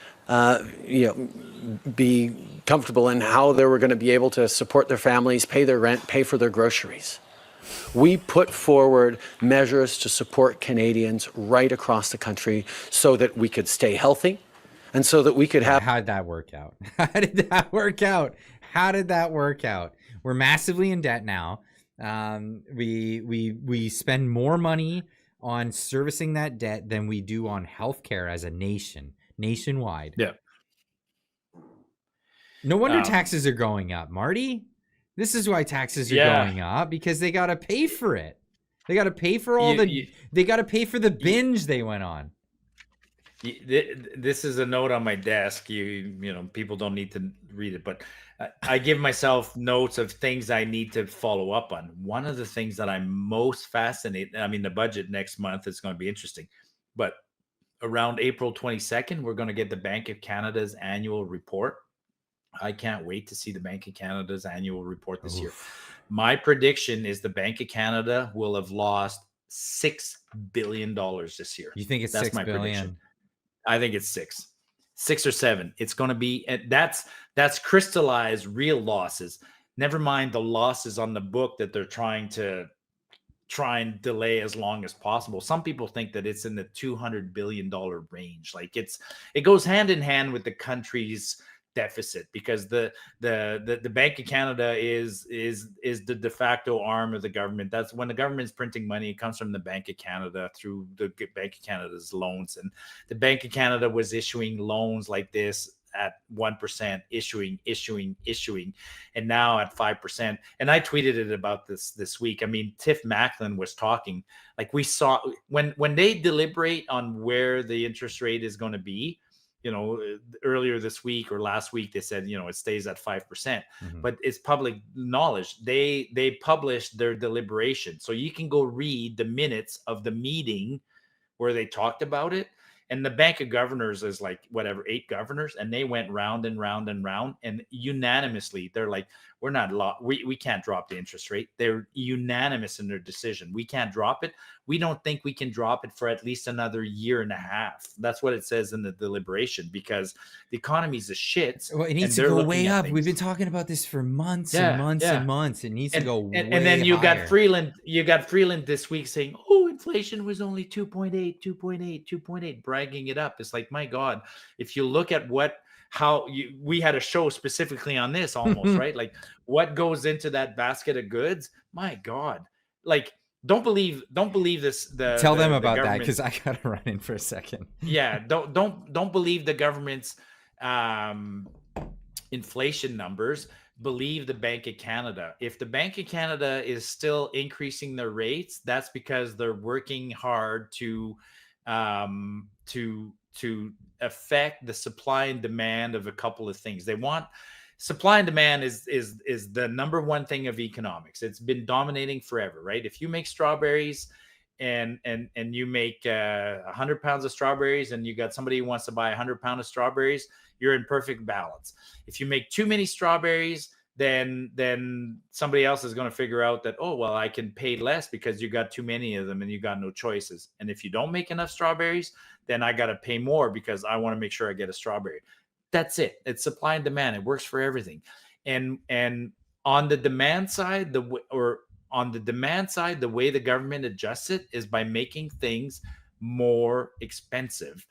be comfortable in how they were going to be able to support their families, pay their rent, pay for their groceries. We put forward measures to support Canadians right across the country so that we could stay healthy and so that we could have... How did that work out? How did that work out? We're massively in debt now. We spend more money on servicing that debt than we do on healthcare as a nationwide. Yeah. No wonder taxes are going up, Marty. This is why taxes are going up, because they got to pay for it. They got to pay for they got to pay for the binge they went on. This is a note on my desk. People don't need to read it, but I give myself notes of things I need to follow up on. One of the things that I'm most fascinated, the budget next month is going to be interesting, but around April 22nd, we're going to get the Bank of Canada's annual report. I can't wait to see the Bank of Canada's annual report this year. My prediction is the Bank of Canada will have lost $6 billion this year. You think it's That's 6 my billion? prediction. I think it's 6 or 7. It's going to be, that's crystallized real losses. Never mind the losses on the book that they're trying and delay as long as possible. Some people think that it's in the $200 billion range. Like it goes hand in hand with the country's deficit, because the Bank of Canada is the de facto arm of the government. That's when the government's printing money, it comes from the Bank of Canada through the Bank of Canada's loans. And the Bank of Canada was issuing loans like this at 1%, issuing, and now at 5%. And I tweeted it about this week. Tiff Macklin was talking, like, we saw when they deliberate on where the interest rate is going to be. Earlier this week or last week, they said, it stays at 5%, mm-hmm. But it's public knowledge. They published their deliberation. So you can go read the minutes of the meeting where they talked about it. And the Bank of Governors is like whatever 8 governors, and they went round and round and round, and unanimously they're like, we're not we can't drop the interest rate. They're unanimous in their decision. We can't drop it. We don't think we can drop it for at least another year and a half. That's what it says in the deliberation, because the economy's a shit. Well, it needs to go way up. We've been talking about this for months and months and months. It needs to go way higher. And then you got Freeland this week saying, oh, inflation was only 2.8, bragging it up. It's like, my God, if you look at we had a show specifically on this almost, right? Like what goes into that basket of goods, my God, like, don't believe this. Tell them about that, because I gotta run in for a second. Yeah, don't believe the government's inflation numbers. Believe the Bank of Canada. If the Bank of Canada is still increasing their rates, that's because they're working hard to affect the supply and demand of a couple of things. They want supply and demand is the number one thing of economics. It's been dominating forever, right? If you make strawberries and you make 100 pounds of strawberries, and you got somebody who wants to buy 100 pounds of strawberries, you're in perfect balance. If you make too many strawberries, then somebody else is going to figure out that, oh, well, I can pay less because you got too many of them and you got no choices. And if you don't make enough strawberries, then I got to pay more because I want to make sure I get a strawberry. That's it. It's supply and demand. It works for everything. And on the demand side, the way the government adjusts it is by making things more expensive.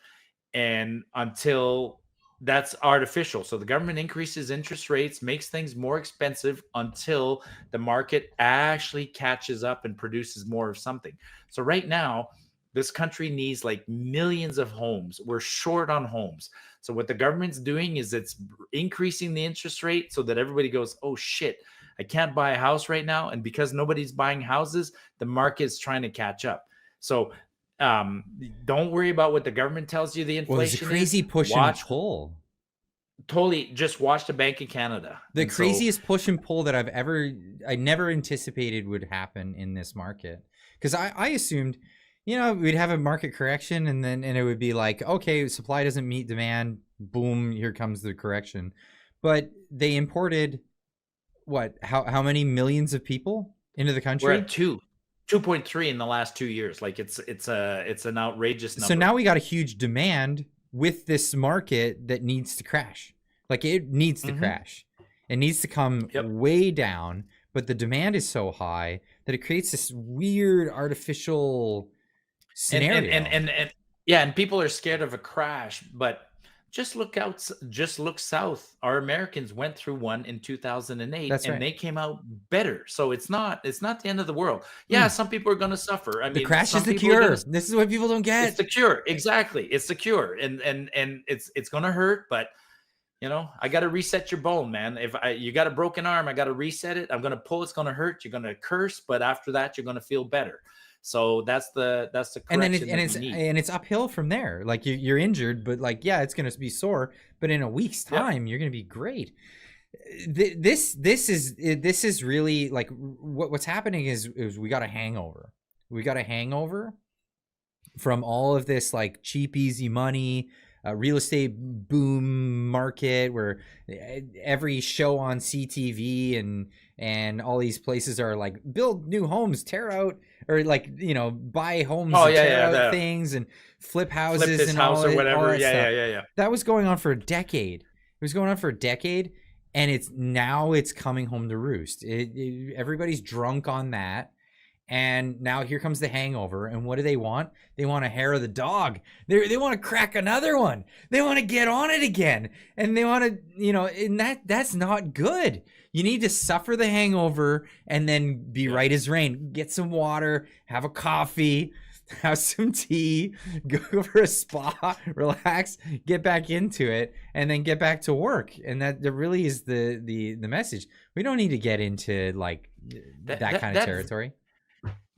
And until that's artificial. So the government increases interest rates, makes things more expensive until the market actually catches up and produces more of something. So right now, this country needs like millions of homes. We're short on homes. So what the government's doing is it's increasing the interest rate so that everybody goes, oh shit, I can't buy a house right now. And because nobody's buying houses, the market's trying to catch up. So don't worry about what the government tells you the inflation is. Well, there's a crazy push and pull. Totally, just watch the Bank of Canada. The craziest push and pull that I never anticipated would happen in this market. Because I assumed, we'd have a market correction, and it would be like, okay, supply doesn't meet demand, boom, here comes the correction. But they imported how many millions of people into the country? We're at 2.3 in the last 2 years. Like it's an outrageous number. So now we got a huge demand with this market that needs to crash. Like it needs to crash. It needs to come way down, but the demand is so high that it creates this weird artificial scenario. And people are scared of a crash, but just look south. Our Americans went through one in 2008. That's right. And they came out better. So it's not the end of the world. Yeah, some people are going to suffer. The crash is the cure. This is what people don't get. It's the cure. Exactly. It's the cure. And it's going to hurt, but I got to reset your bone, man. If you got a broken arm, I got to reset it. I'm going to pull. It's going to hurt. You're going to curse, but after that, you're going to feel better. So that's the correction. And it's uphill from there. Like you're injured, but it's going to be sore. But in a week's time, you're going to be great. This is really like what's happening is we got a hangover. We got a hangover from all of this like cheap, easy money, real estate boom market where every show on CTV and all these places are like build new homes, tear out, or buy homes, tear out things and flip houses, flip this and house all or whatever. All yeah. That was going on for a decade. It was going on for a decade, and it's coming home to roost. Everybody's drunk on that. And now here comes the hangover. And what do they want? They want a hair of the dog. They want to crack another one. They want to get on it again. And they want to, and that's not good. You need to suffer the hangover and then be right as rain. Get some water, have a coffee, have some tea, go for a spa, relax, get back into it, and then get back to work. And that really is the message. We don't need to get into like that kind of territory.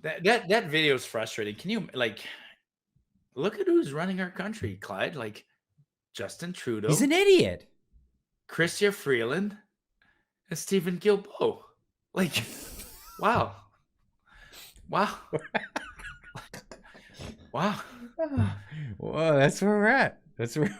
That video is frustrating. Can you look at who's running our country, Clyde? Like Justin Trudeau. He's an idiot. Chrystia Freeland and Stephen Guilbeault. Like, wow. Wow. Well, that's where we're at. That's where.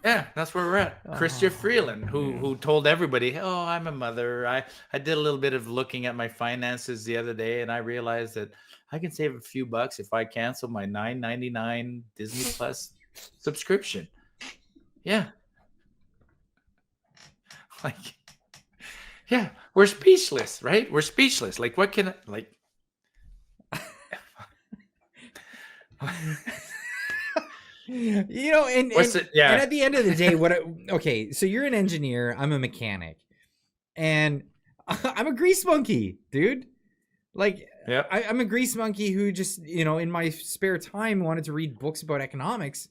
Yeah, that's where we're at. Chrystia Freeland, who told everybody, "Oh, I'm a mother. I did a little bit of looking at my finances the other day, and I realized that I can save a few bucks if I cancel my $9.99 Disney Plus subscription." Yeah, like, yeah, we're speechless, right? We're speechless. Like, what can like? And at the end of the day, okay, so you're an engineer, I'm a mechanic, and I'm a grease monkey, dude. Like, I'm a grease monkey who just, in my spare time wanted to read books about economics.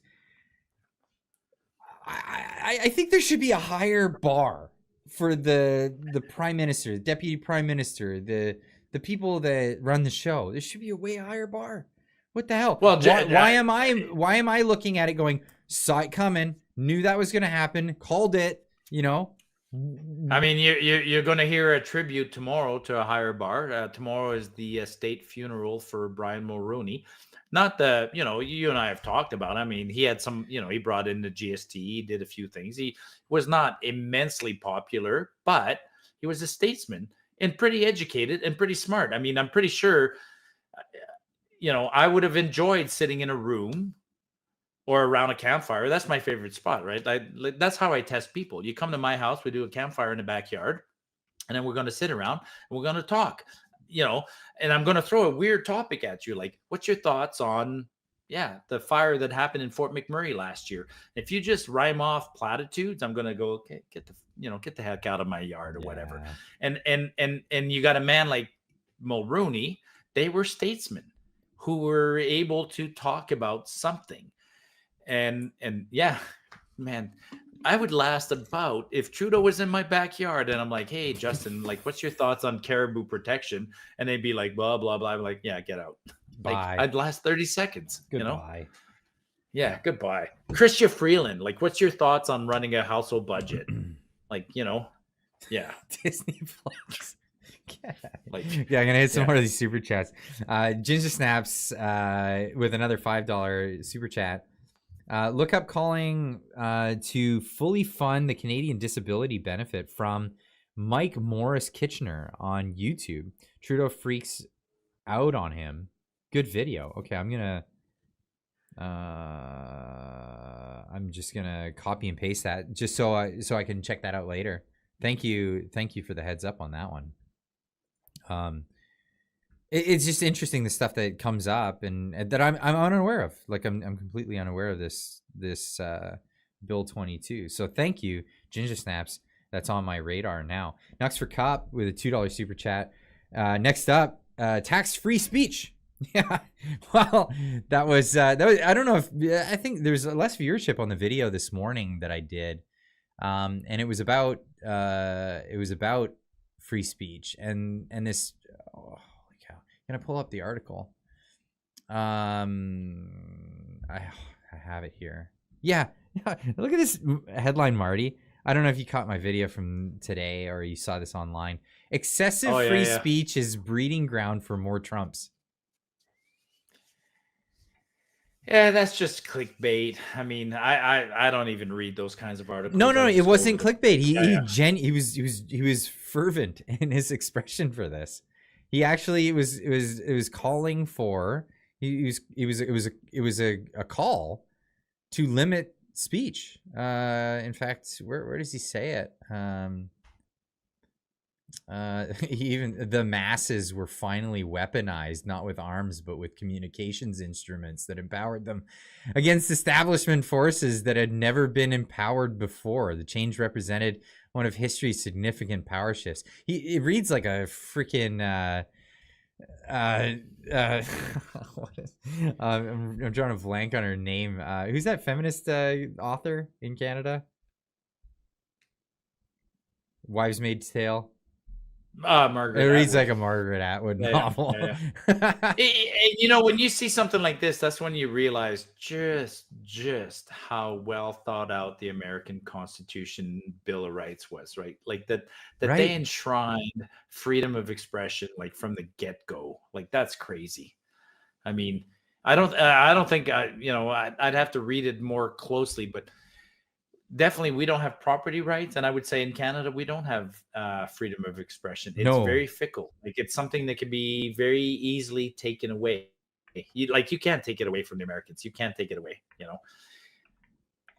I think there should be a higher bar for the prime minister, the deputy prime minister, the people that run the show. There should be a way higher bar. What the hell? Well, why am I looking at it going, saw it coming, knew that was going to happen, called it, I mean, you're going to hear a tribute tomorrow to a higher bar. Tomorrow is the state funeral for Brian Mulroney. Not the, you and I have talked about. I mean, he had some, he brought in the GST, he did a few things. He was not immensely popular, but he was a statesman and pretty educated and pretty smart. I mean, I'm pretty sure, I would have enjoyed sitting in a room or around a campfire. That's my favorite spot, right? That's how I test people. You come to my house, we do a campfire in the backyard, and then we're going to sit around and we're going to talk, and I'm going to throw a weird topic at you. Like, what's your thoughts on, the fire that happened in Fort McMurray last year? If you just rhyme off platitudes, I'm going to go, okay, get the heck out of my yard or whatever. And you got a man like Mulroney. They were statesmen who were able to talk about something. And yeah, man, I would last about, if Trudeau was in my backyard and I'm like, hey, Justin, like, what's your thoughts on caribou protection? And they'd be like, blah, blah, blah. I'm like, yeah, get out. Bye. Like, I'd last 30 seconds. Goodbye. Yeah, goodbye. Chrystia Freeland, like, what's your thoughts on running a household budget? Like, yeah. Disney Plus. Like, I'm gonna hit some more of these super chats. Ginger Snaps with another $5 super chat. Look up calling to fully fund the Canadian disability benefit from Mike Morris Kitchener on YouTube. Trudeau freaks out on him. Good video. Okay, I'm just gonna copy and paste that just so I can check that out later. Thank you for the heads up on that one. It's just interesting, the stuff that comes up and that I'm unaware of. Like, I'm completely unaware of this Bill 22. So thank you, Ginger Snaps. That's on my radar now. Nux for Cop with a $2 super chat. Next up, tax-free speech. Yeah, well, that was I don't know if I think there's less viewership on the video this morning that I did, and it was about free speech and this. Oh, holy cow! I'm gonna pull up the article. I have it here. Yeah, look at this headline, Marty. I don't know if you caught my video from today or you saw this online. Excessive free speech is breeding ground for more Trumps. Yeah, that's just clickbait. I mean, I don't even read those kinds of articles. No, it wasn't clickbait. He was fervent in his expression for this. He actually it was calling for it was a call to limit speech. In fact, where does he say it? Even the masses were finally weaponized, not with arms, but with communications instruments that empowered them against establishment forces that had never been empowered before. The change represented one of history's significant power shifts. It reads like a freaking I'm drawing a blank on her name. Who's that feminist author in Canada? Wives' Maid's Tale. Margaret. It reads like a Margaret Atwood novel. When you see something like this, that's when you realize just how well thought out the American Constitution Bill of Rights was, right? Like that right. They enshrined freedom of expression, like from the get-go. Like, that's crazy. I mean, I don't think I'd have to read it more closely, but definitely we don't have property rights, and I would say in Canada we don't have freedom of expression. It's very fickle. Like it's something that can be very easily taken away. You can't take it away from the Americans. You can't take it away.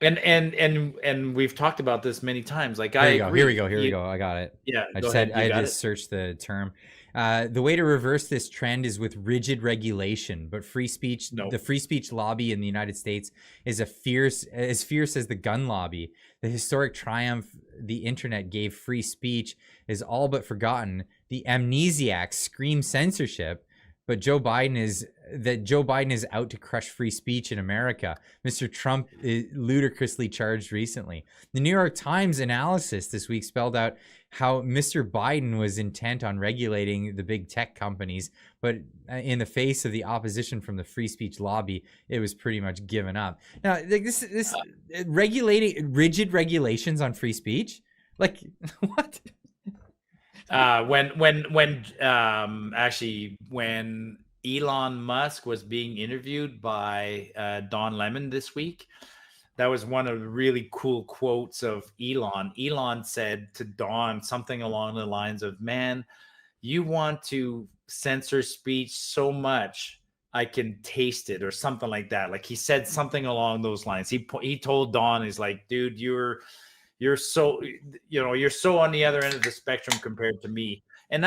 And we've talked about this many times. Like Here we go. I got it. Yeah, I just searched the term. The way to reverse this trend is with rigid regulation, but free speech. No. The free speech lobby in the United States is as fierce as the gun lobby. The historic triumph the internet gave free speech is all but forgotten. The amnesiacs scream censorship. But Joe Biden is out to crush free speech in America. Mr. Trump is ludicrously charged recently. The New York Times analysis this week spelled out how Mr. Biden was intent on regulating the big tech companies, but in the face of the opposition from the free speech lobby, it was pretty much given up. Now, this regulating rigid regulations on free speech, like what? When Elon Musk was being interviewed by Don Lemon this week, that was one of the really cool quotes of Elon. Elon said to Don something along the lines of, "Man, you want to censor speech so much, I can taste it," or something like that. Like he said something along those lines. He told Don, he's like, "Dude, you're so on the other end of the spectrum compared to me." And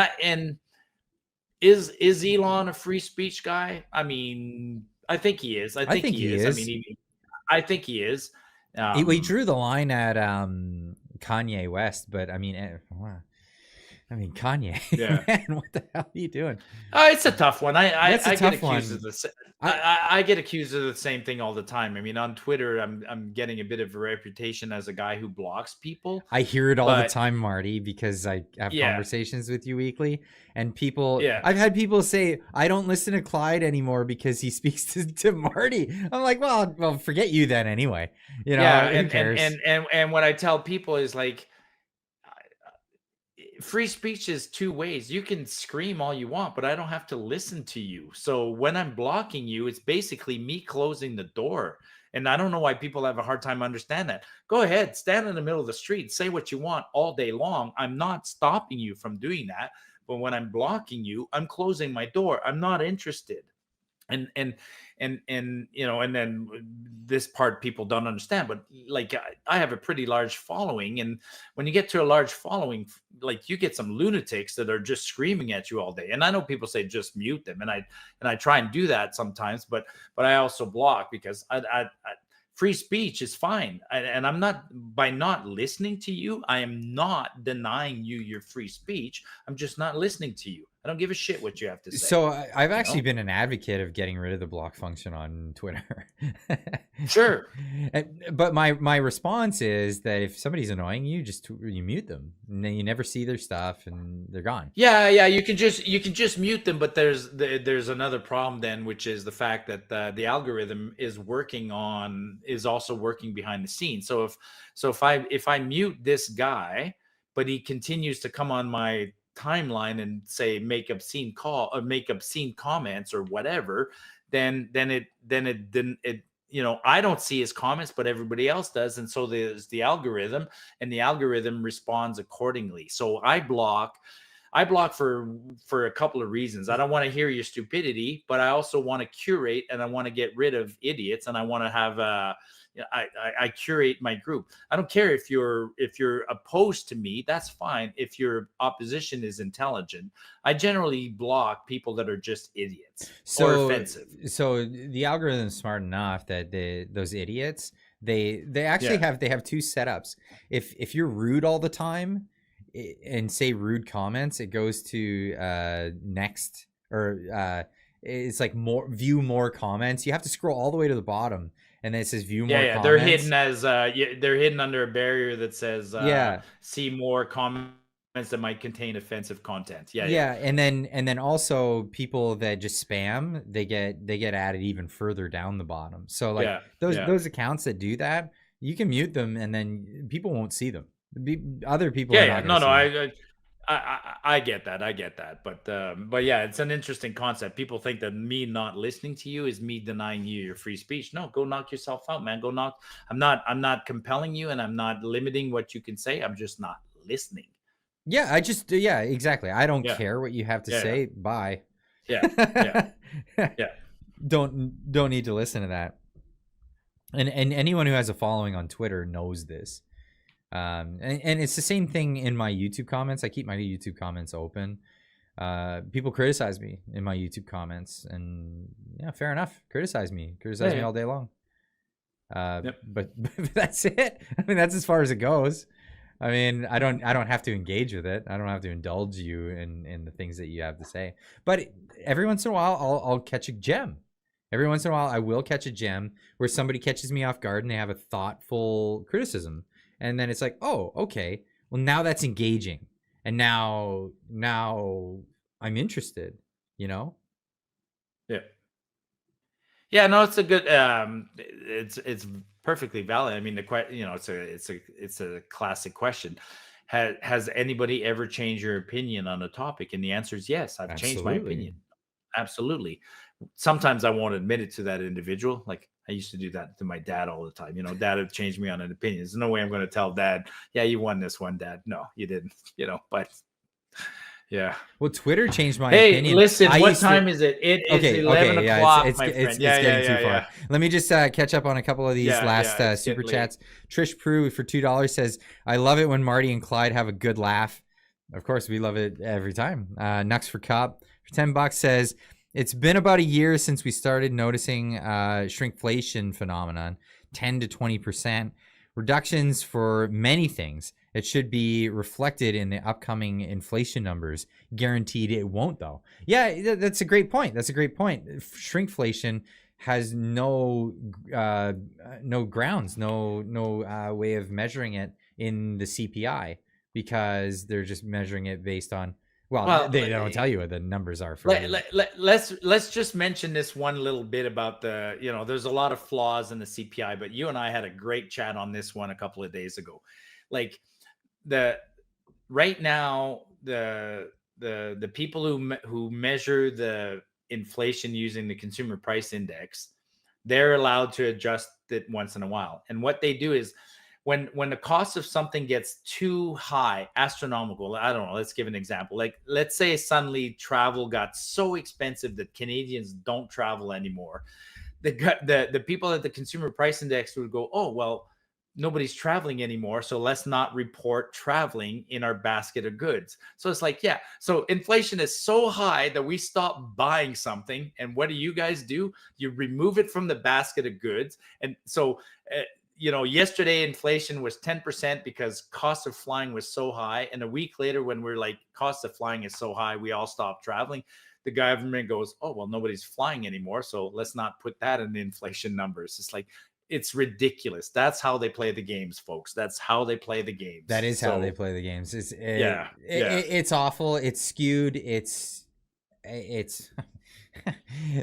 is Elon a free speech guy? I mean, I think he is. I think he is. I think he is. We drew the line at Kanye West, but I mean, Kanye. Yeah. Man, what the hell are you doing? It's a tough one. I get accused of the I get accused of the same thing all the time. I mean, on Twitter, I'm getting a bit of a reputation as a guy who blocks people. I hear it all the time, Marty, because I have conversations with you weekly, and people. Yeah. I've had people say, "I don't listen to Clyde anymore because he speaks to Marty." I'm like, well, forget you then anyway. Who cares? And what I tell people is like, free speech is two ways. You can scream all you want, but I don't have to listen to you. So when I'm blocking you, it's basically me closing the door. And I don't know why people have a hard time understand that. Go ahead, stand in the middle of the street, say what you want all day long. I'm not stopping you from doing that. But when I'm blocking you, I'm closing my door. I'm not interested. And then this part people don't understand, but like I have a pretty large following, and when you get to a large following, like you get some lunatics that are just screaming at you all day. And I know people say just mute them, and I try and do that sometimes, but I also block because I free speech is fine, and I'm not, by not listening to you, I am not denying you your free speech. I'm just not listening to you. I don't give a shit what you have to say. So I've actually been an advocate of getting rid of the block function on Twitter. Sure. But my response is that if somebody's annoying you, you mute them, and then you never see their stuff and they're gone. Yeah. You can just mute them, but there's another problem then, which is the fact that the algorithm is also working behind the scenes. So if I mute this guy, but he continues to come on my timeline and say make obscene comments or whatever, then I don't see his comments, but everybody else does, and so there's the algorithm, and the algorithm responds accordingly. So I block for a couple of reasons. I don't want to hear your stupidity, but I also want to curate, and I want to get rid of idiots, and I want to have I curate my group. I don't care if you're opposed to me, that's fine. If your opposition is intelligent, I generally block people that are just idiots or offensive. So the algorithm's smart enough that those idiots, they actually have two setups. If you're rude all the time and say rude comments, it goes to next, or it's like view more comments. You have to scroll all the way to the bottom, and then it says view more comments. They're hidden as they're hidden under a barrier that says see more comments that might contain offensive content. And then also people that just spam, they get added even further down the bottom. So like those accounts that do that, you can mute them, and then people won't see them. Other people I get that, but yeah, it's an interesting concept. People think that me not listening to you is me denying you your free speech. No, go knock yourself out, man. Go knock. I'm not compelling you, and I'm not limiting what you can say. I'm just not listening. Yeah, yeah, exactly. I don't care what you have to say. Bye. Yeah. Don't need to listen to that. And anyone who has a following on Twitter knows this. And it's the same thing in my YouTube comments. I keep my YouTube comments open. People criticize me in my YouTube comments, and yeah, fair enough. Criticize me all day long. But that's it. I mean, that's as far as it goes. I mean, I don't have to engage with it. I don't have to indulge you in the things that you have to say. But every once in a while, I'll catch a gem. Every once in a while, I will catch a gem where somebody catches me off guard and they have a thoughtful criticism. And then it's like, oh, okay. Well, now that's engaging. And now I'm interested, you know? Yeah. Yeah, no, it's a good it's perfectly valid. I mean, it's a classic question. Has anybody ever changed your opinion on a topic? And the answer is yes. I've changed my opinion. Absolutely. Sometimes I won't admit it to that individual. Like I used to do that to my dad all the time. You know, dad had changed me on an opinion. There's no way I'm going to tell dad, yeah, you won this one, dad. No, you didn't, you know, but yeah. Well, Twitter changed my opinion. Hey, listen, what time is it? It is 11 o'clock, my friend. It's getting too far. Let me just catch up on a couple of these last super chats. Trish Prue for $2 says, I love it when Marty and Clyde have a good laugh. Of course, we love it every time. Nux for Cop for $10 says, it's been about a year since we started noticing shrinkflation phenomenon, 10 to 20% reductions for many things. It should be reflected in the upcoming inflation numbers. Guaranteed it won't, though. Yeah, that's a great point. Shrinkflation has no grounds, no way of measuring it in the CPI because they're just measuring it based on. Well, they don't tell you what the numbers are for. Let's just mention this one little bit about the, you know, there's a lot of flaws in the CPI, but you and I had a great chat on this one a couple of days ago. Like right now, the people who measure the inflation using the consumer price index, they're allowed to adjust it once in a while. And what they do is, when the cost of something gets too high, astronomical, I don't know, let's give an example. Like, let's say suddenly travel got so expensive that Canadians don't travel anymore. The people at the consumer price index would go, oh, well, nobody's traveling anymore, so let's not report traveling in our basket of goods. So it's like, yeah, so inflation is so high that we stop buying something. And what do? You remove it from the basket of goods. And so, you know, yesterday inflation was 10% because cost of flying was so high. And a week later, when we're like, cost of flying is so high, we all stop traveling. The government goes, oh, well, nobody's flying anymore, so let's not put that in the inflation numbers. It's like, it's ridiculous. That's how they play the games, folks. That's how they play the games. That is how they play the games. It's awful. It's skewed. It's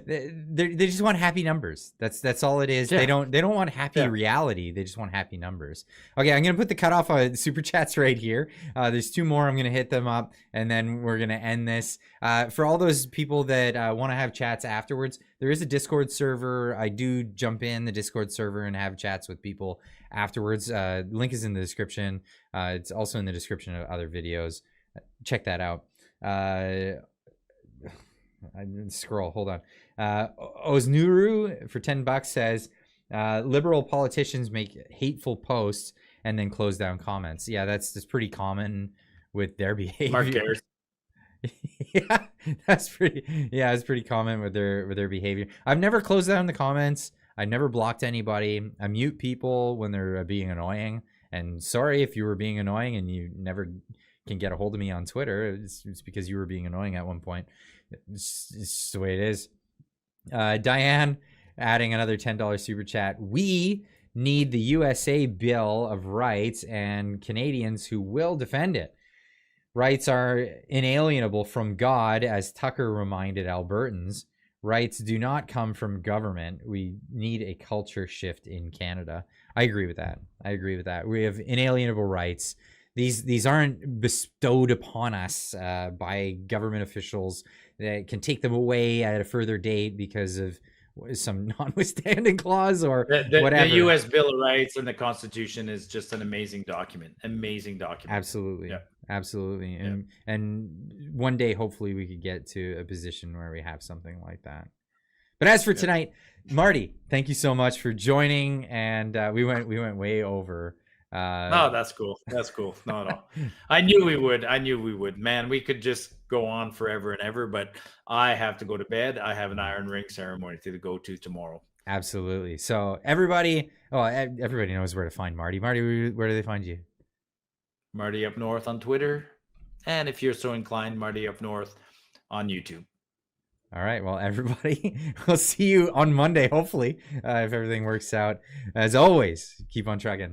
they just want happy numbers. That's all it is. Yeah. They don't want happy reality. They just want happy numbers. Okay, I'm gonna put the cutoff on super chats right here. There's two more. I'm gonna hit them up, and then we're gonna end this. For all those people that want to have chats afterwards, there is a Discord server. I do jump in the Discord server and have chats with people afterwards. Link is in the description. It's also in the description of other videos. Check that out. I didn't scroll. Hold on. Oznuru for $10 says, liberal politicians make hateful posts and then close down comments. Yeah, that's pretty common with their behavior. Mark Ayers. Yeah, it's pretty common with their behavior. I've never closed down the comments. I never blocked anybody. I mute people when they're being annoying. And sorry if you were being annoying and you never can get a hold of me on Twitter. It's because you were being annoying at one point. It's just the way it is. Diane adding another $10 super chat. We need the USA Bill of Rights and Canadians who will defend it. Rights are inalienable from God, as Tucker reminded Albertans. Rights do not come from government. We need a culture shift in Canada. I agree with that. We have inalienable rights. These aren't bestowed upon us by government officials that can take them away at a further date because of some notwithstanding clause or whatever. The U.S. Bill of Rights and the Constitution is just an amazing document. Amazing document. Absolutely. Yeah. Absolutely. And one day, hopefully, we could get to a position where we have something like that. But as for tonight, Marty, thank you so much for joining. And we went way over. No, that's cool. That's cool. No. I knew we would. Man, we could just go on forever and ever, but I have to go to bed. I have an iron ring ceremony to go to tomorrow. Absolutely. So everybody knows where to find Marty. Marty, where do they find you? Marty Up North on Twitter. And if you're so inclined, Marty Up North on YouTube. All right. Well, everybody, we'll see you on Monday, hopefully, if everything works out. As always, keep on trucking.